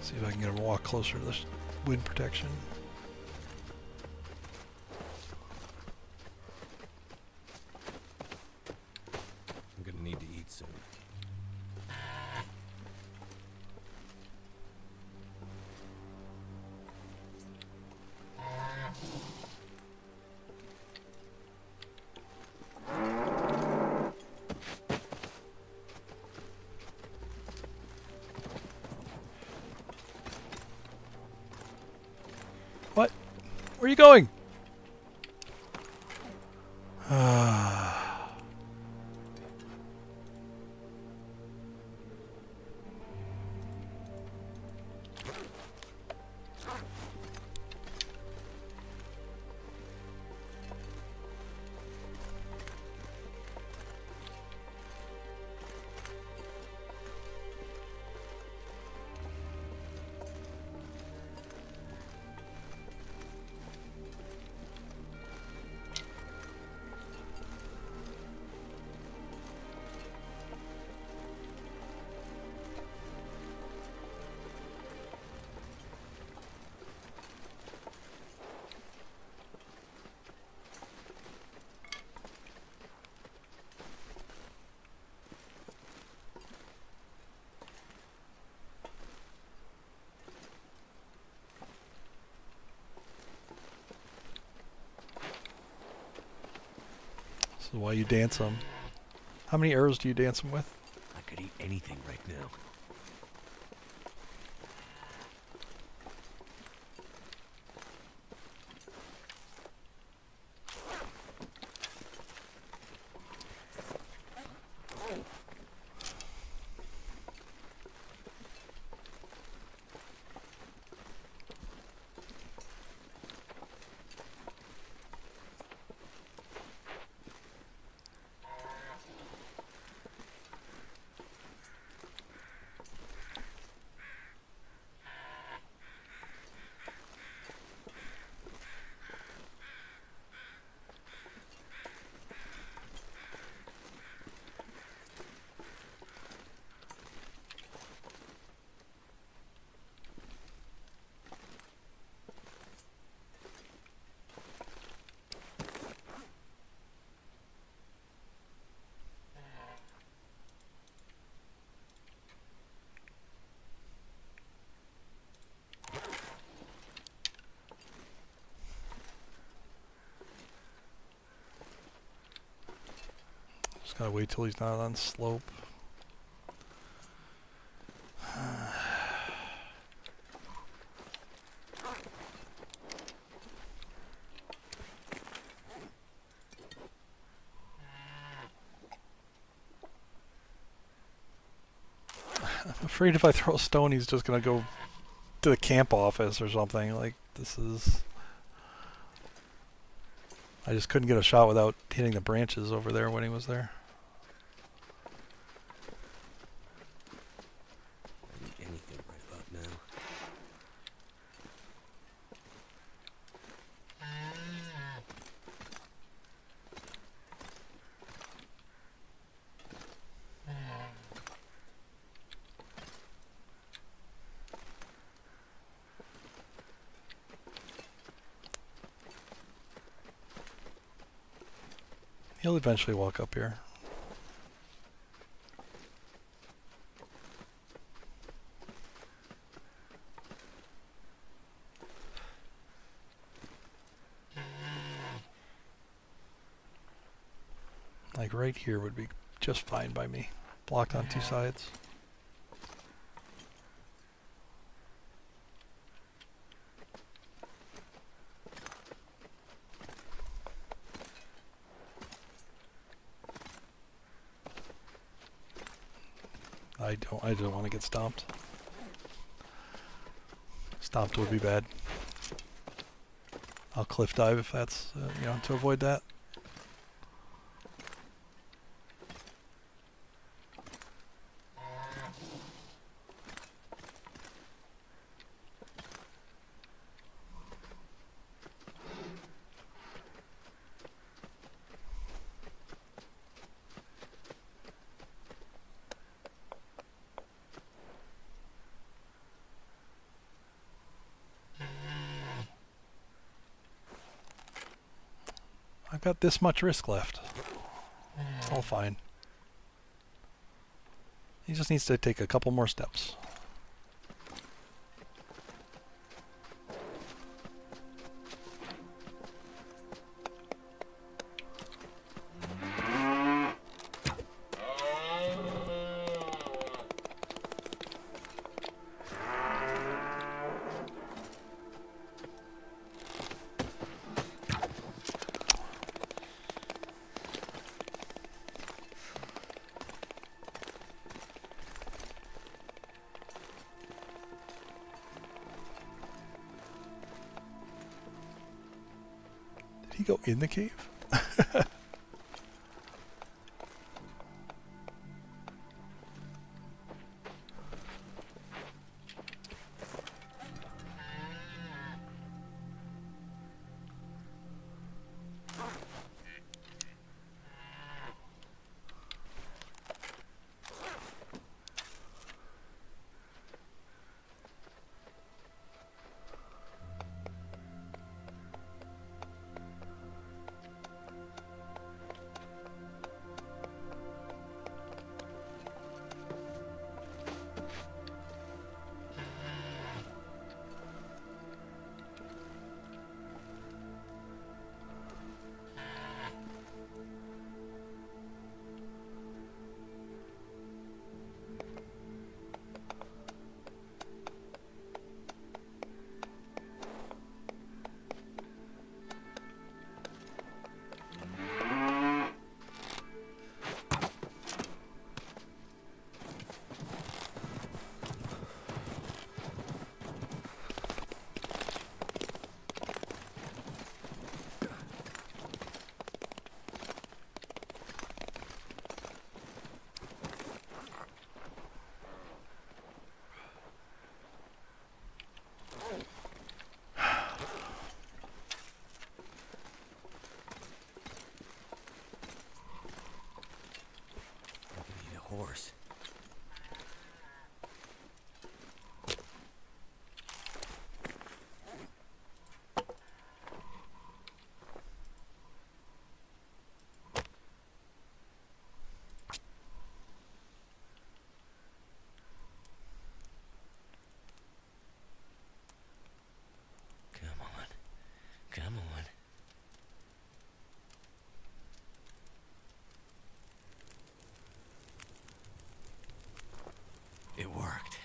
A: See if I can get him to walk closer to this wind protection.
B: I'm gonna need to eat soon.
A: What? Where are you going? This is why you dance them. How many arrows do you dance them with?
B: I could eat anything right now.
A: Just gotta wait till he's not on slope. I'm afraid if I throw a stone, he's just gonna go to the camp office or something. Like, this is... I just couldn't get a shot without hitting the branches over there when he was there.
B: I eat anything right about now.
A: He'll eventually walk up here. Like right here would be just fine by me. Blocked on two sides. I don't want to get stomped. Stomped would be bad. I'll cliff dive if that's, to avoid that. I've got this much risk left. It's all fine. He just needs to take a couple more steps. Did he go in the cave?
B: Come on. It worked.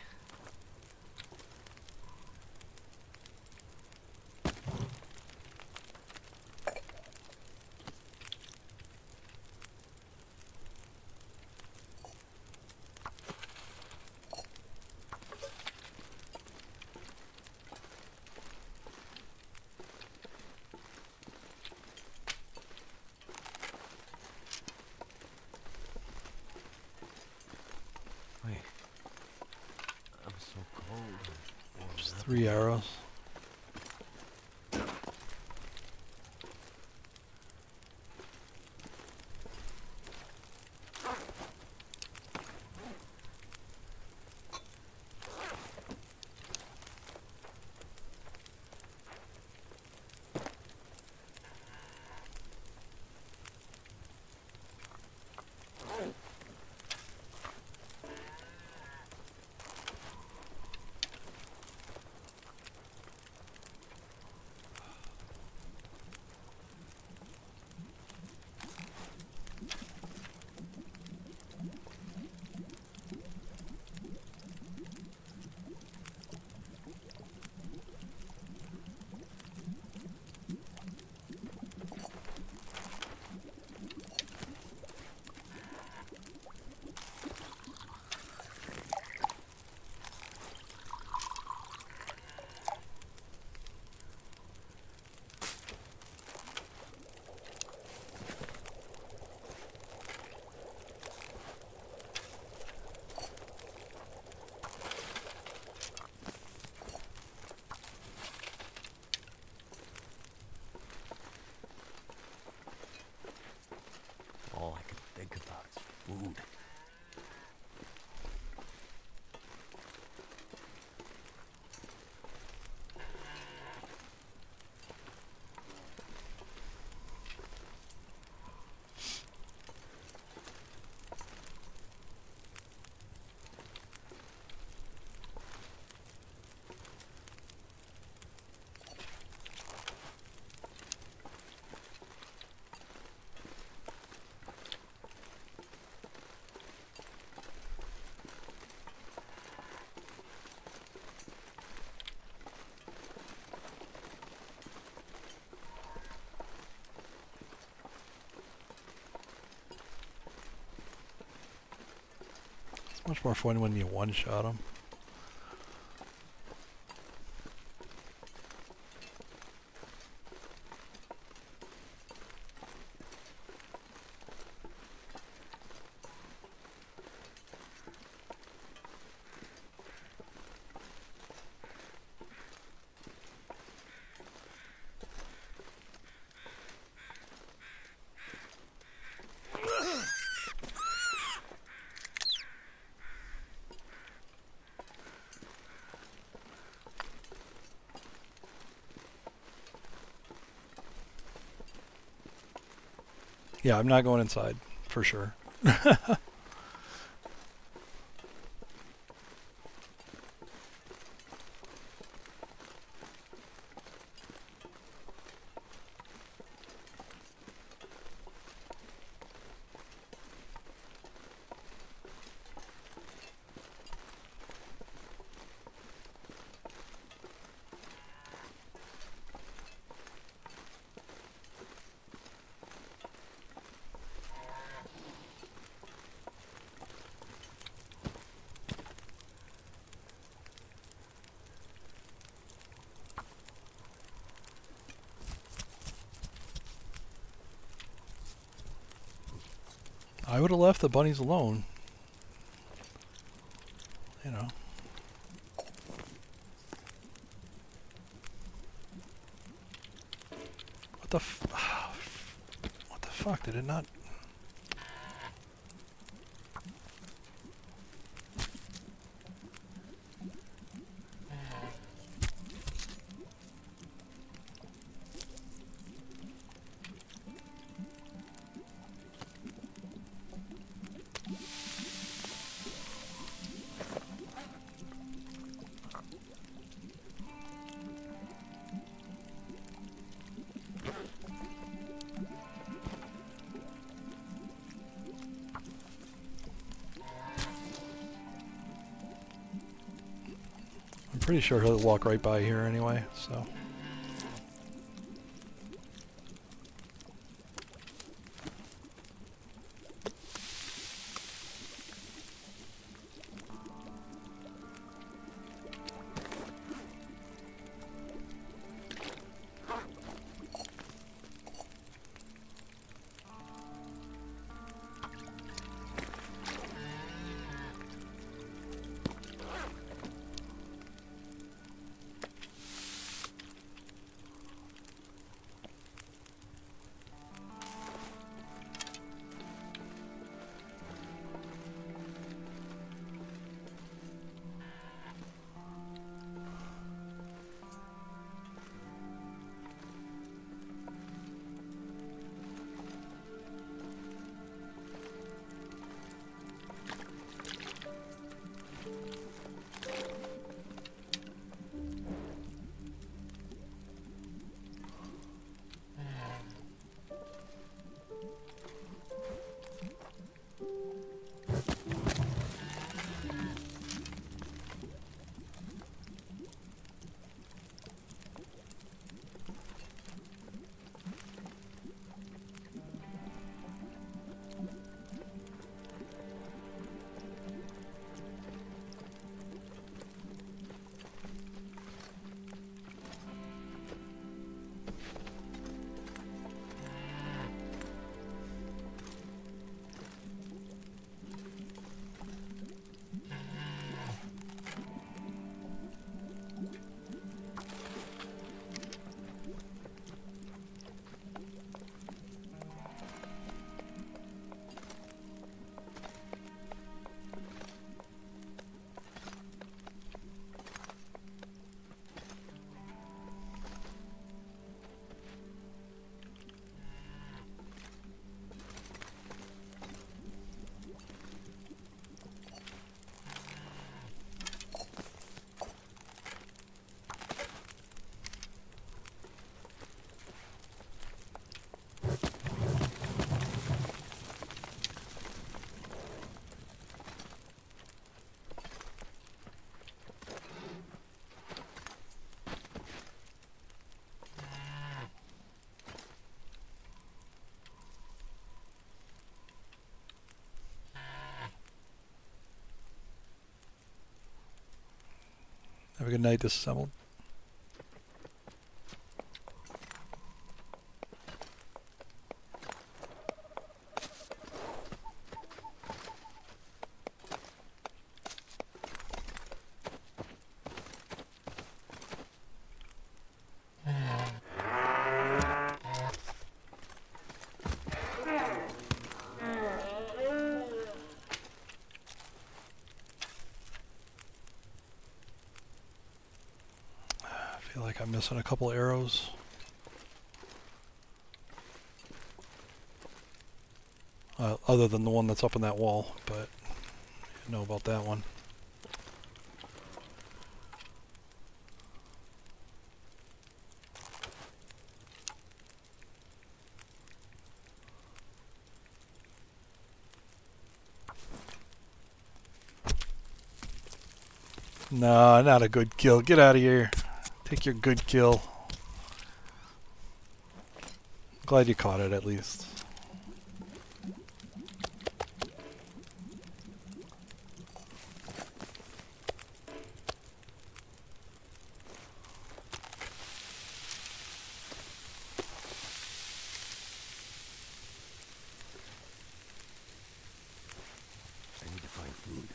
B: Wait. I'm so cold. and warmed
A: Just
B: up
A: 3
B: again.
A: arrows.
B: All I can think about is food.
A: It's much more fun when you one-shot them. Yeah, I'm not going inside, for sure. I would have left the bunnies alone. You know. What the what the fuck? Did it not? Pretty sure he'll walk right by here anyway, so. Have a good night, Disassembled. I feel like I'm missing a couple arrows. Other than the one that's up in that wall, but I know about that one. No, not a good kill. Get out of here. Take your good kill. Glad you caught it at least.
B: I need to find food.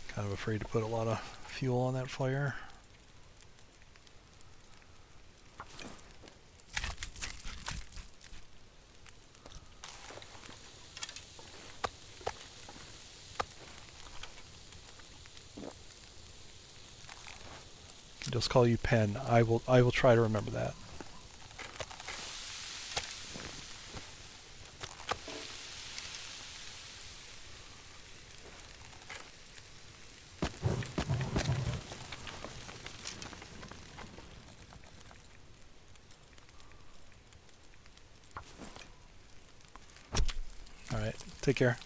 A: Kind of afraid to put a lot of fuel on that fire. Just call you Pen. I will try to remember that. All right, take care.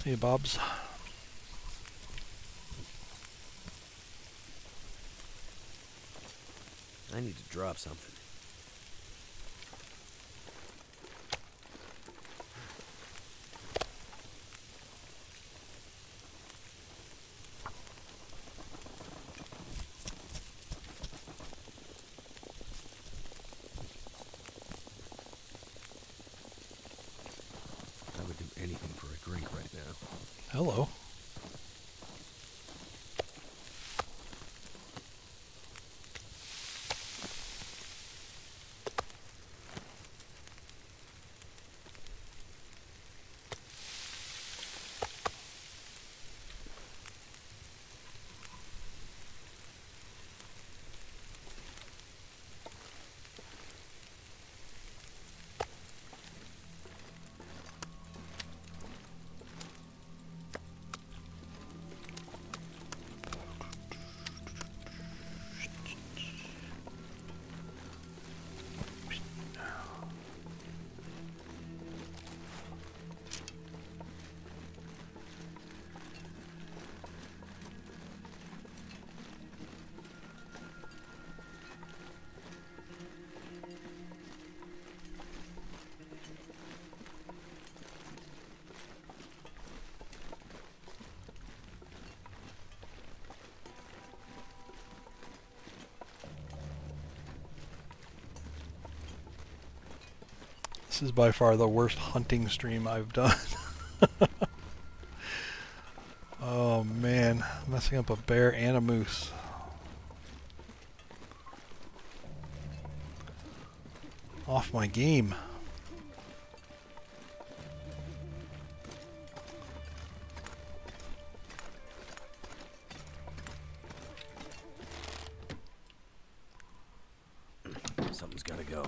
A: Hey, Bobs.
B: I need to drop something. I would do anything for a drink right now.
A: Hello. This is by far the worst hunting stream I've done. Oh man, messing up a bear and a moose. Off my game.
B: Something's gotta go.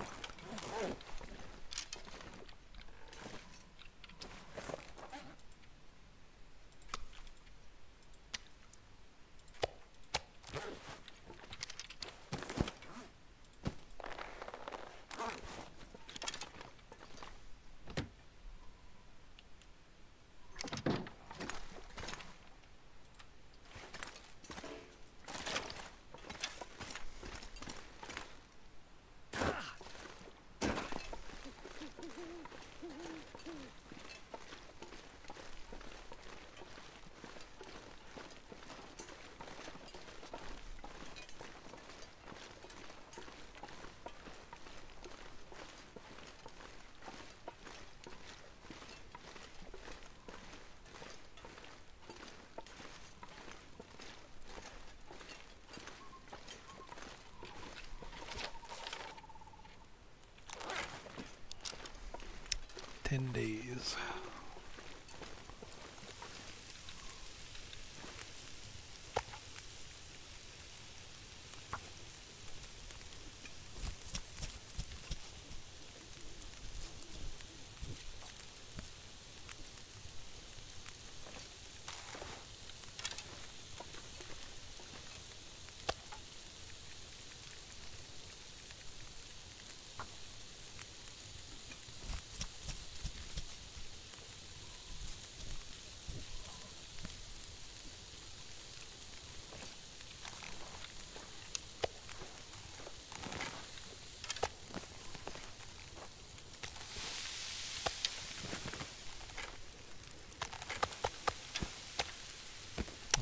A: Days.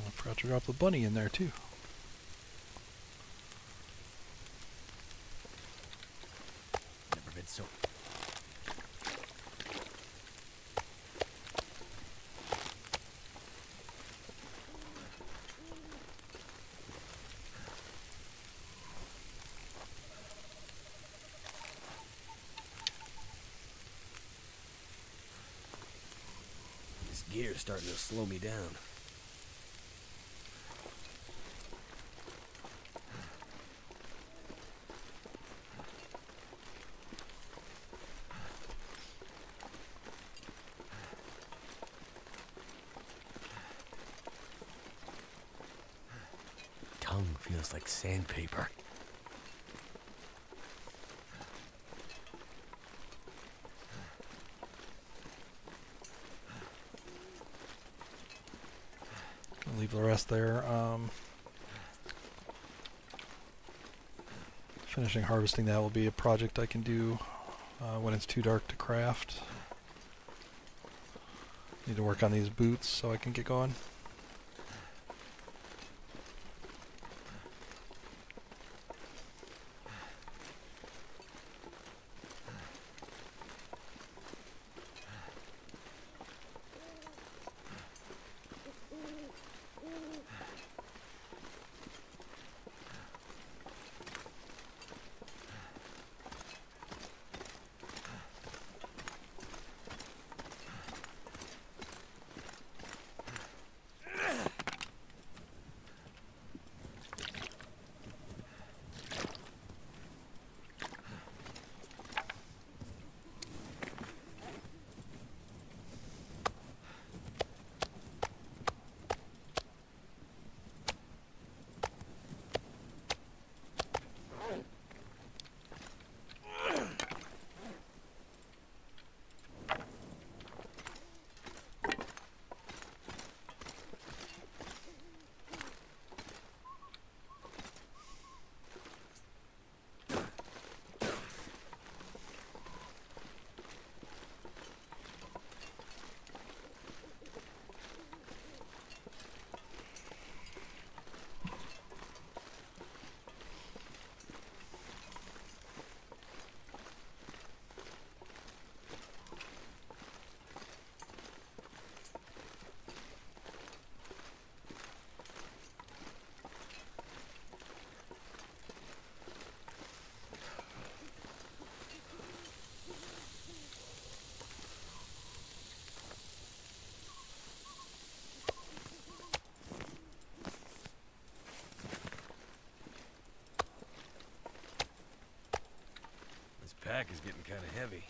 A: I forgot to drop the bunny in there too.
B: Never been so... This gear's starting to slow me down. Tongue feels like sandpaper.
A: leave the rest there. Finishing harvesting that will be a project I can do when it's too dark to craft. Need to work on these boots so I can get going.
B: This pack is getting kind of heavy.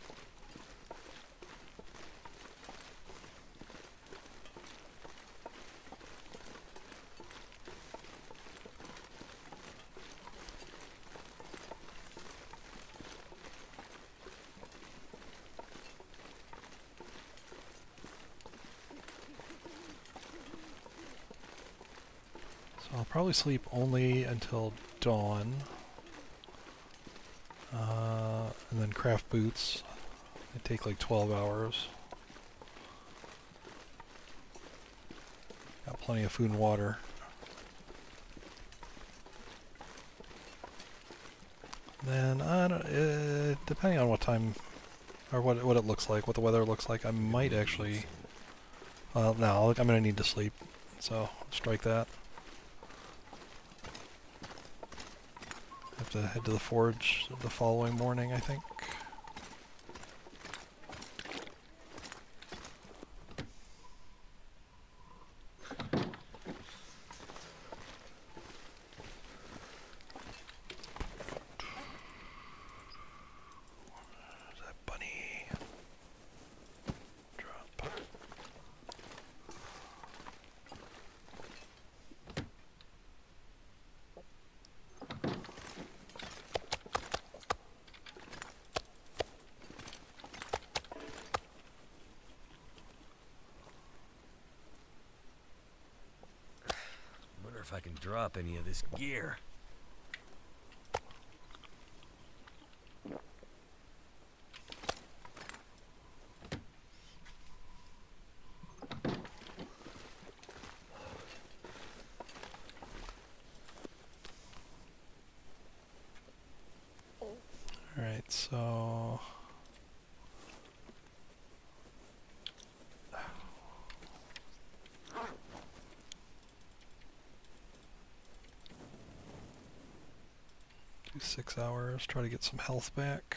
A: So I'll probably sleep only until dawn. And then craft boots. They take like 12 hours. Got plenty of food and water. Then, depending on what time, or what it looks like, what the weather looks like, I might actually, no, I'm going to need to sleep, so strike that. Have to head to the forge the following morning, I think.
B: If I can drop any of this gear.
A: Alright, so... do 6 hours, try to get some health back.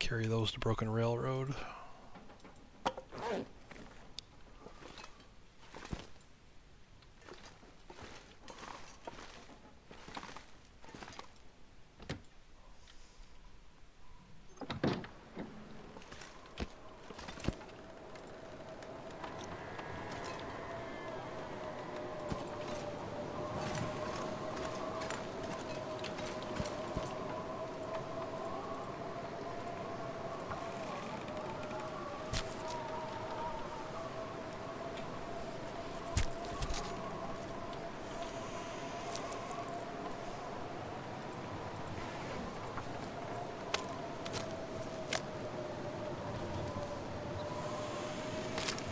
A: carry those to Broken Railroad.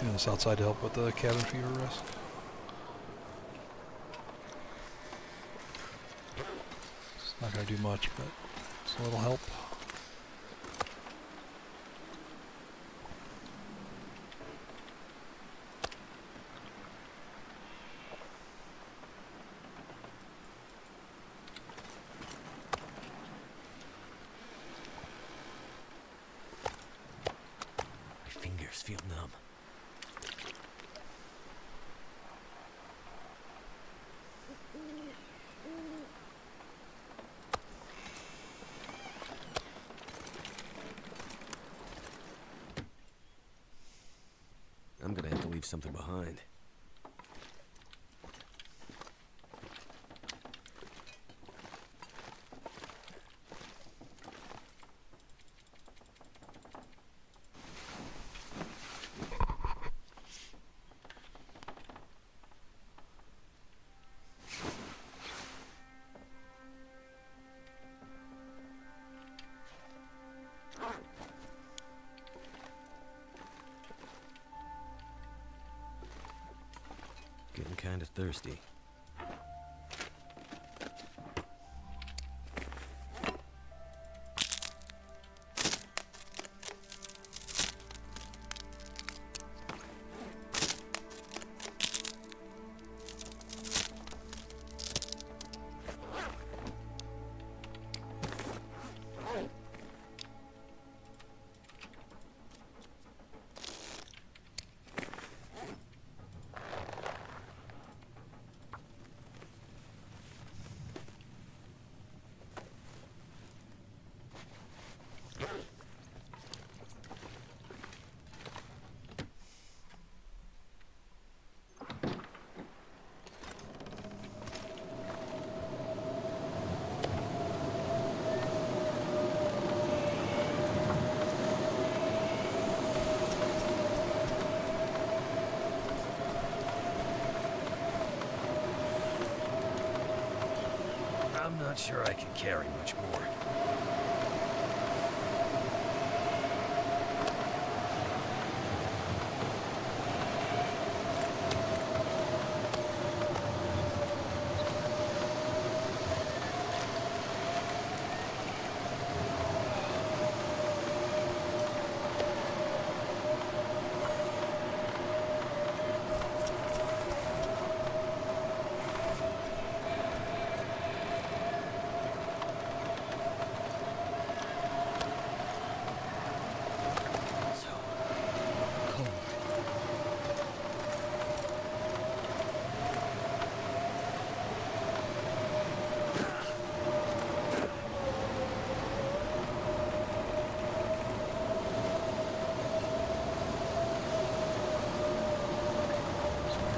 A: Doing this outside to help with the cabin fever risk. It's not going to do much, but it's a little help.
B: My fingers feel numb. I'm gonna have to leave something behind. Getting kind of thirsty. I'm not sure I can carry much more.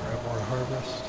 A: Grab more harvest.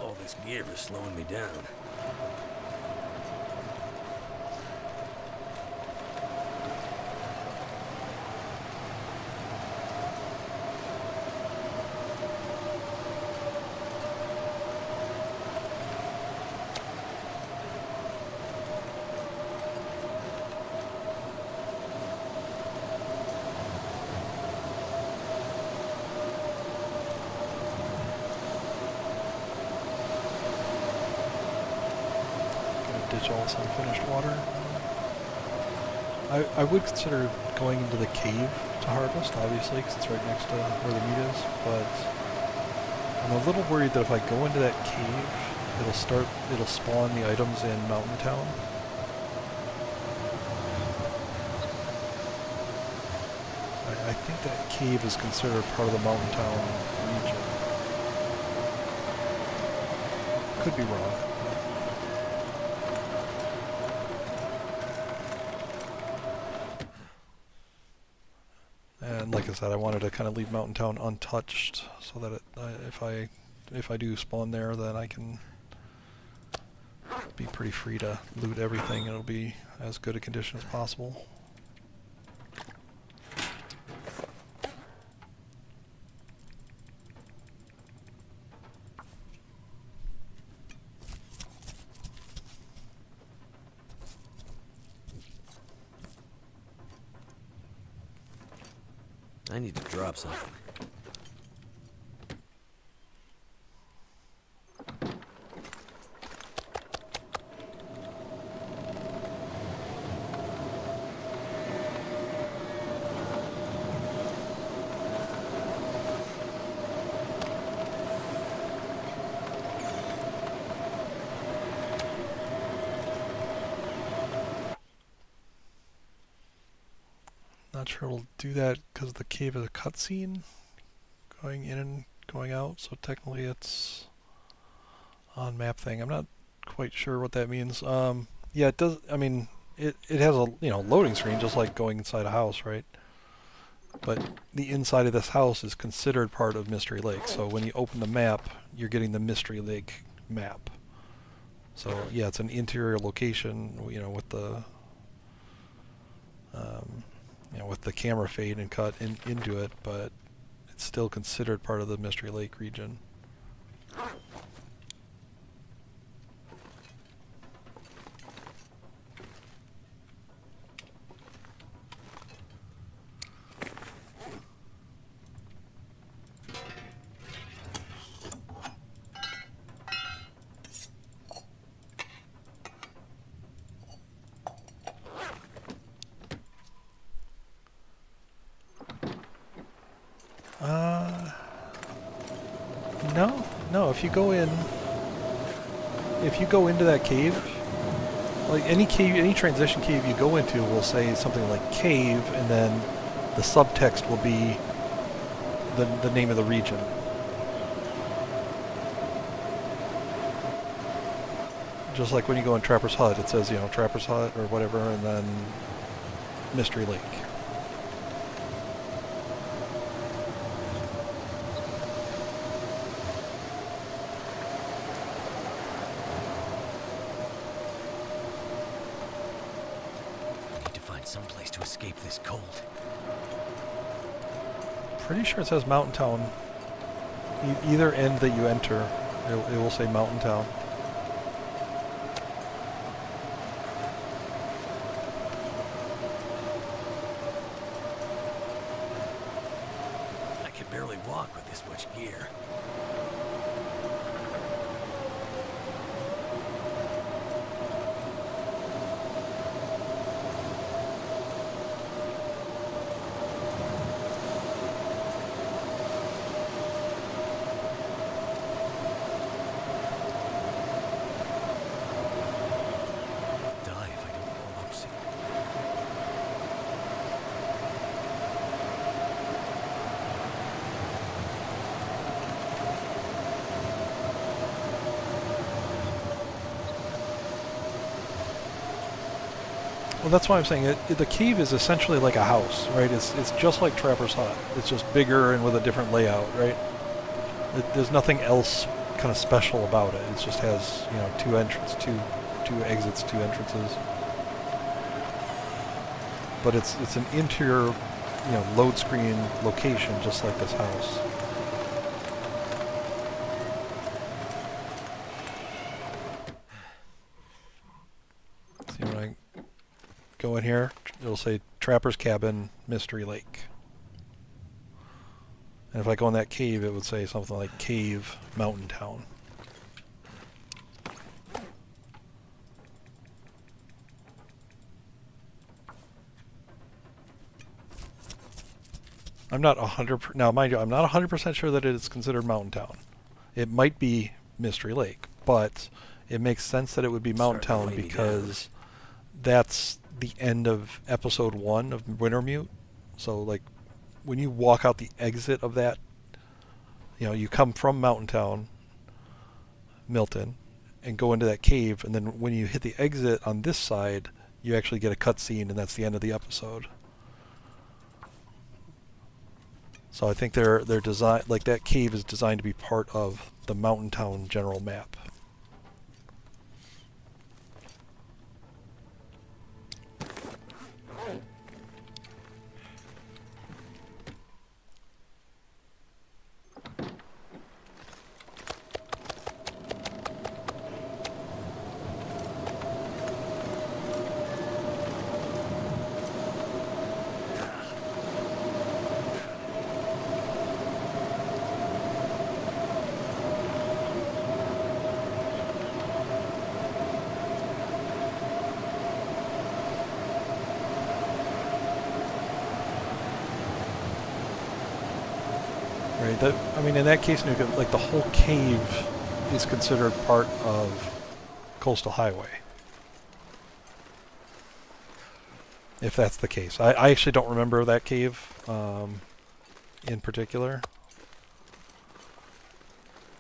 B: All this gear is slowing me down.
A: ditch all this unfinished water. I would consider going into the cave to harvest, obviously, because it's right next to where the meat is, but I'm a little worried that if I go into that cave, it'll spawn the items in Mountain Town. I think that cave is considered part of the Mountain Town region. Could be wrong. And like I said, I wanted to kind of leave Mountain Town untouched, so that if I do spawn there, then I can be pretty free to loot everything. It'll be as good a condition as possible.
B: I need to drop something.
A: Not sure it'll do that because the cave is a cutscene going in and going out, so technically it's on map thing. I'm not quite sure what that means. Yeah, it does. I mean, it has a loading screen just like going inside a house, right? But the inside of this house is considered part of Mystery Lake. So when you open the map, you're getting the Mystery Lake map. So yeah, it's an interior location, with the with the camera fade and cut into it, but it's still considered part of the Mystery Lake region. No, if you go into that cave, like any transition cave you go into will say something like cave, and then the subtext will be the name of the region. Just like when you go in Trapper's Hut, it says, Trapper's Hut or whatever, and then Mystery Lake.
B: Someplace to escape this cold.
A: Pretty sure it says Mountain Town. Either end that you enter, it will say Mountain Town.
B: I can barely walk with this much gear.
A: Well, that's why I'm saying the cave is essentially like a house, right? It's just like Trapper's Hut. It's just bigger and with a different layout, right? There's nothing else kind of special about it. It just has, two exits, two entrances. But it's an interior, load screen location just like this house. See, when I go in here, it'll say Trapper's Cabin, Mystery Lake. And if I go in that cave, it would say something like Cave, Mountain Town. I'm not 100. Now, mind you, I'm not 100% sure that it is considered Mountain Town. It might be Mystery Lake, but it makes sense that it would be Mountain
B: Starting to
A: Town
B: weigh me
A: because that's the end of episode 1 of Wintermute. So, like, when you walk out the exit of that, you know, you come from Mountain Town, Milton, and go into that cave, and then when you hit the exit on this side, you actually get a cutscene, and that's the end of the episode. So I think they're designed, like, that cave is designed to be part of the Mountain Town general map. Right. That, I mean, in that case, like, the whole cave is considered part of Coastal Highway. If that's the case, I actually don't remember that cave in particular,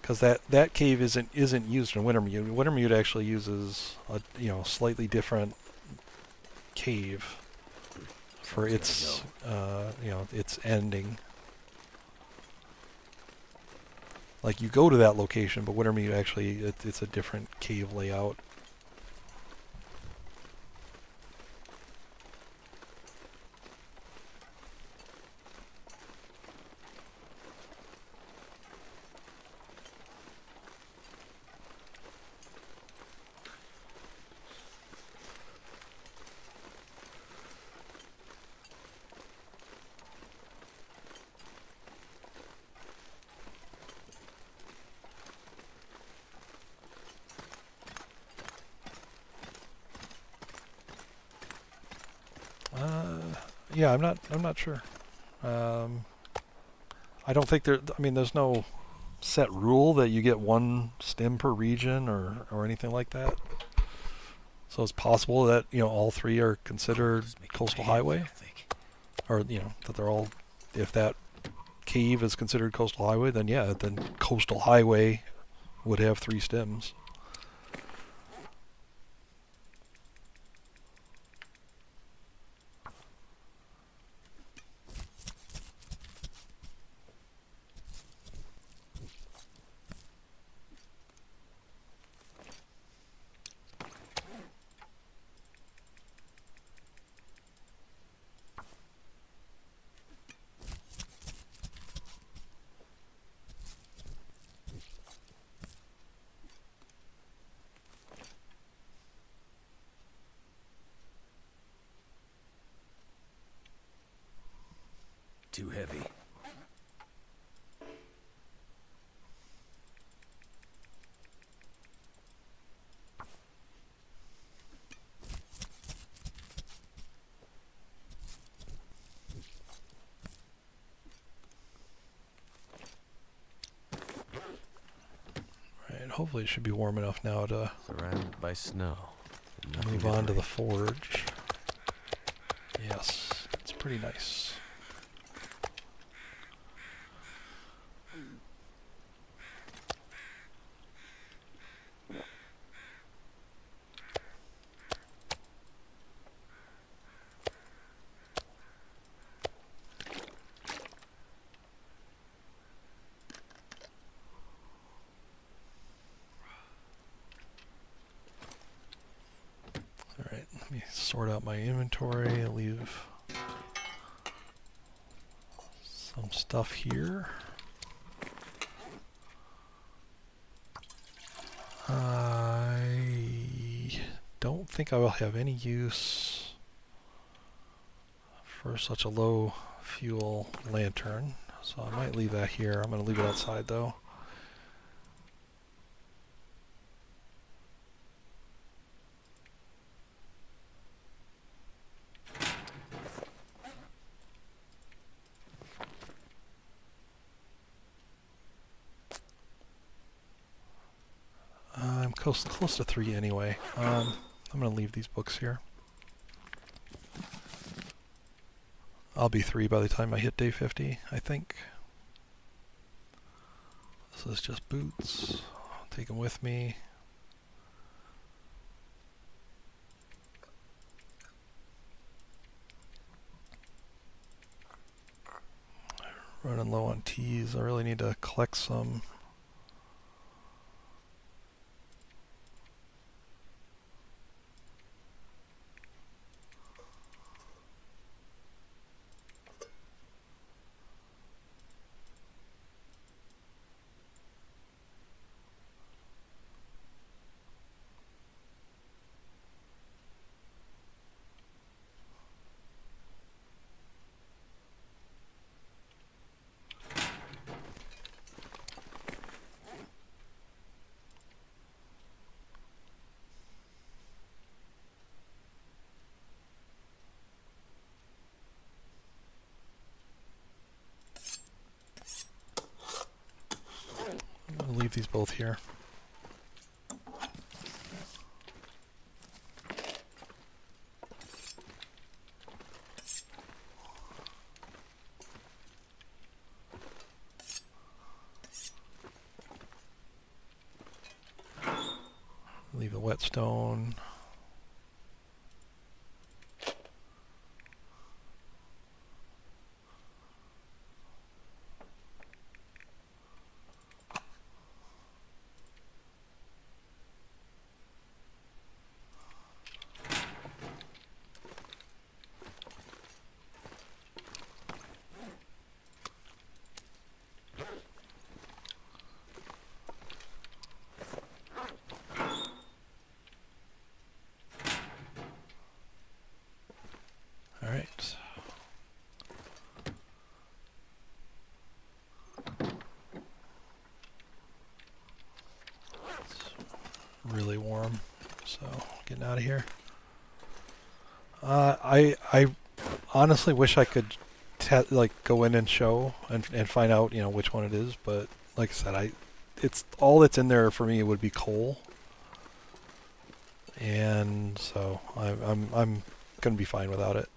A: because that cave isn't used in Wintermute. Wintermute actually uses a slightly different cave for its its ending. Like, you go to that location, but Wintermute actually it's a different cave layout. Yeah, I'm not sure. I don't think I mean, there's no set rule that you get one stem per region or anything like that. So it's possible that all three are considered Coastal Highway, or that they're all. If that cave is considered Coastal Highway, then yeah, then Coastal Highway would have 3 stems.
B: Too heavy.
A: Right, hopefully it should be warm enough now to
B: Surrounded by snow.
A: move on to the forge. Yes, it's pretty nice. Alright, let me sort out my inventory and leave some stuff here. I don't think I will have any use for such a low fuel lantern, so I might leave that here. I'm going to leave it outside though. close to 3 anyway. I'm going to leave these books here. I'll be 3 by the time I hit day 50, I think. This is just boots. I'll take them with me. Running low on teas. I really need to collect some. I'll leave these both here. Leave the whetstone. Alright. It's really warm, so getting out of here. I honestly wish I could go in and show and find out which one it is, but like I said, it's all that's in there for me would be coal, and so I'm gonna be fine without it.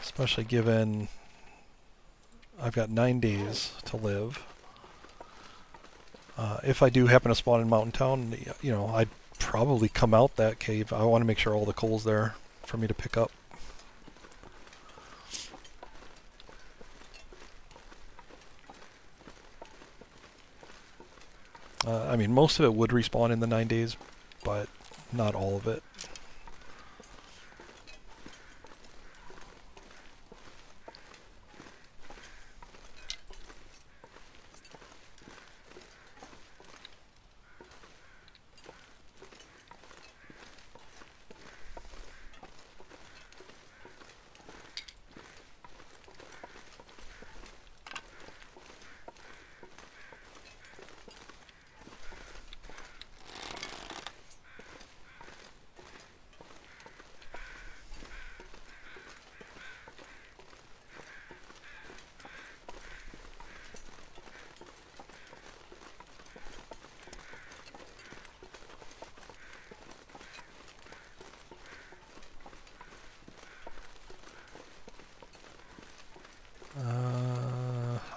A: Especially given I've got 9 days to live. If I do happen to spawn in Mountain Town, I'd probably come out that cave. I want to make sure all the coal's there for me to pick up. I mean, most of it would respawn in the 9 days, but not all of it.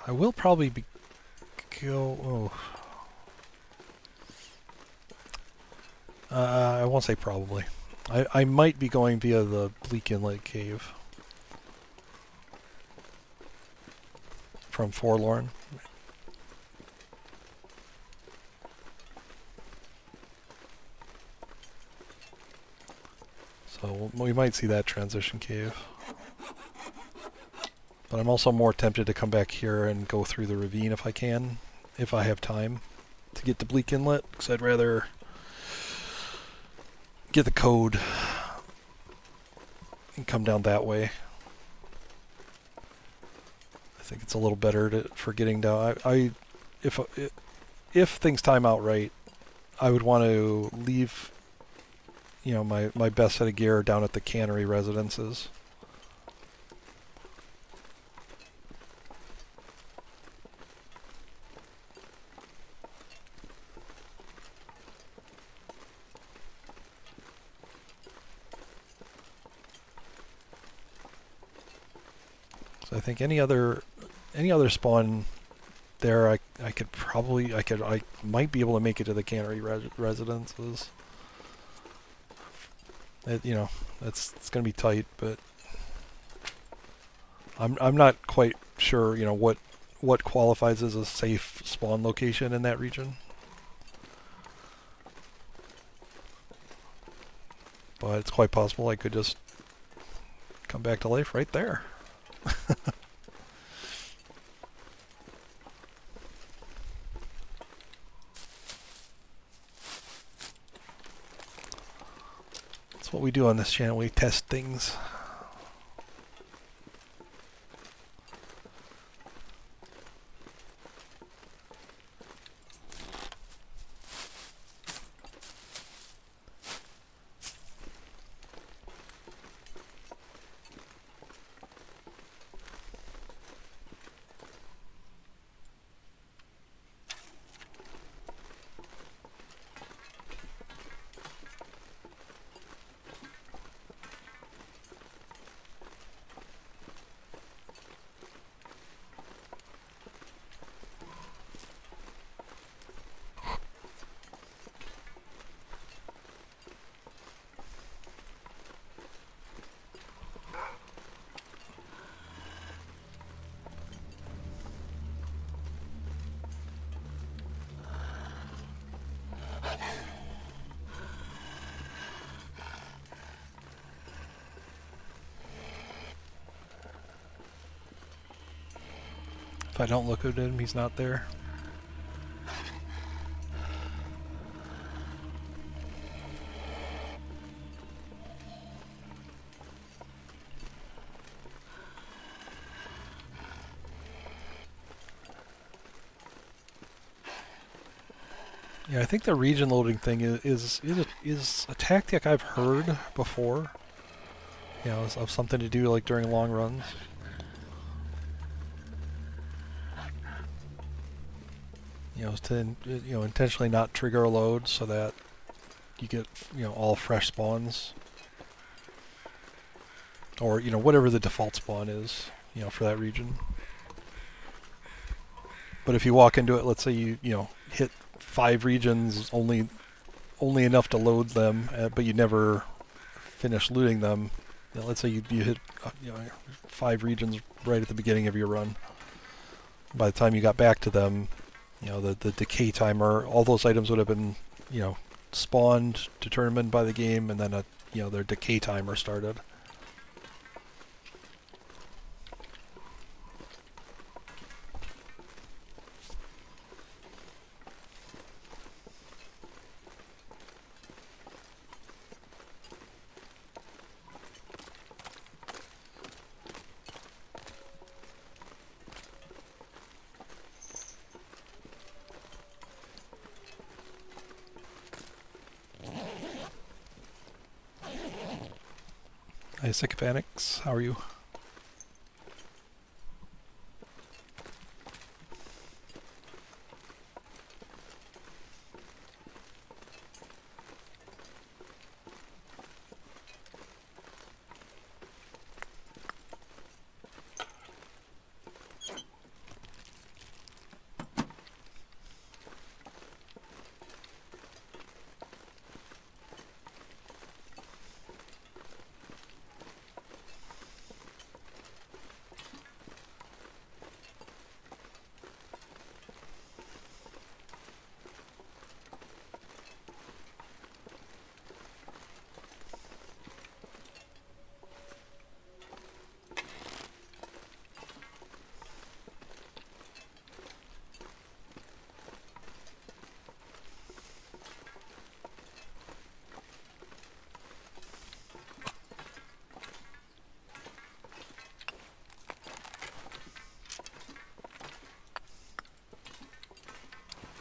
A: I will probably I won't say probably. I might be going via the Bleak Inlet Cave from Forlorn. So we might see that transition cave. But I'm also more tempted to come back here and go through the ravine if I can, if I have time to get to Bleak Inlet, because I'd rather get the code and come down that way. I think it's a little better for getting down. If things time out right, I would want to leave, my best set of gear down at the cannery residences. So I think any other spawn there, I might be able to make it to the cannery residences. It's going to be tight, but I'm not quite sure, what qualifies as a safe spawn location in that region. But it's quite possible I could just come back to life right there. That's what we do on this channel. We test things. If I don't look at him, he's not there. Yeah, I think the region loading thing is a tactic I've heard before. Of something to do like during long runs. To intentionally not trigger a load so that you get all fresh spawns, or whatever the default spawn is for that region. But if you walk into it, let's say you hit 5 regions, only enough to load them, but you never finish looting them. Let's say you hit 5 regions right at the beginning of your run. By the time you got back to them, the decay timer, all those items would have been, spawned, determined by the game, and then their decay timer started. Hi, Sycophanics. How are you?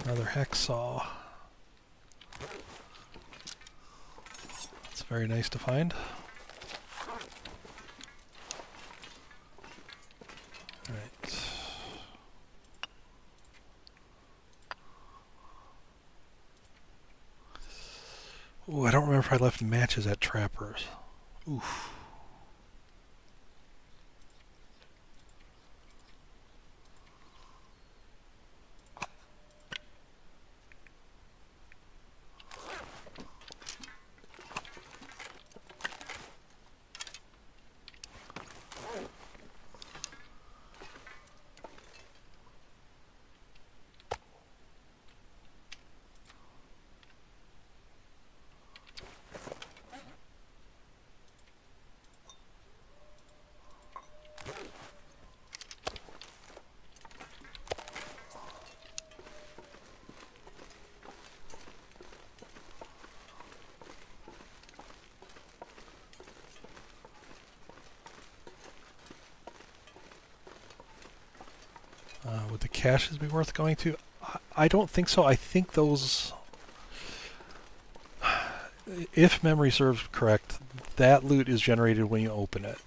A: Another hacksaw. very nice to find. Alright. Ooh, I don't remember if I left matches at Trapper's. Oof. Would the caches be worth going to? I don't think so. I think those, if memory serves correct, that loot is generated when you open it.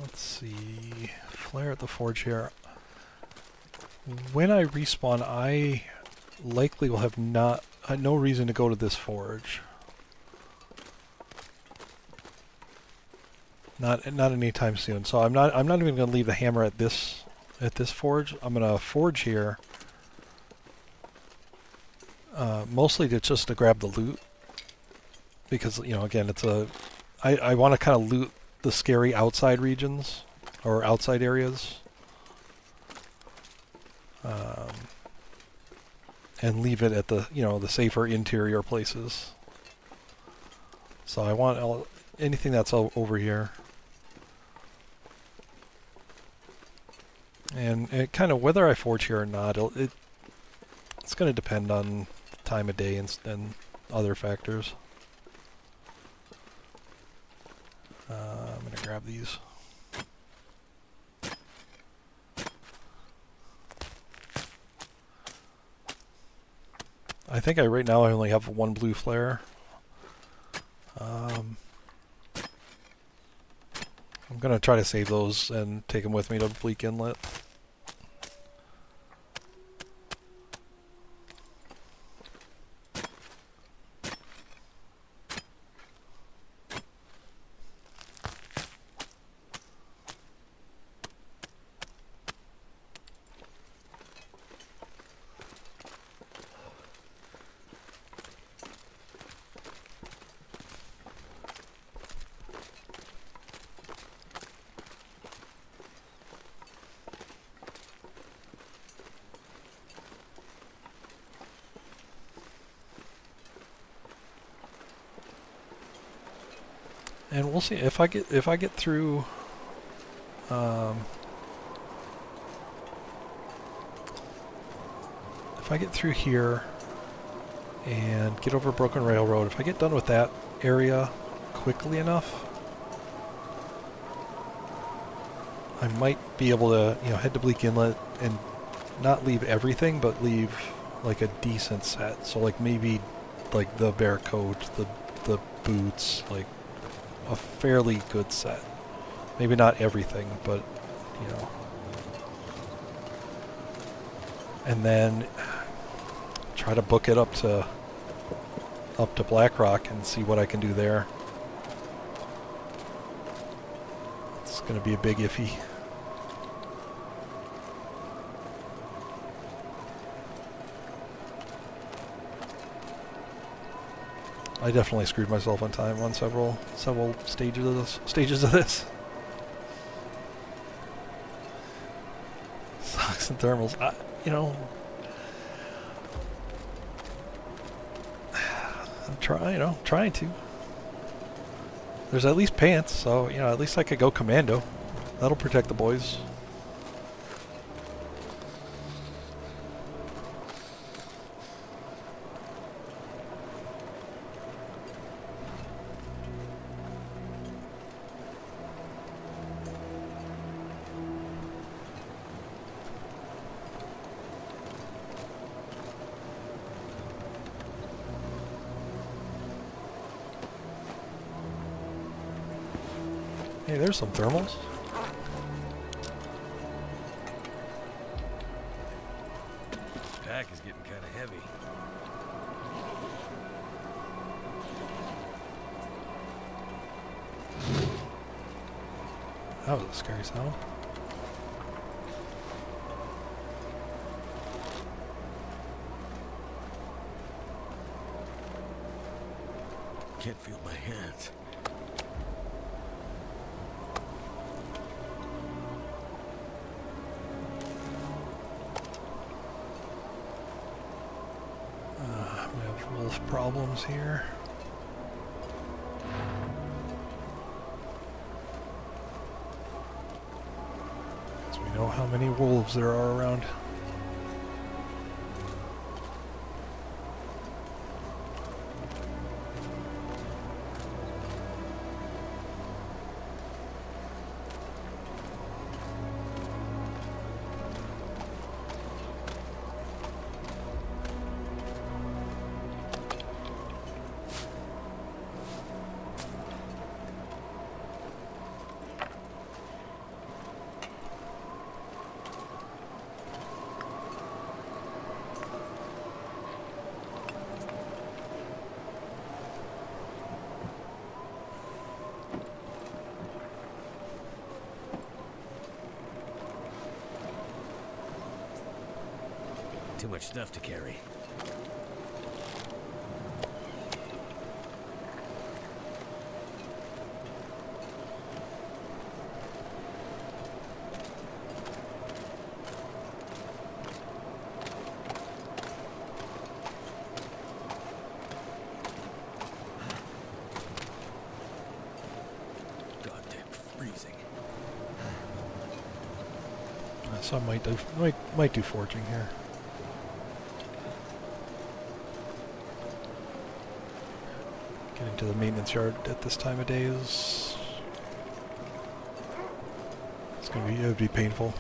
A: Let's see. Flare at the forge here. When I respawn, I likely will have no reason to go to this forge. Not anytime soon. So I'm not even going to leave the hammer at this forge. I'm going to forge here. Mostly just to grab the loot, because again I want to kind of loot the scary outside regions or outside areas, and leave it at the the safer interior places. So I want anything that's over here, and it kind of whether I forge here or not, it's going to depend on time of day and other factors. I'm going to grab these. I think right now I only have one blue flare. I'm going to try to save those and take them with me to Bleak Inlet. And we'll see if I get through. If I get through here and get over Broken Railroad, if I get done with that area quickly enough, I might be able to head to Bleak Inlet and not leave everything, but leave like a decent set. So like maybe like the bear coat, the boots, like a fairly good set. Maybe not everything, but and then try to book it up to Blackrock and see what I can do there. It's going to be a big iffy. I definitely screwed myself on time on several stages of this. Socks and thermals. You know, I'm trying to. There's at least pants, so at least I could go commando. That'll protect the boys. Hey, there's some thermals.
B: Pack is getting kind of heavy.
A: That was a scary sound.
B: Can't feel my hands.
A: We have wolf problems here. Because we know how many wolves there are around.
B: Too much stuff to carry. Goddamn freezing.
A: So I might do foraging here. Getting to the maintenance yard at this time of day is it would be painful.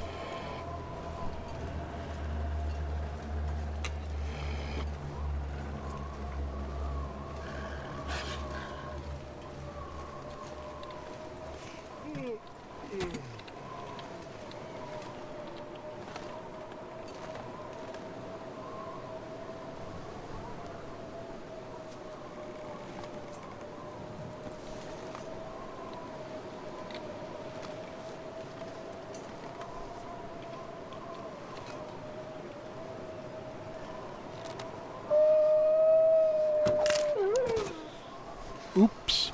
A: Oops.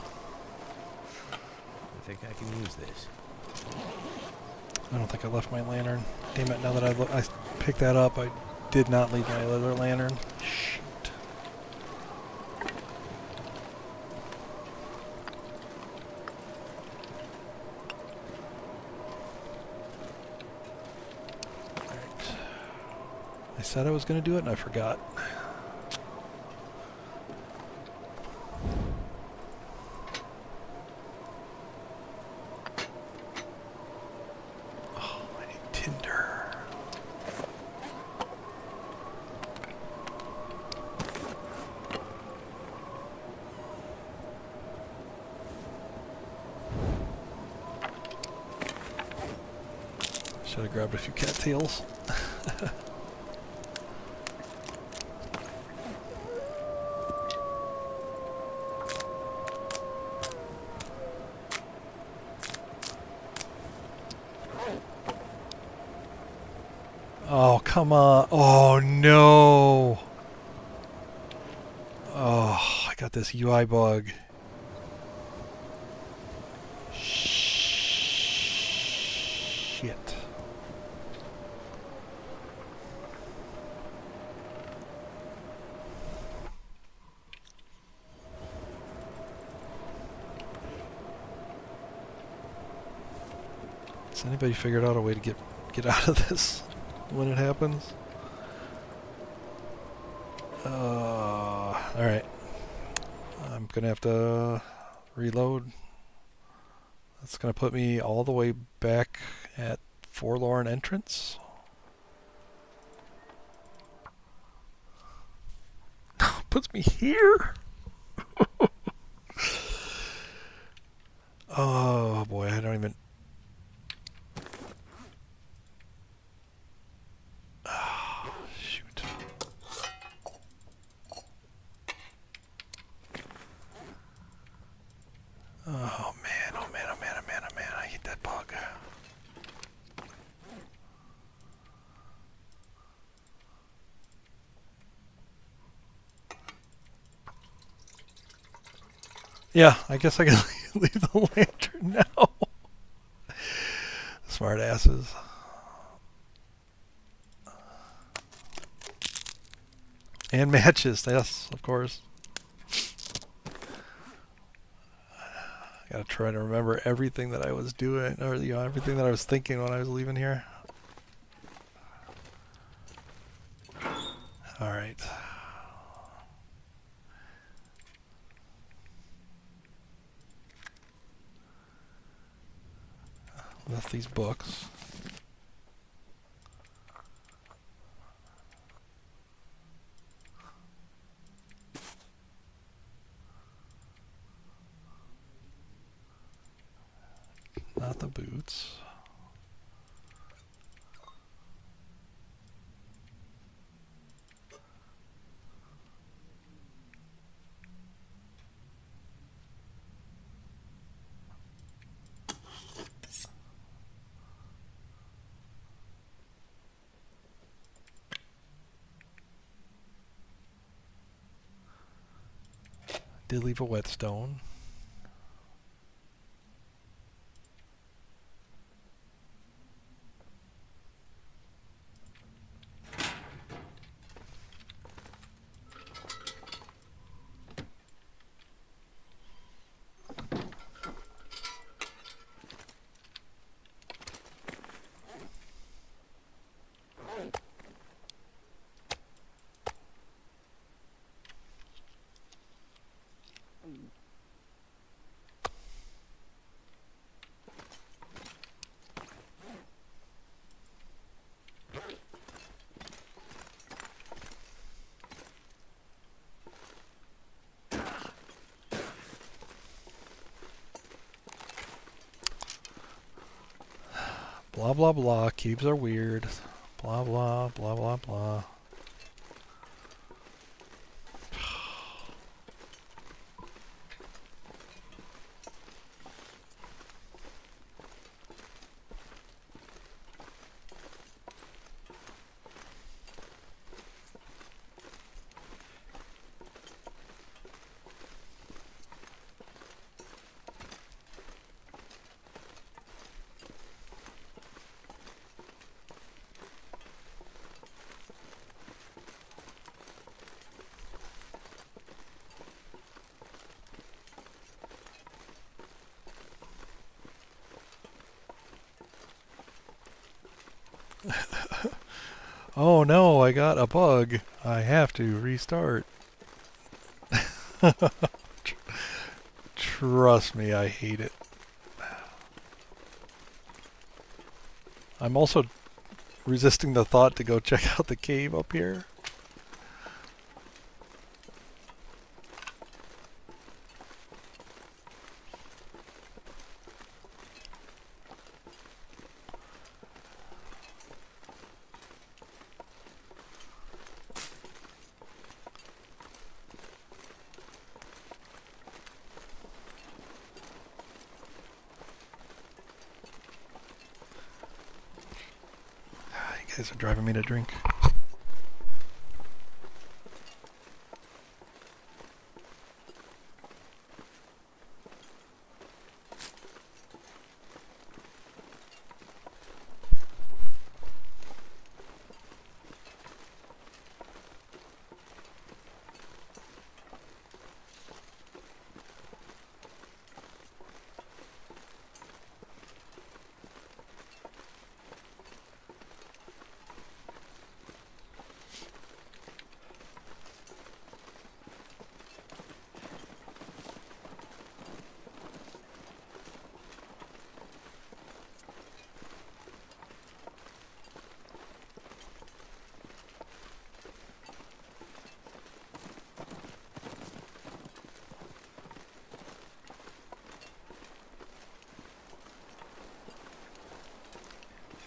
B: I think I can use this.
A: I don't think I left my lantern. Damn it, now that I picked that up, I did not leave my other lantern. Shoot. Alright. I said I was going to do it and I forgot. Should have grabbed a few cattails. Oh, come on. Oh, no. Oh, I got got this UI bug. Shit. Has anybody figured out a way to get out of this when it happens? Alright. I'm gonna have to reload. That's gonna put me all the way back at Forlorn Entrance. Puts me here? Oh boy, I don't even... Oh, shoot. Oh man, oh man, oh man, oh man, oh man, I hate that bug. Yeah, I guess I can leave the lantern now. Smart asses. And matches, yes, of course. I gotta try to remember everything that I was doing, or everything that I was thinking when I was leaving here. Alright. Left these books. Not the boots. Did leave a whetstone. Blah blah blah, cubes are weird. Blah blah blah blah blah. Oh no, I got a bug. I have to restart. Trust me, I hate it. I'm also resisting the thought to go check out the cave up here. You guys are driving me to drink.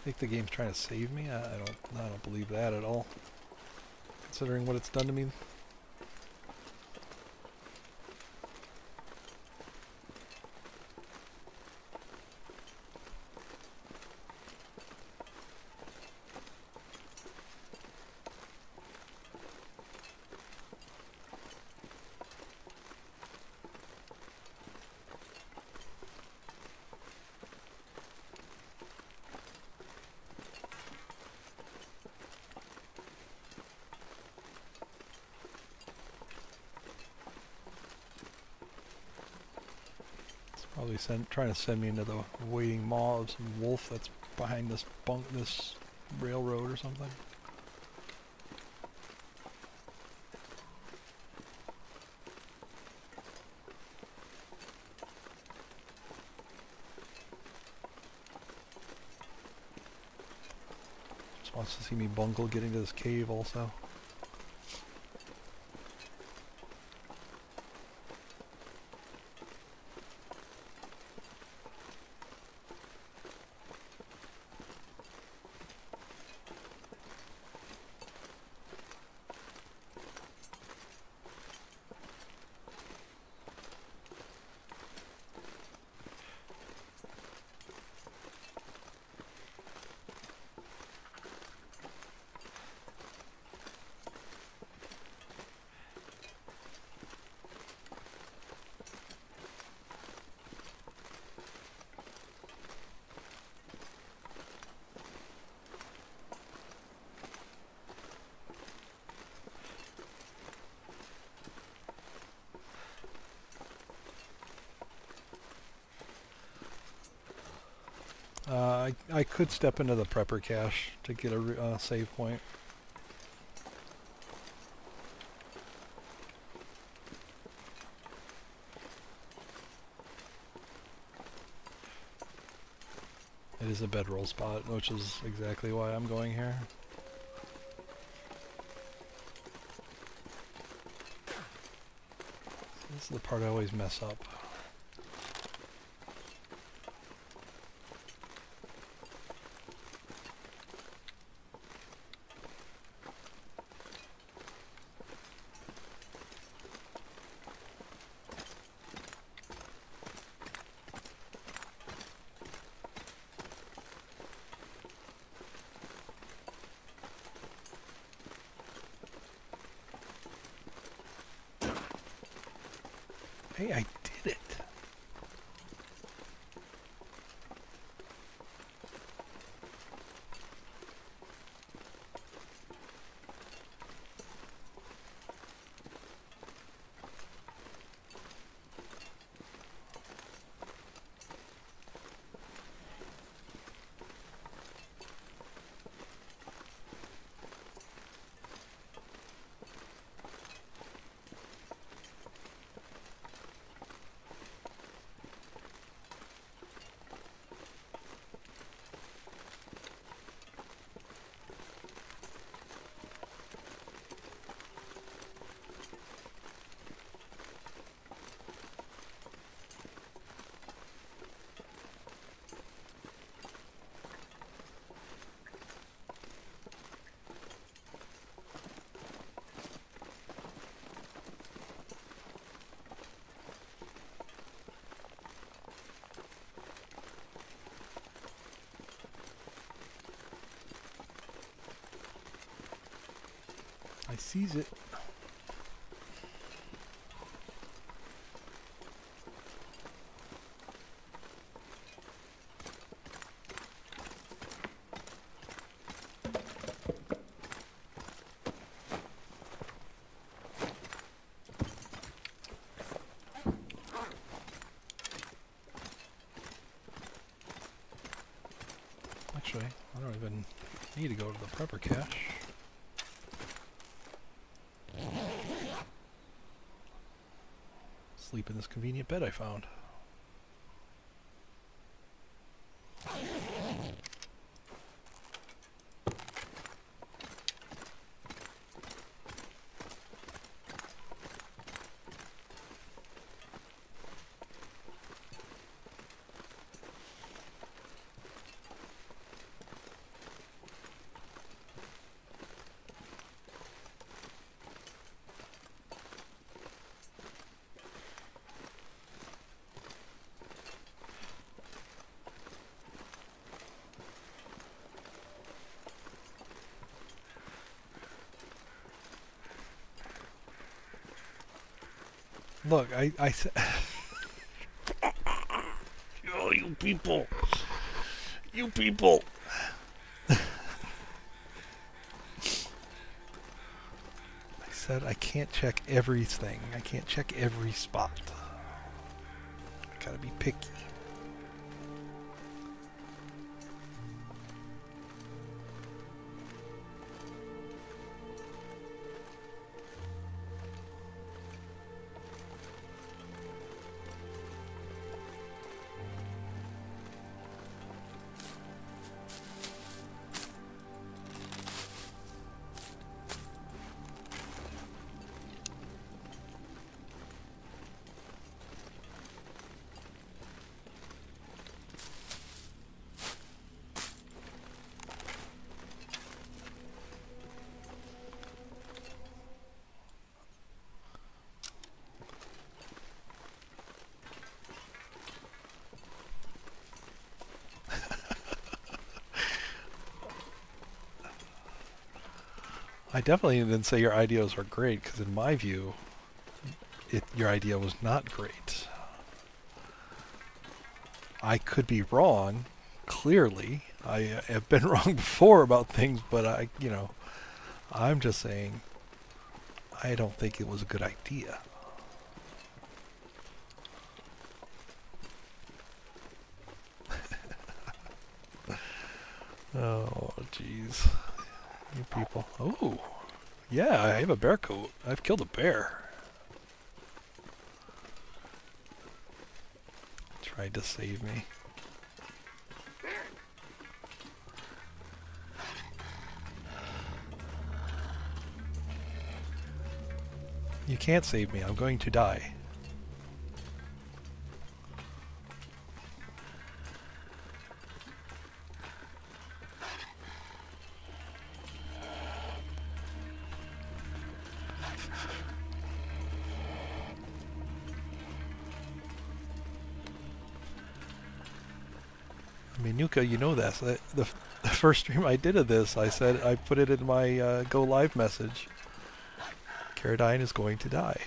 A: think the game's trying to save me. I don't believe that at all, considering what it's done to me. Probably trying to send me into the waiting maw of some wolf that's behind this this railroad or something. Just wants to see me bungle getting to this cave also. I could step into the prepper cache to get a save point. It is a bedroll spot, which is exactly why I'm going here. This is the part I always mess up. Hey, I did it. I seize it. Actually, I don't even need to go to the prepper cache. Sleep in this convenient bed I found. Look, I said... Oh, you people. You people. I said I can't check everything. I can't check every spot. I gotta be picky. I definitely didn't say your ideas are great, because in my view, your idea was not great. I could be wrong, clearly. I have been wrong before about things, but I'm just saying I don't think it was a good idea. Oh, jeez. You people. Oh, yeah, I have a bear coat. I've killed a bear. Tried to save me. You can't save me. I'm going to die. I mean, Nuka, you know this. The first stream I did of this, I said I put it in my go live message. Caradine is going to die.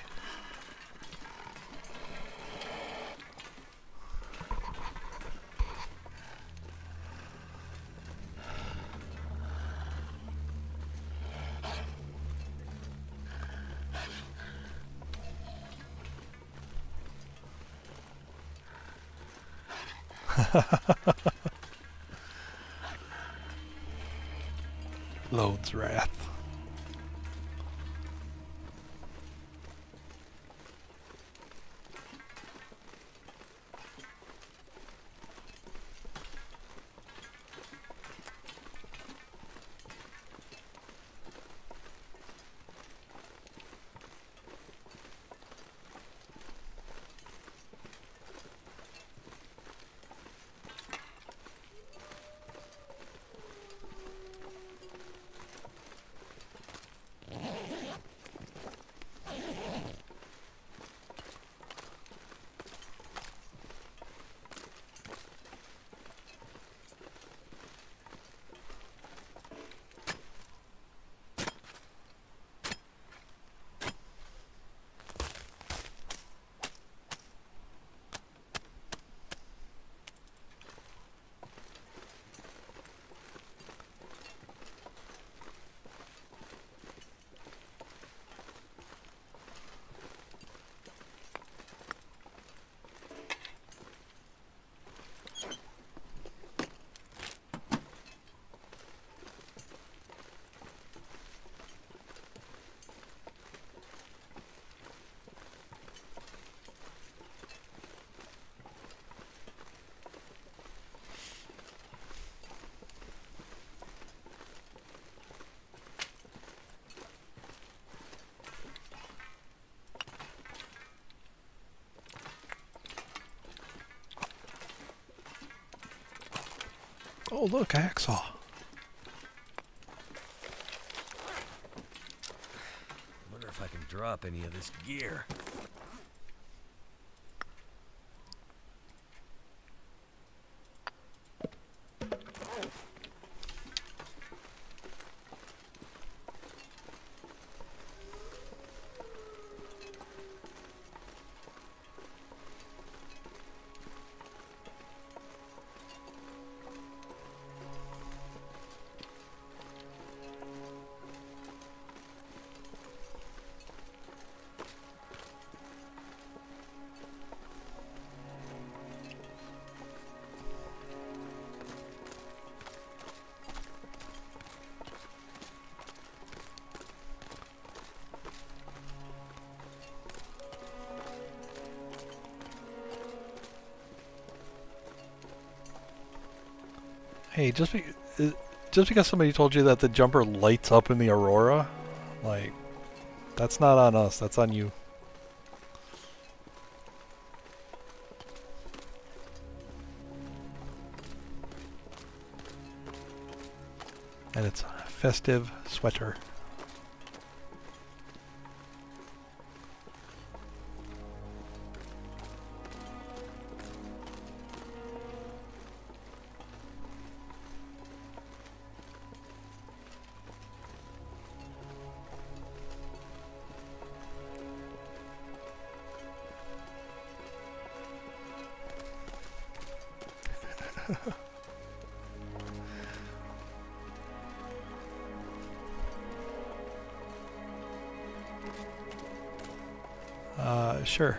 A: Loads wrath. Oh, look, a hacksaw.
B: Wonder if I can drop any of this gear.
A: Hey, just because somebody told you that the jumper lights up in the aurora, like, that's not on us. That's on you. And it's a festive sweater. Sure.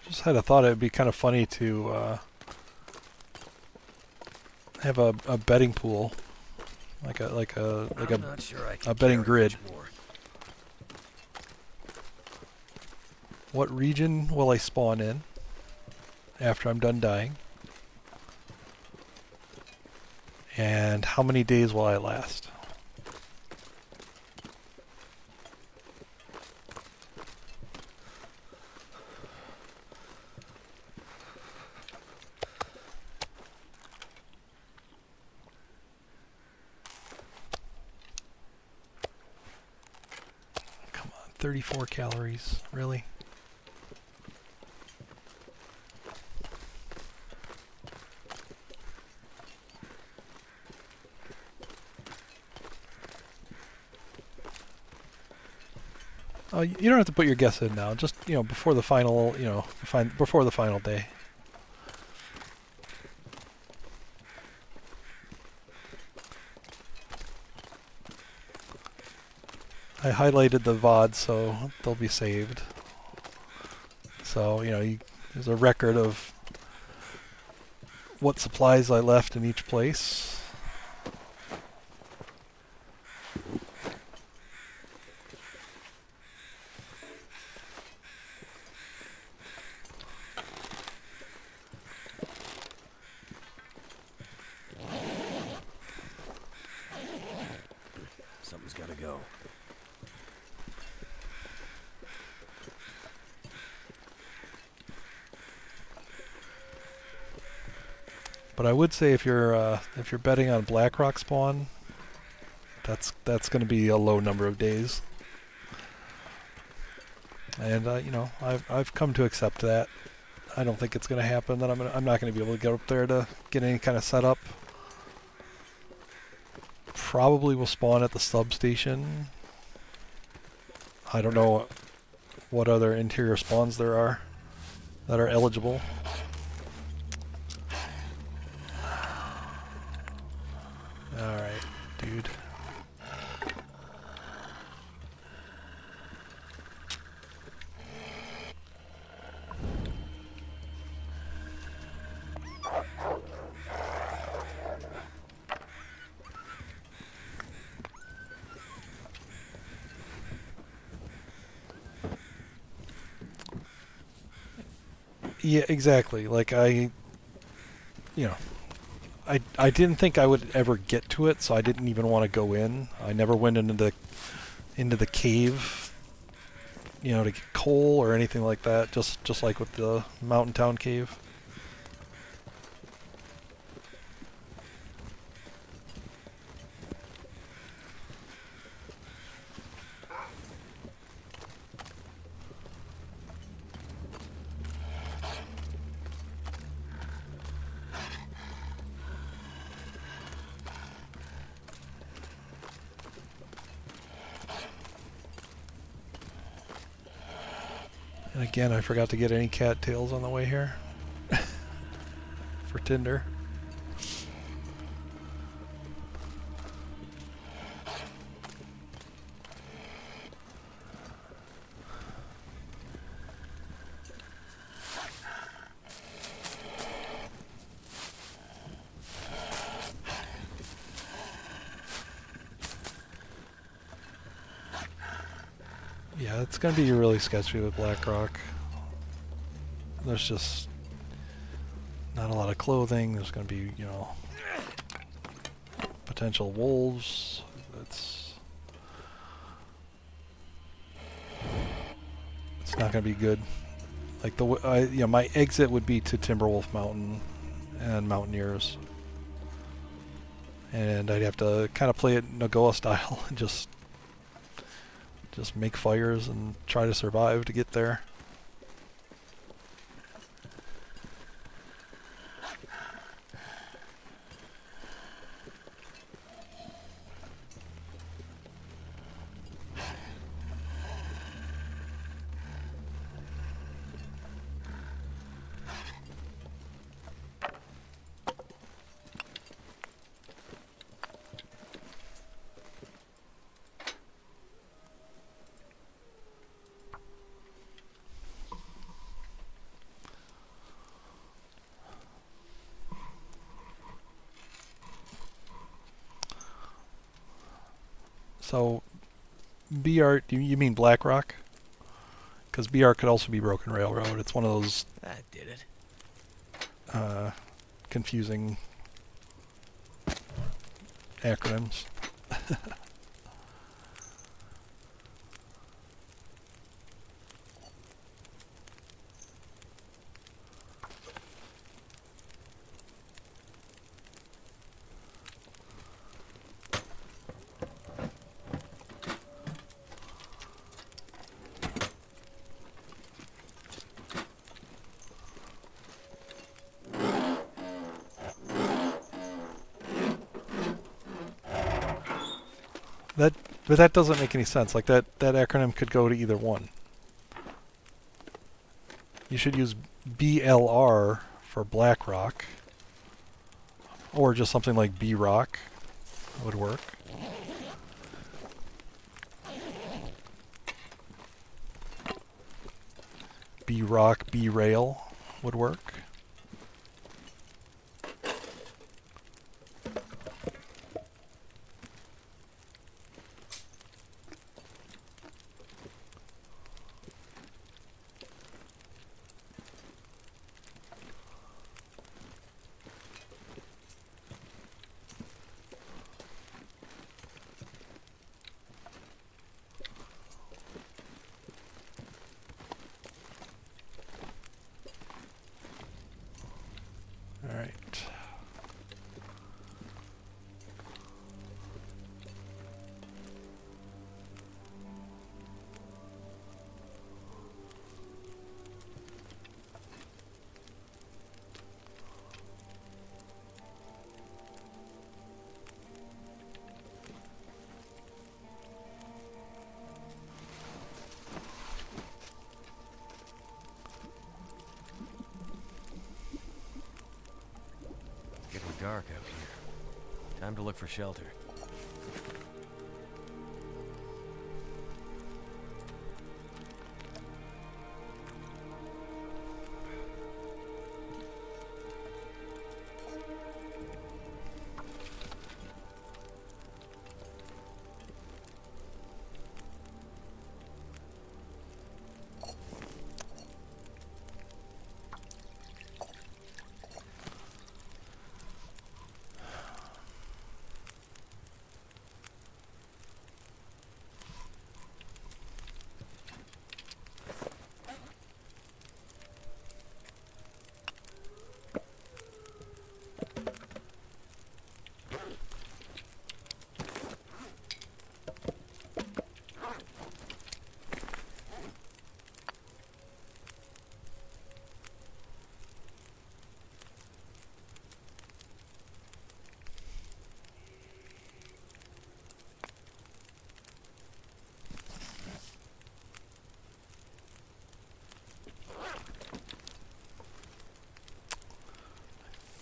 A: Just had a thought it'd be kind of funny to have a betting pool, like
B: I'm not sure I can
A: a betting
B: carry
A: grid.
B: much more.
A: What region will I spawn in after I'm done dying? And how many days will I last? Come on, 34 calories, really? Oh, you don't have to put your guess in now. Just, before the final, before the final day. I highlighted the VOD, so they'll be saved. So, there's a record of what supplies I left in each place.
B: Something's gotta go.
A: But I would say if you're betting on Blackrock spawn, that's going to be a low number of days. And I've come to accept that. I don't think it's going to happen. That I'm not going to be able to get up there to get any kind of setup. Probably will spawn at the substation. I don't know what other interior spawns there are that are eligible. Alright, dude. Yeah, exactly. Like I didn't think I would ever get to it, so I didn't even want to go in. I never went into the cave, to get coal or anything like that. Just like with the Mountain Town cave. Again, I forgot to get any cattails on the way here for tinder. Yeah, it's going to be really sketchy with Blackrock. There's just not a lot of clothing. There's going to be, you know, potential wolves. It's not going to be good. Like you know, my exit would be to Timberwolf Mountain and Mountaineers, and I'd have to kind of play it Nagoa style and just make fires and try to survive to get there. So, BR, you mean Blackrock? Because BR could also be Broken Railroad. It's one of those
B: That did it.
A: confusing acronyms. But that doesn't make any sense. Like that acronym could go to either one. You should use BLR for Blackrock, or just something like B-Rock would work. B-Rock, B-Rail would work. All right.
B: Getting dark out here. Time to look for shelter.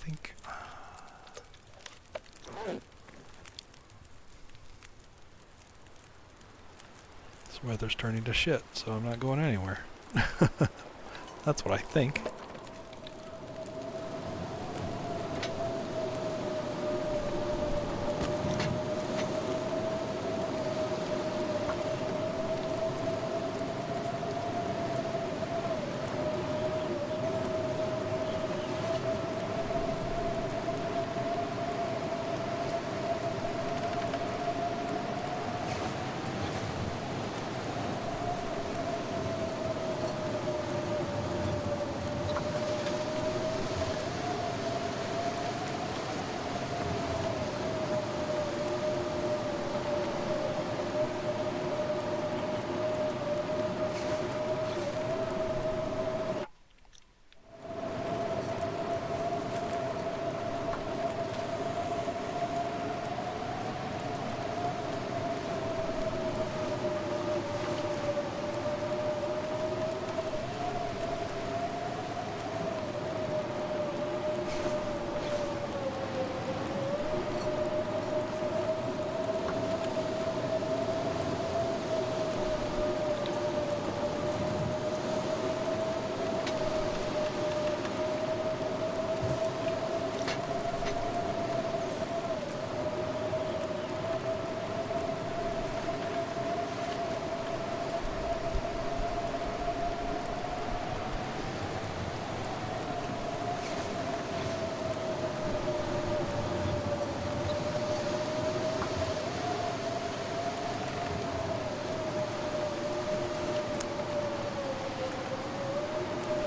A: think... This weather's turning to shit, so I'm not going anywhere. That's what I think.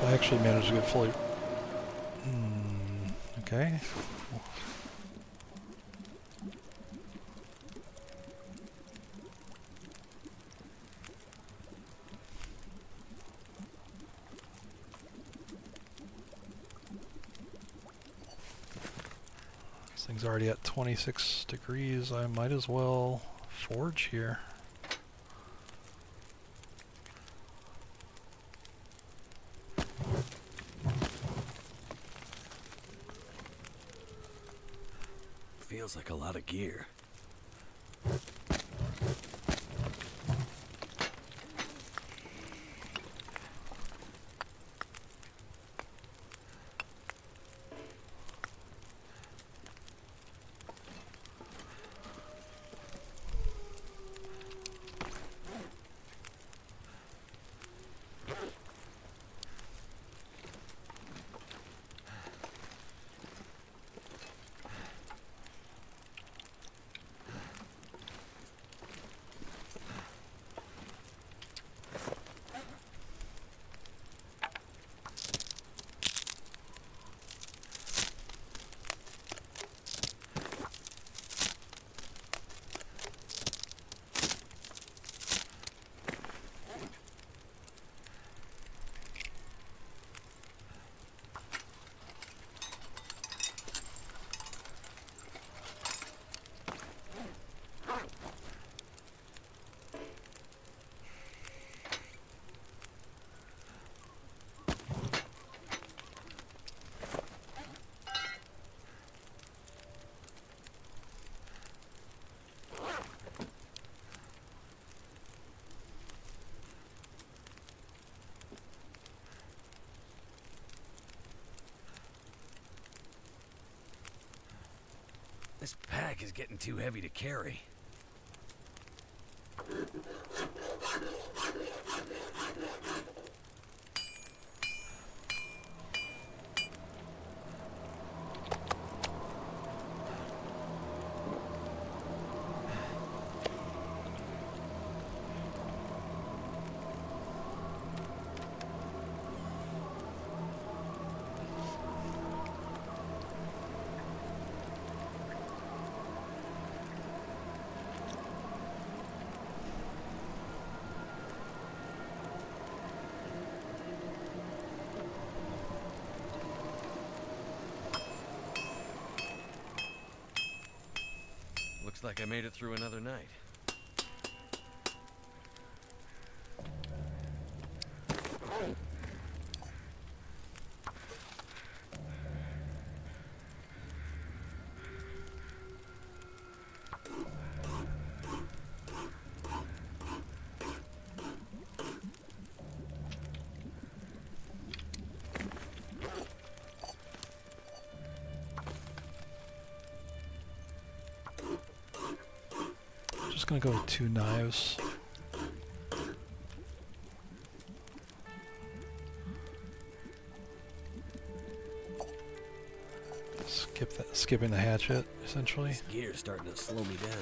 A: I actually managed to get fully... okay. This thing's already at 26 degrees. I might as well forge here.
B: Feels like a lot of gear. This pack is getting too heavy to carry. Looks like I made it through another night.
A: just gonna go with 2 knives. Skipping the hatchet, essentially.
B: This gear's starting to slow me down.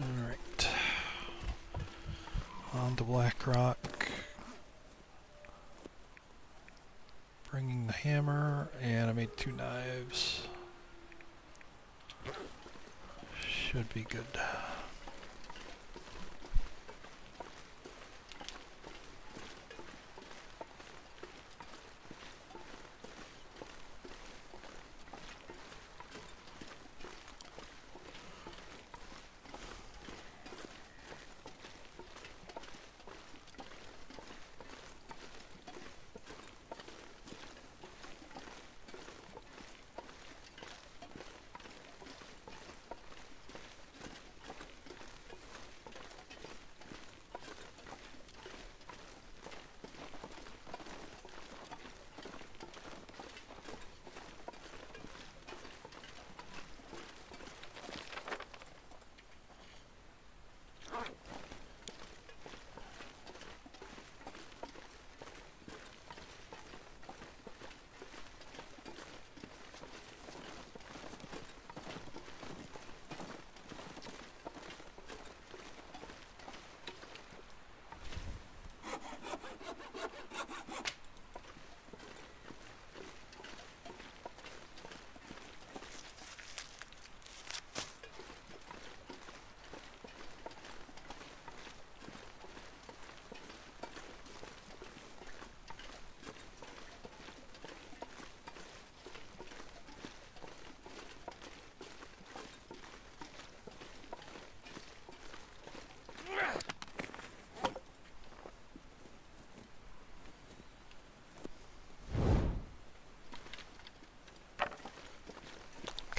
A: Alright. On to Black Rock. Bringing the hammer, and I made 2 knives. Should be good.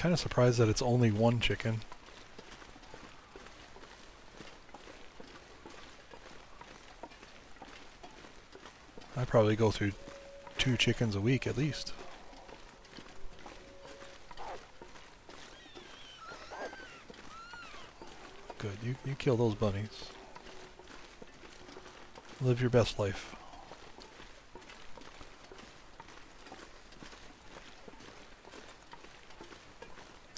A: kind of surprised that it's only one chicken. I probably go through 2 chickens a week at least. Good, you kill those bunnies. Live your best life.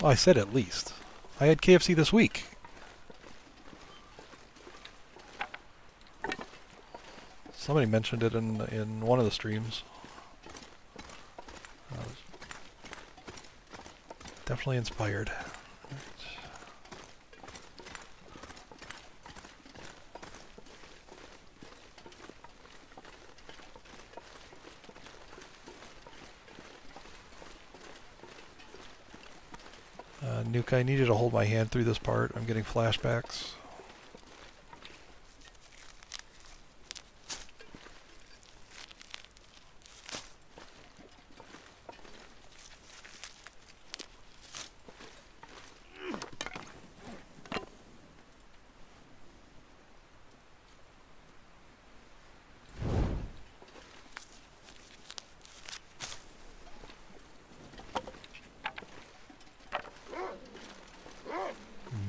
A: Oh, I said at least. I had KFC this week. Somebody mentioned it in one of the streams. Definitely inspired. Nuke, I need you to hold my hand through this part. I'm getting flashbacks.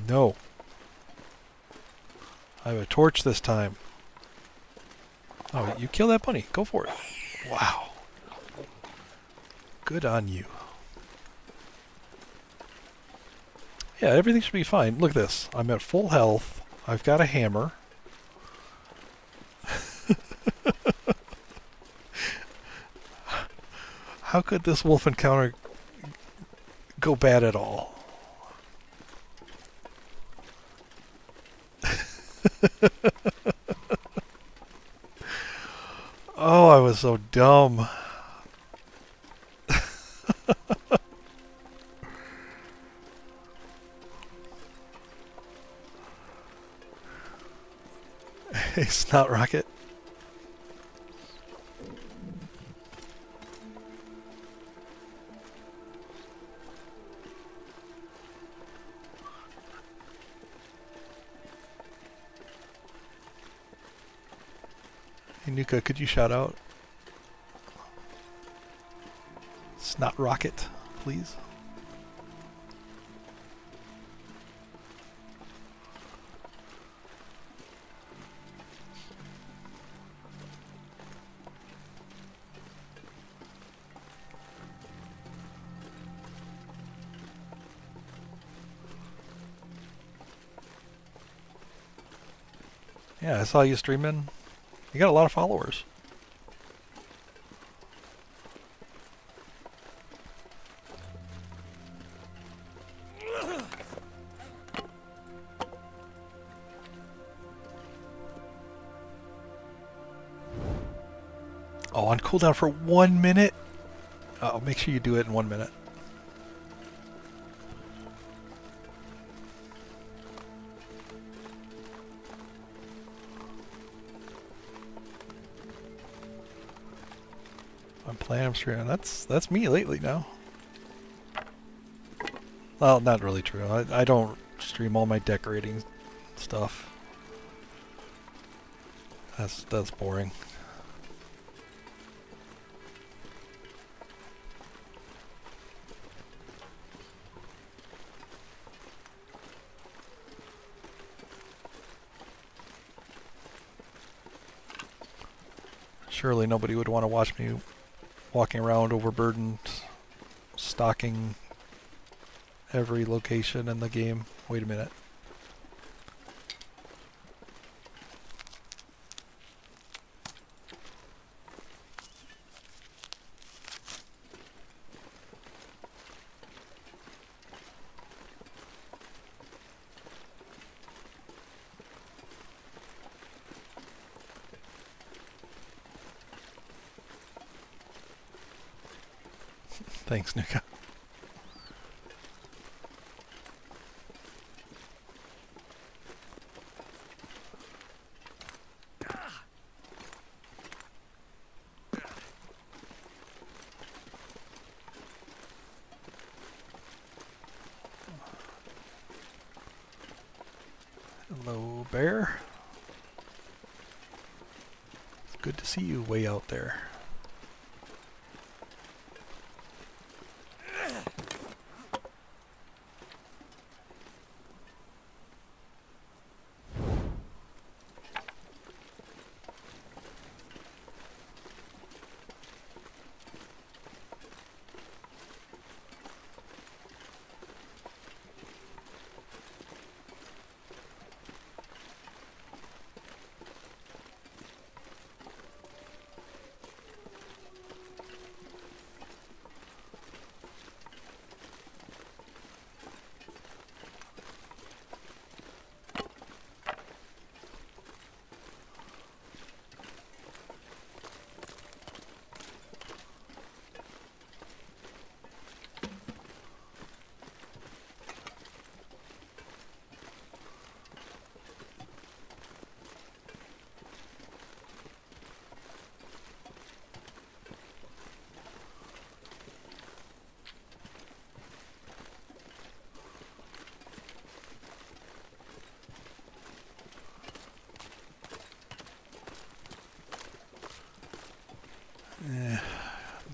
A: No. I have a torch this time. Oh, you kill that bunny. Go for it. Wow. Good on you. Yeah, everything should be fine. Look at this. I'm at full health. I've got a hammer. How could this wolf encounter go bad at all? Oh, I was so dumb. Hey, Snot Rocket. Hey, Nuka, could you shout out Snot Rocket, please? Yeah, I saw you streaming. You got a lot of followers. Oh, on cooldown for 1 minute? Oh, make sure you do it in 1 minute. I'm playing, I'm streaming. That's me lately now. Well, not really true. I don't stream all my decorating stuff. That's boring. Surely nobody would want to watch me walking around overburdened, stalking every location in the game. Wait a minute. Thanks, Nuka. Hello, bear. It's good to see you way out there.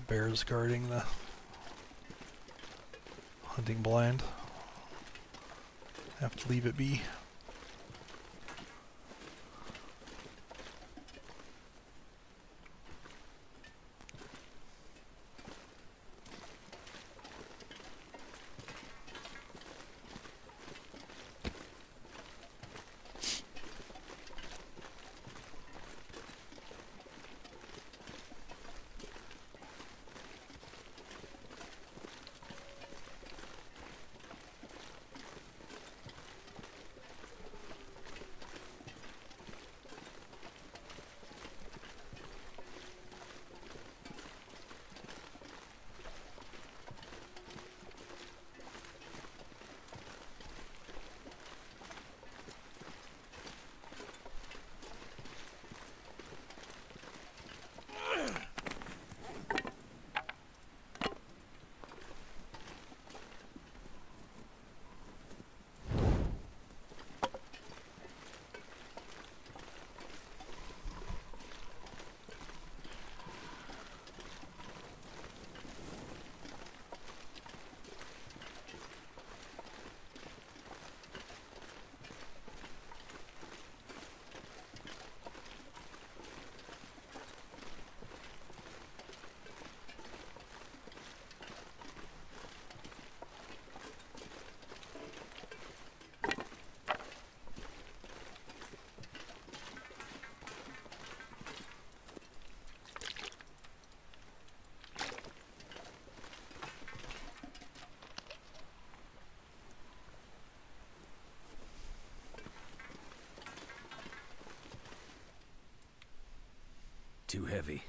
A: Bears guarding the hunting blind. Have to leave it be.
B: Too heavy.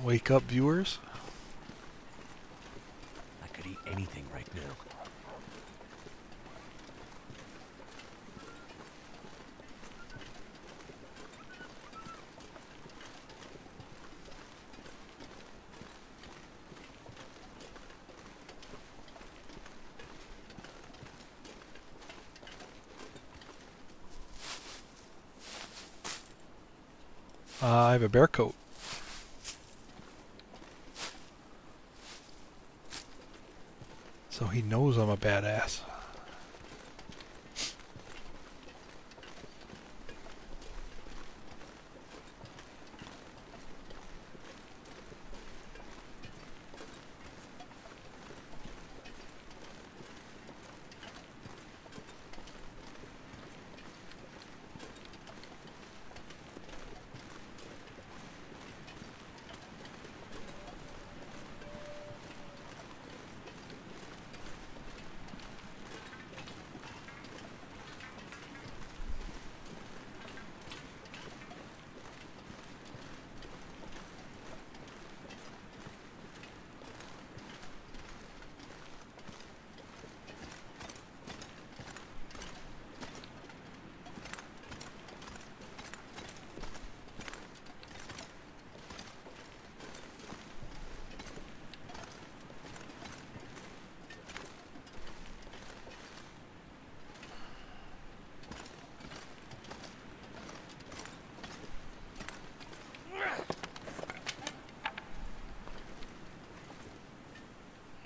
A: Wake up, viewers.
B: I could eat anything right now.
A: I have a bear coat. So he knows I'm a badass.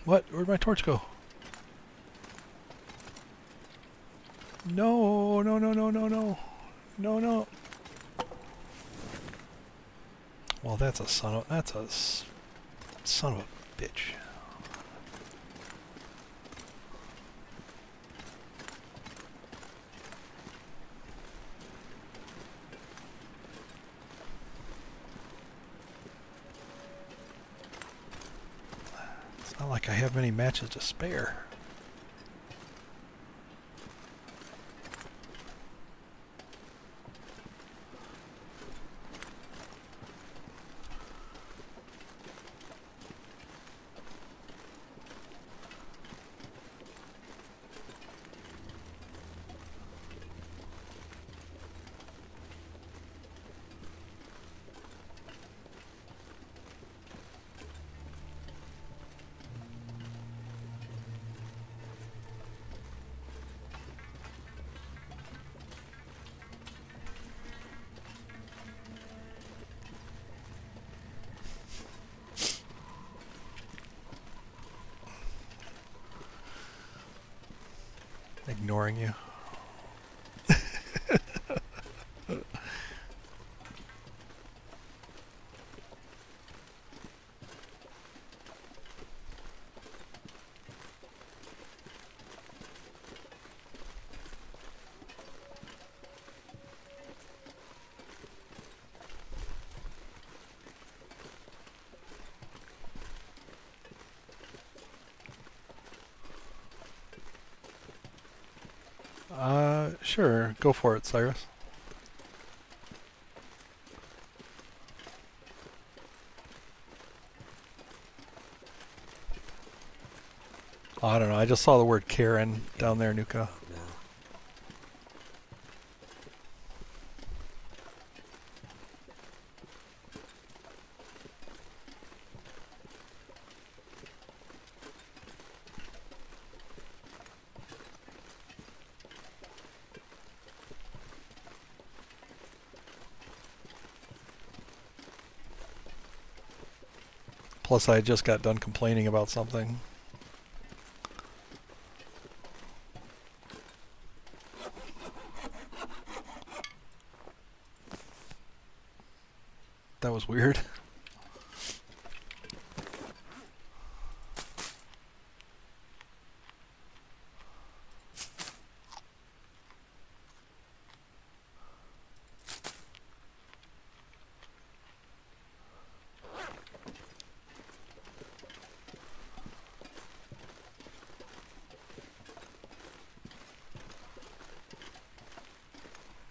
A: What? Where'd my torch go? No, no, no, no, no, no. No, no. Well, that's a son of a bitch. It's not like I have many matches to spare. Ignoring you. Sure. Go for it, Cyrus. Oh, I don't know. I just saw the word Karen down there, Nuka.
B: No.
A: Plus, I just got done complaining about something. That was weird.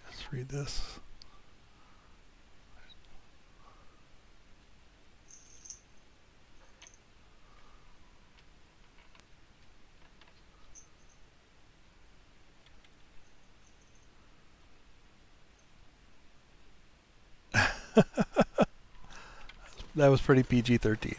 A: Let's read this. that was pretty PG-13.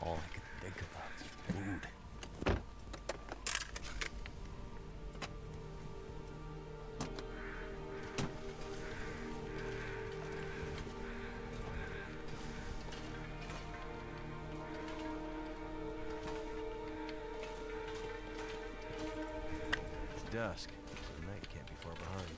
B: All I can think about is food. It's dusk, so the night can't be far behind.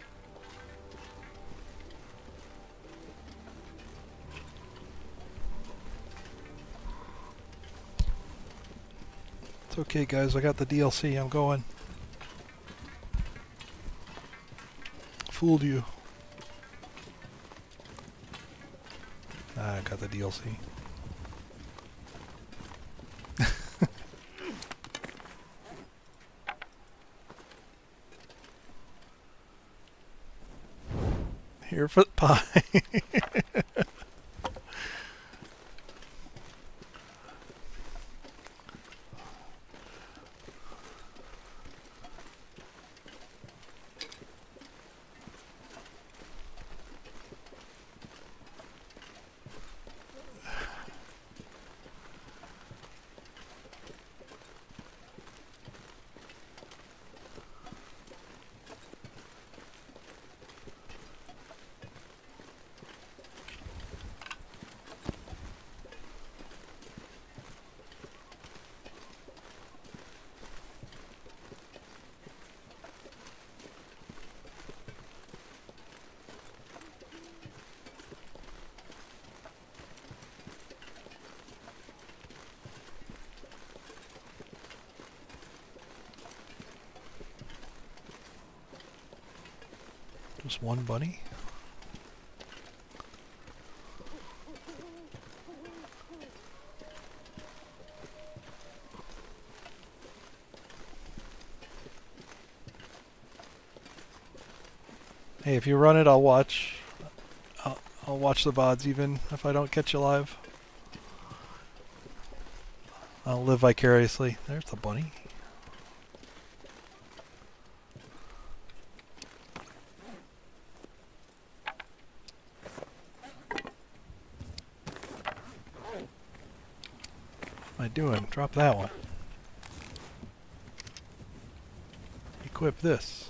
A: It's okay, guys. I got the DLC. I'm going. Fooled you. I got the DLC. Here for the pie. Just one bunny. Hey, if you run it, I'll watch. I'll watch the VODs even if I don't catch you live. I'll live vicariously. There's the bunny. What am I doing? Drop that one. Equip this.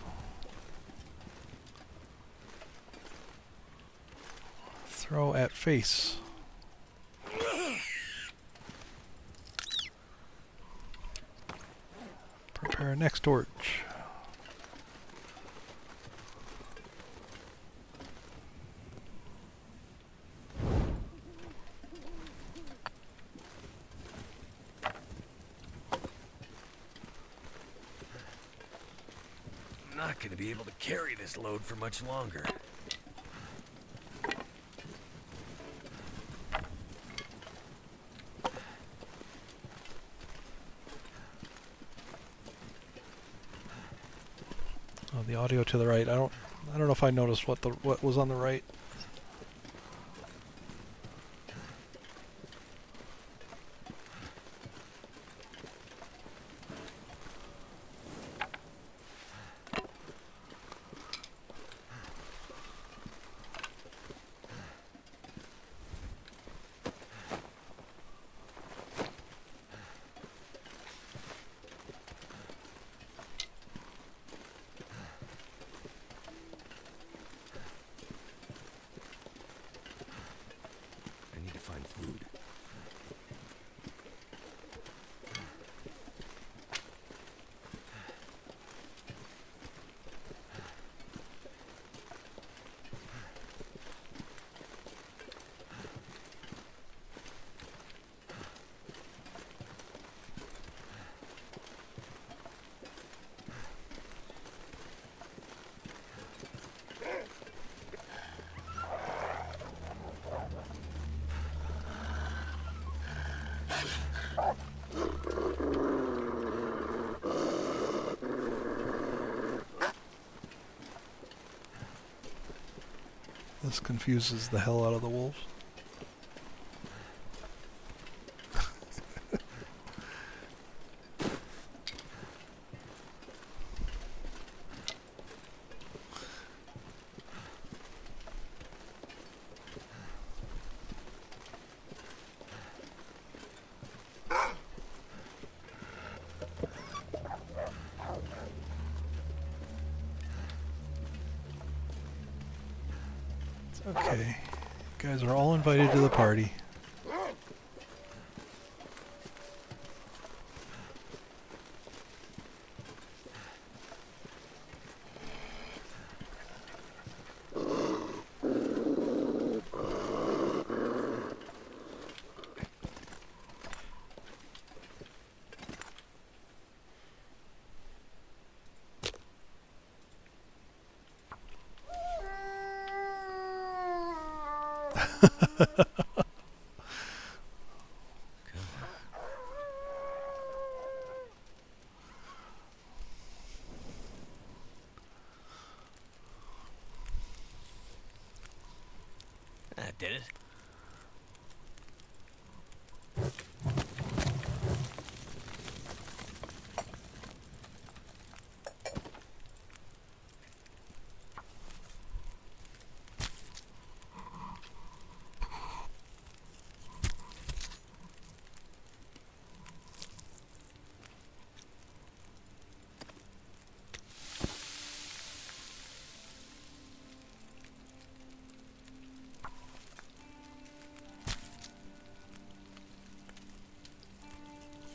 A: Throw at face. Prepare our next torch.
B: I'm not gonna be able to carry this load for much longer.
A: Oh, the audio to the right. I don't know if I noticed what was on the right.
B: I need to find food.
A: This confuses the hell out of the wolves. Okay, you guys are all invited to the party.
B: That did it.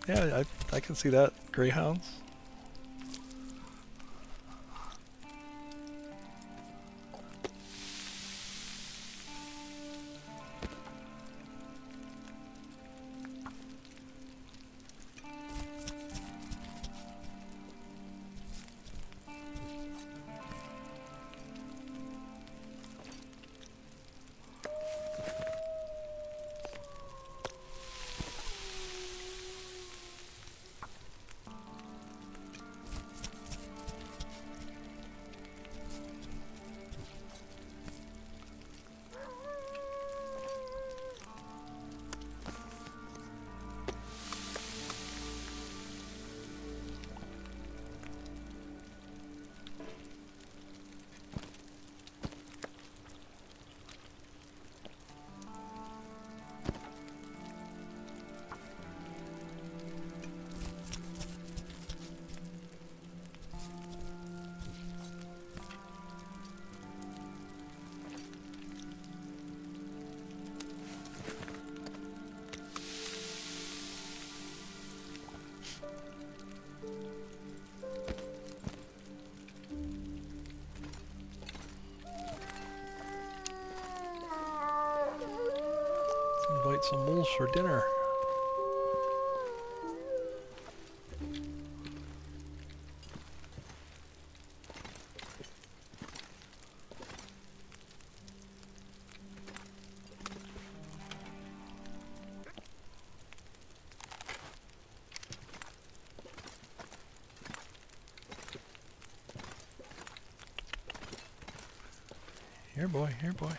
A: Yeah, I can see that. Greyhounds. some moles for dinner. Here, boy. Here, boy.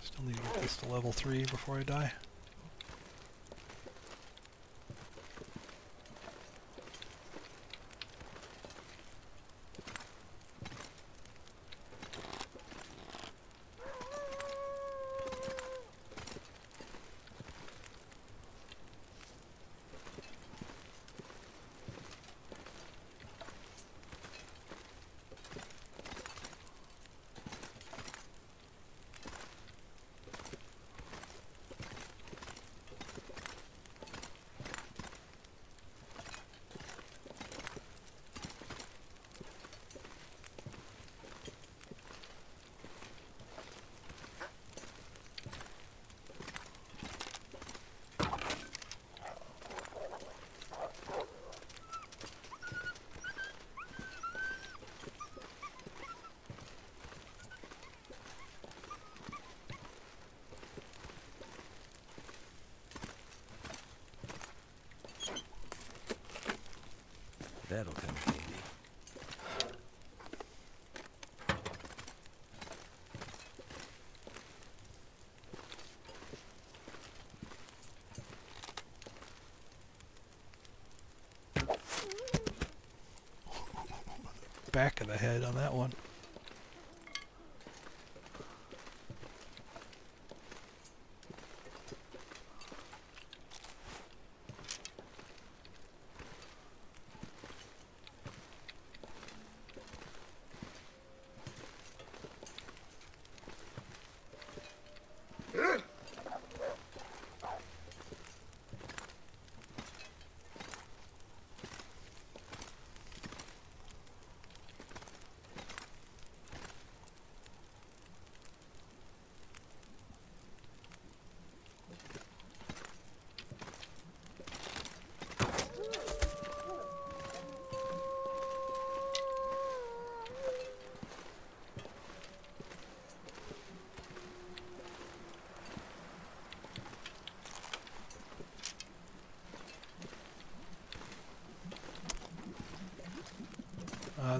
A: Still need to get this to level 3 before I die.
B: That'll come in handy.
A: Back of the head on that one.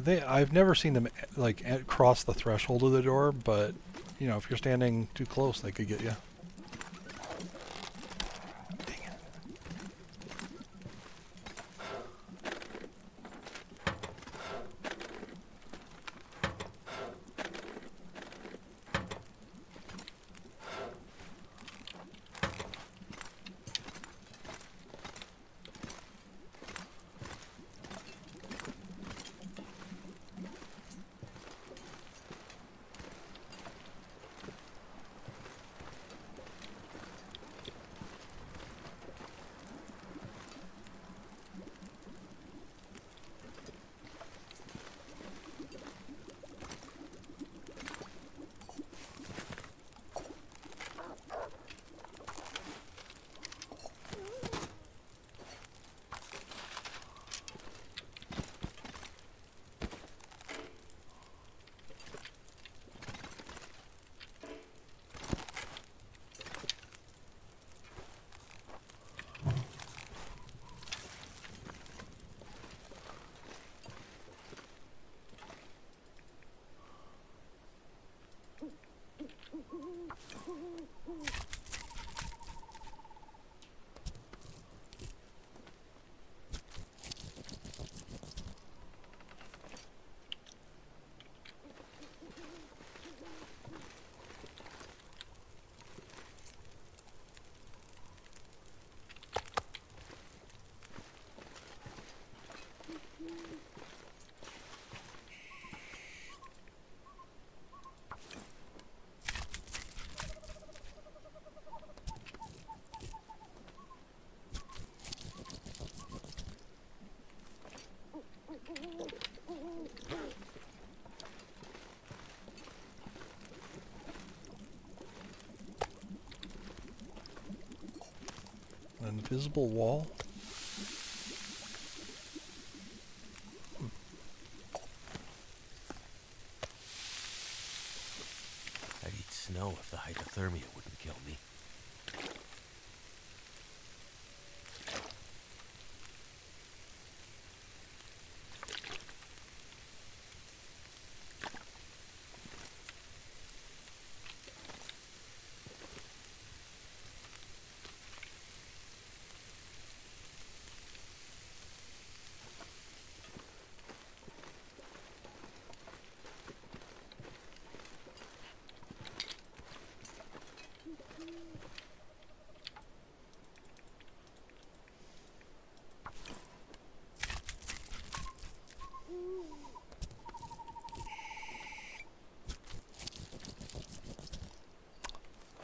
A: I've never seen them like cross the threshold of the door, but you know, if you're standing too close, they could get you. Dang it. An invisible wall.
B: I'd eat snow if the hypothermia wouldn't kill me.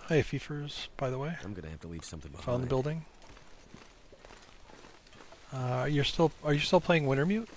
A: Hi, Fiefers, by the way.
B: I'm gonna have to leave something behind.
A: Found the building. Are you still playing Wintermute?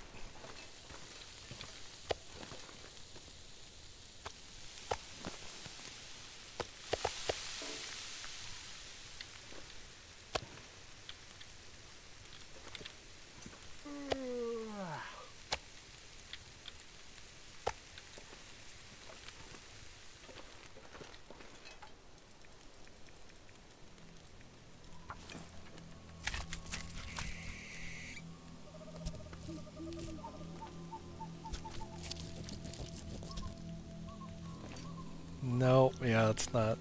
A: No, yeah, it's not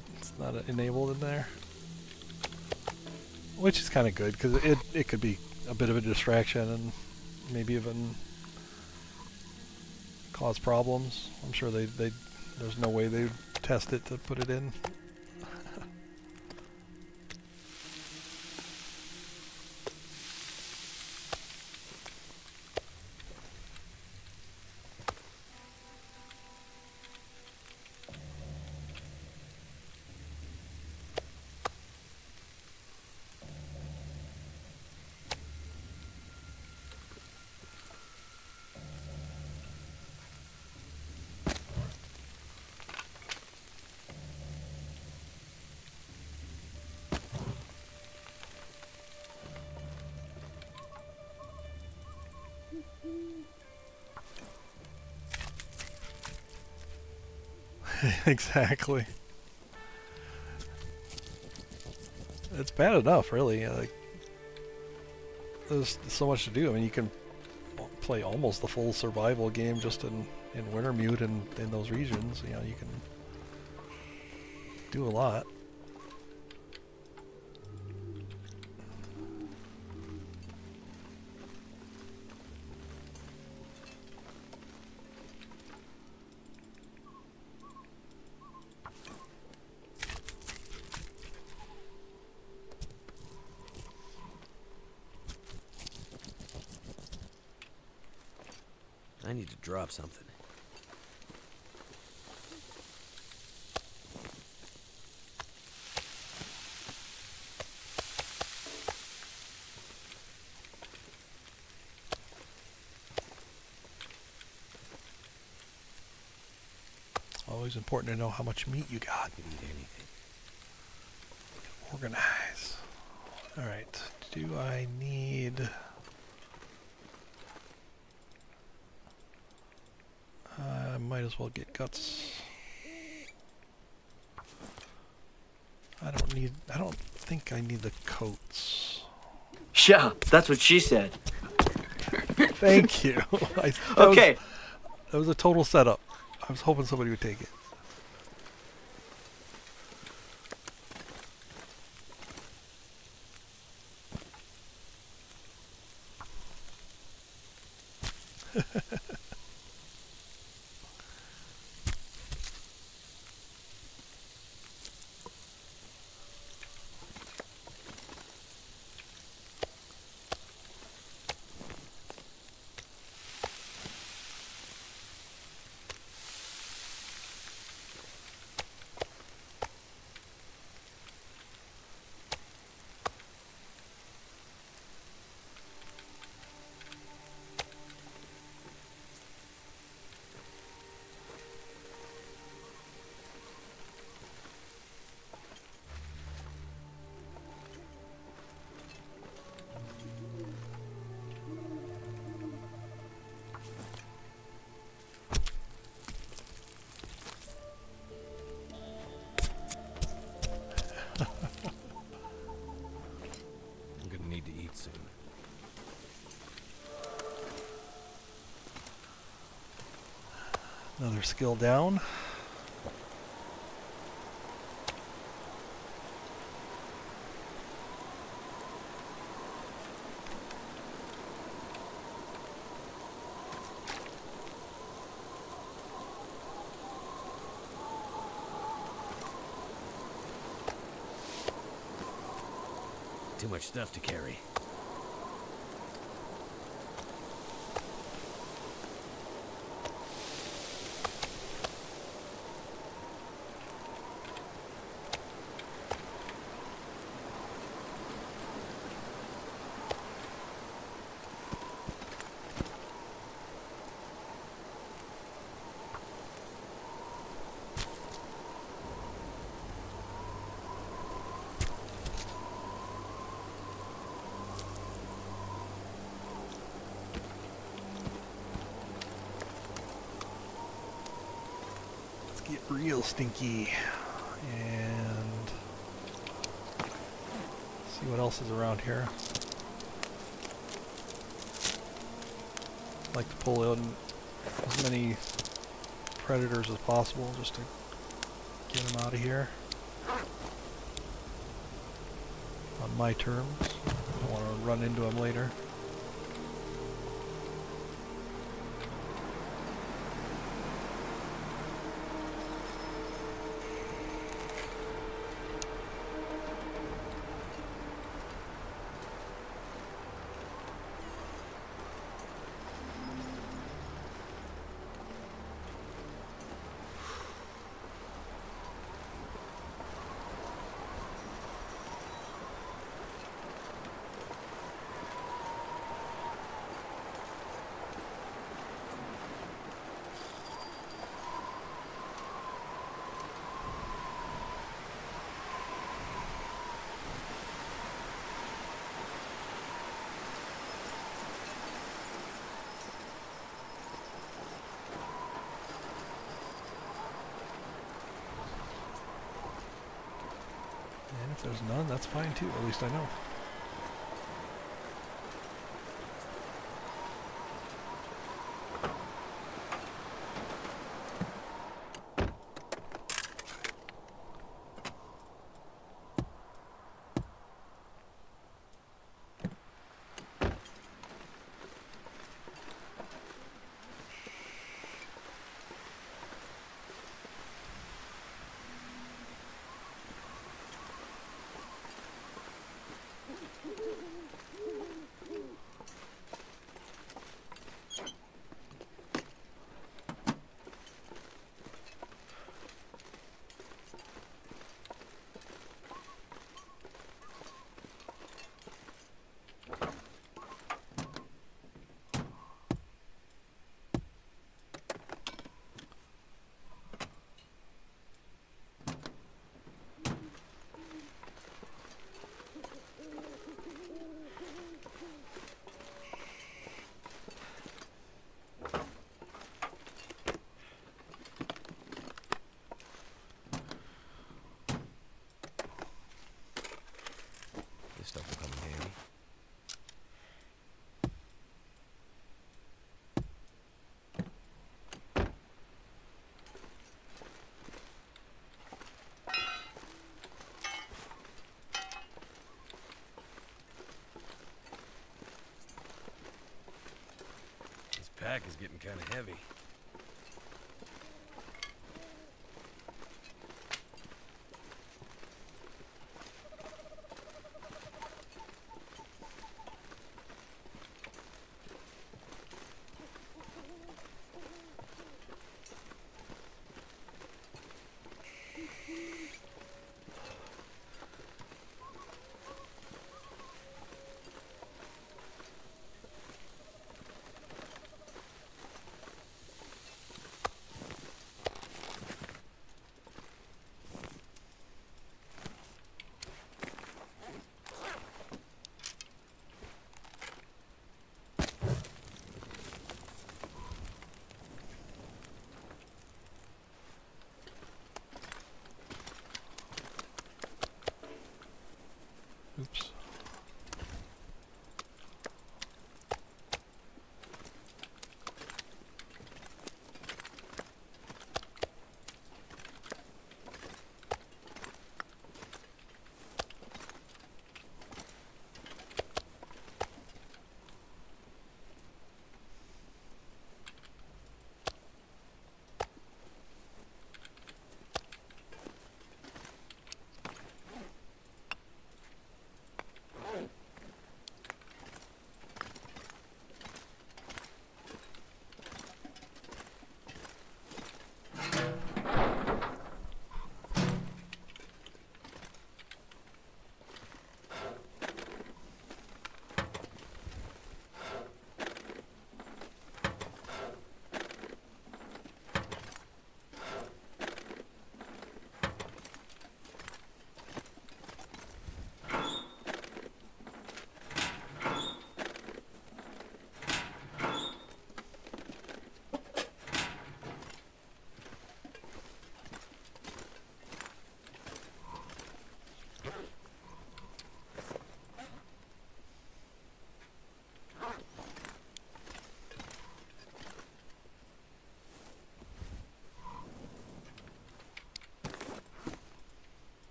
A: enabled in there. Which is kind of good, because it could be a bit of a distraction and maybe even cause problems. I'm sure there's no way they'd test it to put it in. Exactly. It's bad enough, really. Like, there's so much to do. I mean, you can play almost the full survival game just in Wintermute and in those regions. You know, you can do a lot.
B: I need to drop something.
A: Always important to know how much meat you got.
B: I could eat anything.
A: Organize. Alright, do I need... I might as well get guts. I don't think I need the coats.
C: Yeah, that's what she said.
A: Thank you.
C: Okay.
A: That was a total setup. I was hoping somebody would take it. another skill down.
B: Too much stuff to carry.
A: Get real stinky and see what else is around here. Like to pull in as many predators as possible just to get them out of here on my terms. I don't want to run into them later. And if there's none, that's fine too, at least I know.
B: This stuff will come in handy. This pack is getting kind of heavy.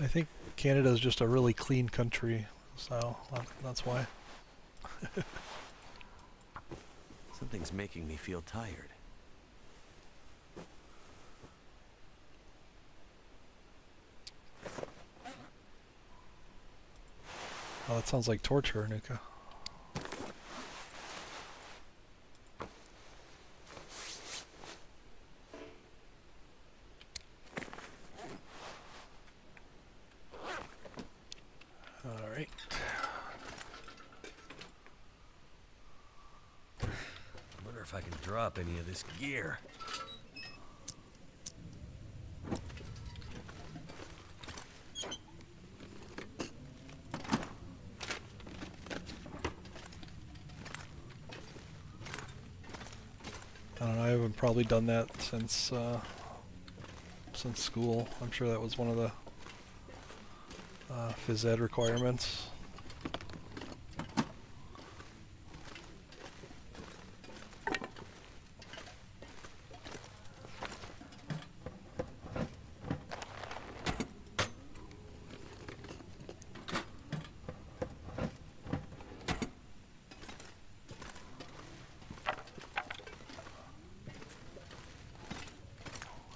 A: I think Canada is just a really clean country, so that's why.
B: Something's making me feel tired.
A: Oh, that sounds like torture, Nuka. Alright.
B: I wonder if I can drop any of this gear.
A: I don't know, I haven't probably done that since school. I'm sure that was one of the phys ed requirements.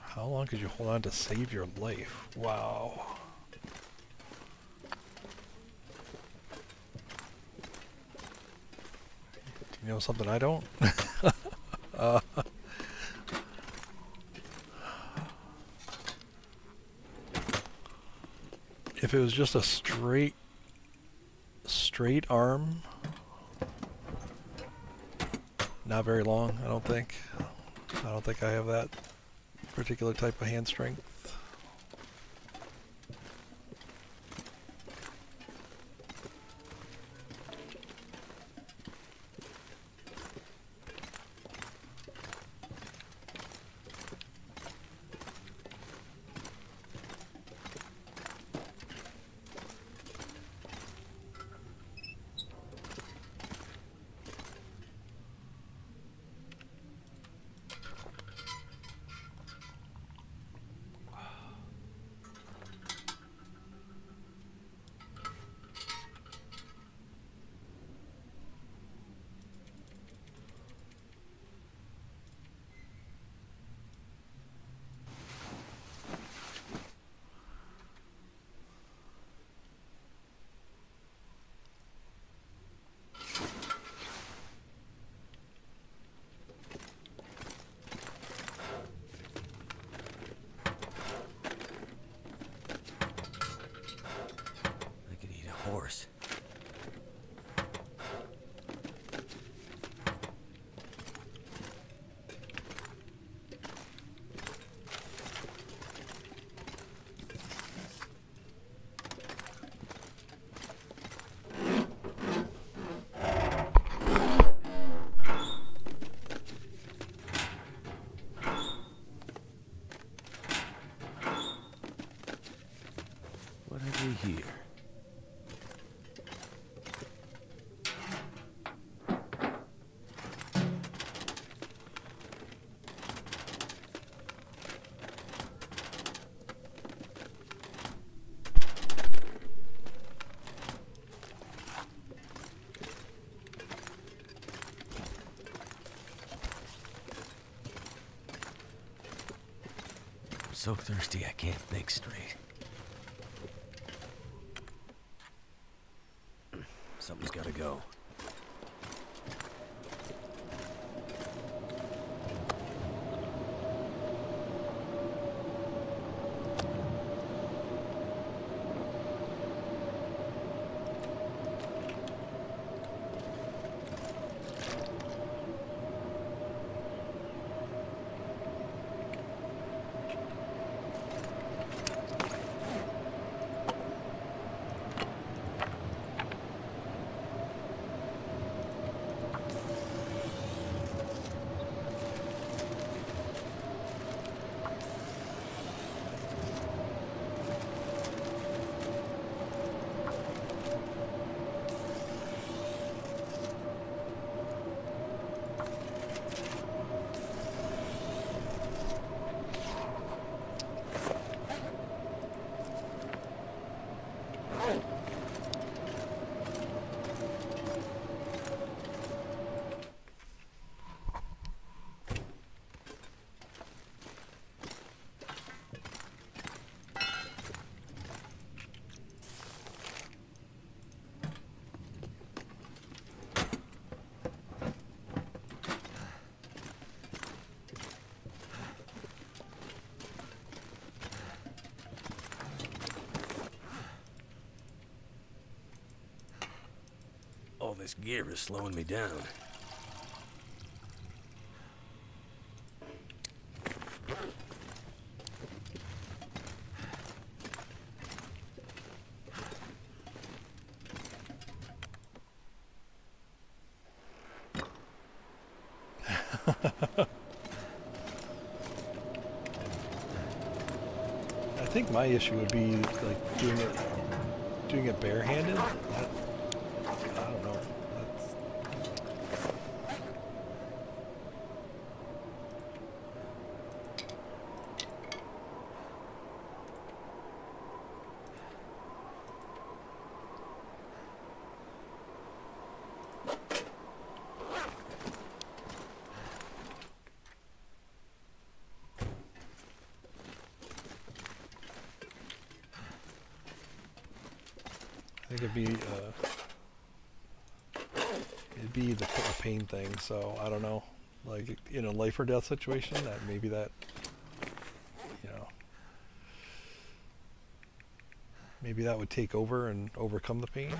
A: How long could you hold on to save your life? Wow. Do you know something I don't? If it was just a straight arm, not very long, I don't think. I don't think I have that particular type of hand strength.
B: I could eat a horse. What have we here? I'm so thirsty I can't think straight. Something's gotta go. This gear is slowing me down.
A: I think my issue would be like doing it barehanded. I don't know. That's, I think it'd be the pain thing. So I don't know, like in a life or death situation, that maybe that, you know, maybe that would take over and overcome the pain.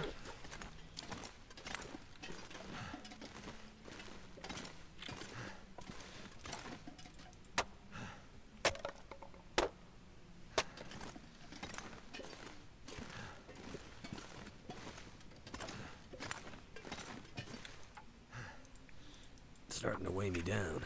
B: It's starting to weigh me down.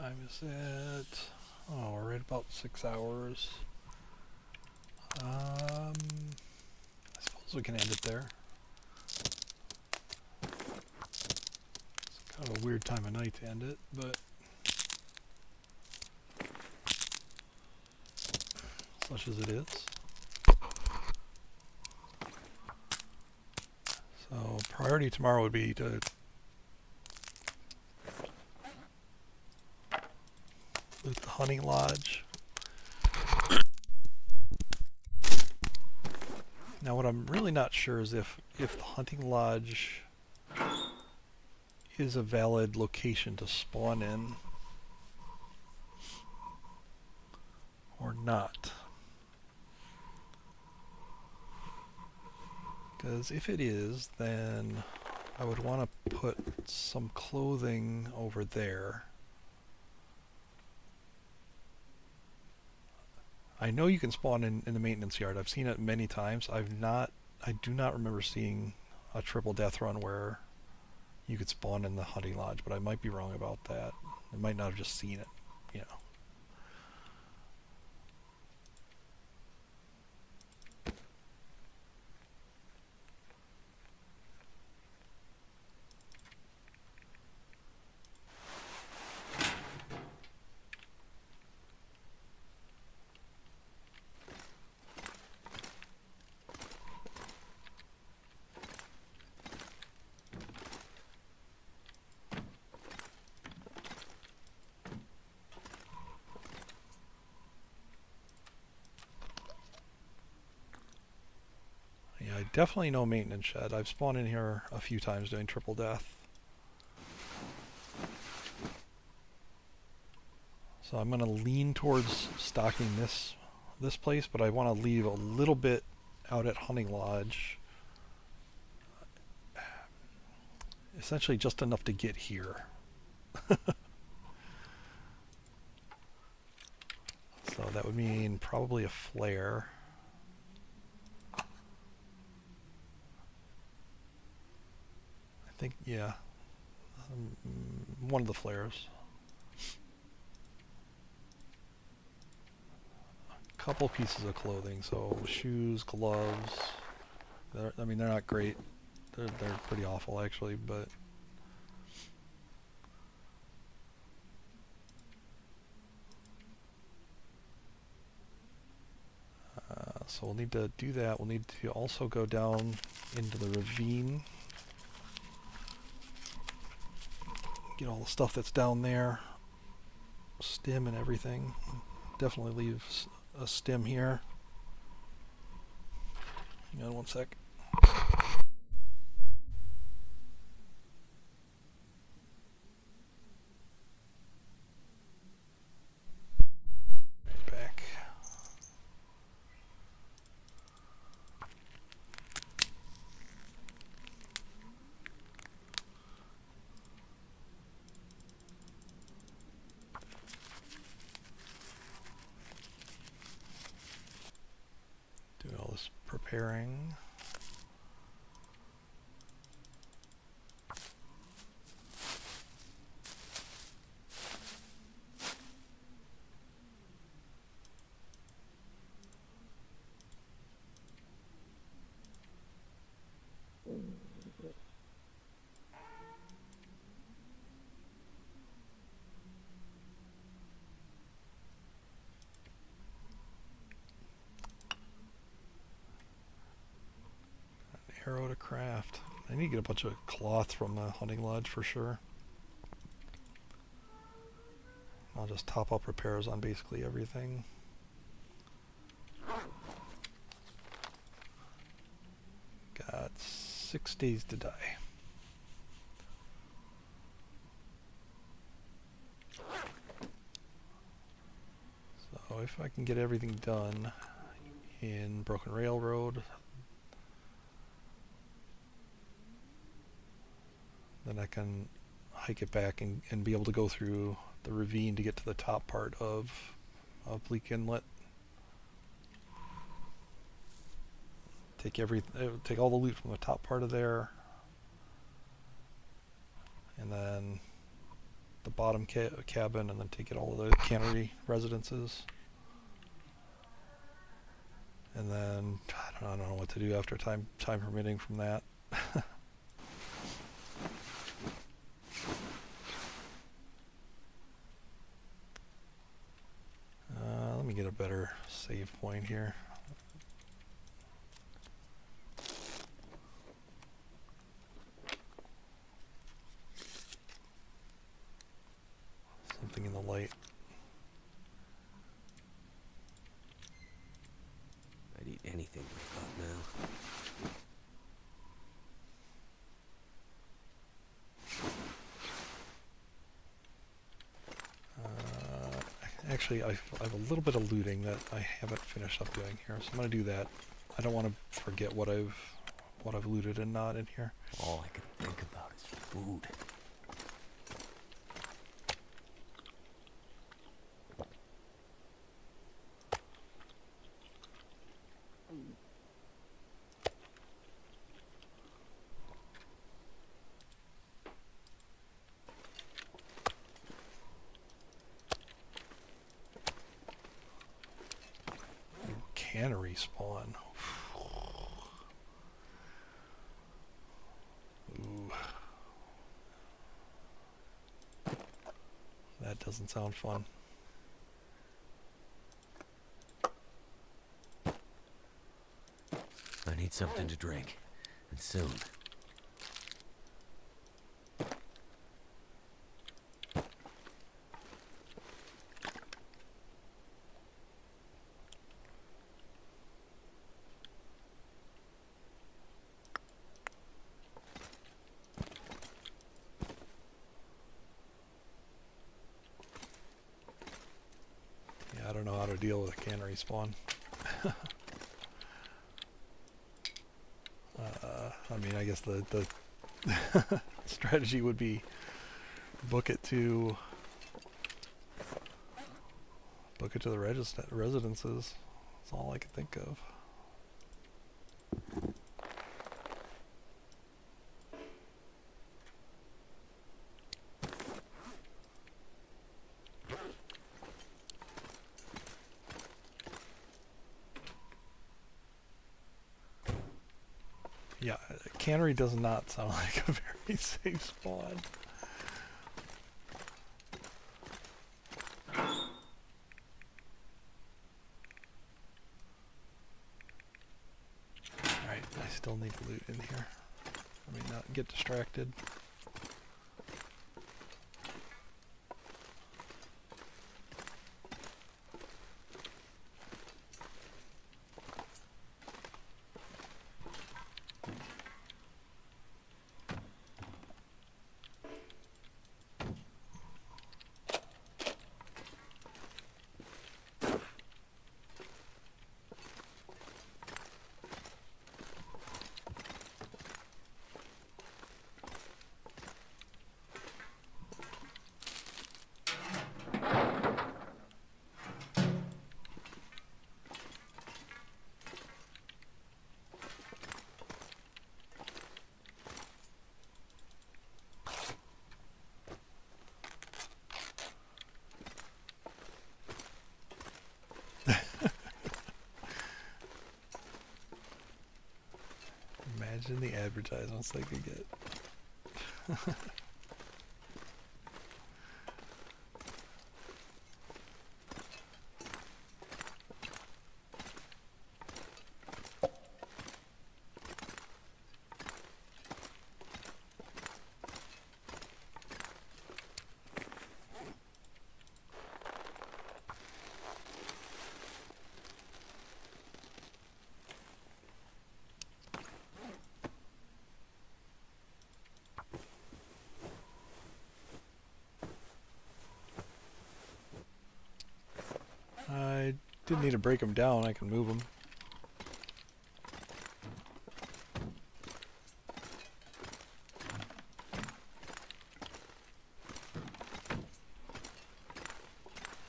A: time is it? Oh, we're at about 6 hours. I suppose we can end it there. It's kind of a weird time of night to end it, but such as it is. So priority tomorrow would be to loot the hunting lodge. Now what I'm really not sure is if the hunting lodge is a valid location to spawn in or not. Because if it is, then I would want to put some clothing over there. I know you can spawn in the maintenance yard. I've seen it many times. I do not remember seeing a triple death run where you could spawn in the hunting lodge, but I might be wrong about that. I might not have just seen it, you know. Yeah, I definitely know maintenance shed. I've spawned in here a few times doing triple death. So I'm going to lean towards stocking this place, but I want to leave a little bit out at hunting lodge. Essentially just enough to get here. So that would mean probably a flare. I think, yeah, one of the flares. A couple pieces of clothing, so shoes, gloves. I mean, they're not great. They're pretty awful actually, but so we'll need to do that. We'll need to also go down into the ravine. Get all the stuff that's down there. Stim and everything. Definitely leave a stim here. Hang on one sec. Right back. Doing all this preparing. Arrow to craft. I need to get a bunch of cloth from the hunting lodge for sure. I'll just top up repairs on basically everything. Got 6 days to die. So if I can get everything done in Broken Railroad, then I can hike it back and be able to go through the ravine to get to the top part of Bleak Inlet. Take all the loot from the top part of there, and then the bottom cabin and then to get all of the cannery residences. And then I don't know what to do after time permitting from that. Let me get a better save point here. Something in the light.
B: I'd eat anything but that now.
A: Actually, I have a little bit of looting that I haven't finished up doing here, so I'm gonna do that. I don't want to forget what I've looted and not in here.
B: All I can think about is food.
A: Cannery spawn. Ooh. That doesn't sound fun.
B: I need something to drink, and soon.
A: Yeah, I don't know how to deal with a cannery spawn. I mean, I guess the strategy would be book it to the residences. That's all I can think of. Yeah, cannery does not sound like a very safe spawn. Alright, I still need loot in here. Let me not get distracted. Imagine the advertisements they could get. I didn't need to break them down, I can move them.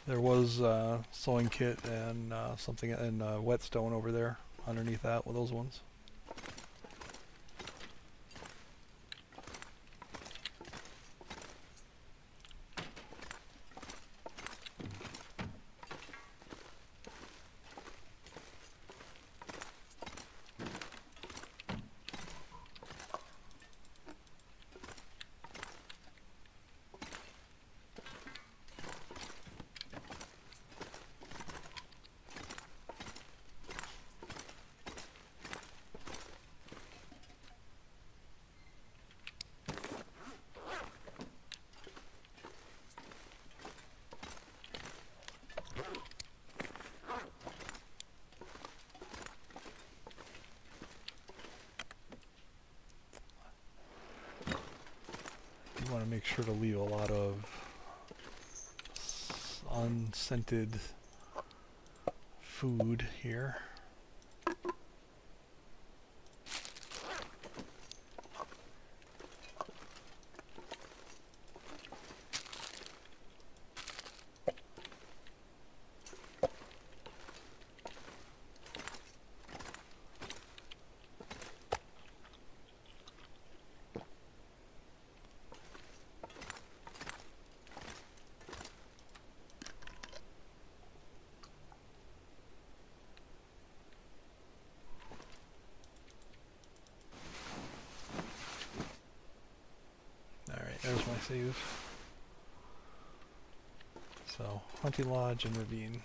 A: There was a sewing kit and something and whetstone over there underneath that with those ones. make sure to leave a lot of unscented food here. There's my save. So, hunting lodge and ravine.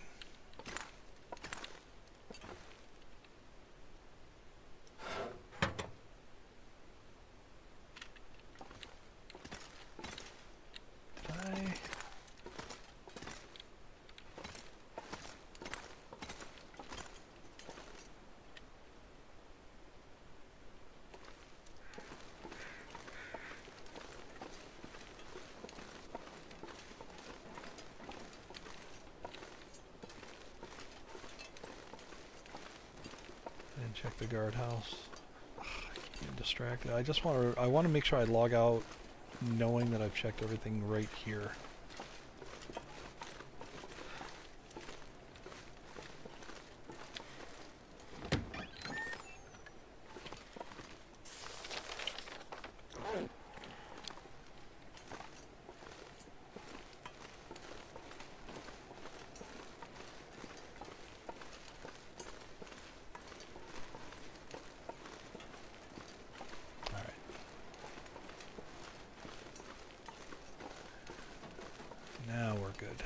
A: Did I? And check the guardhouse. I keep getting distracted. I want to make sure I log out knowing that I've checked everything right here. Now we're good.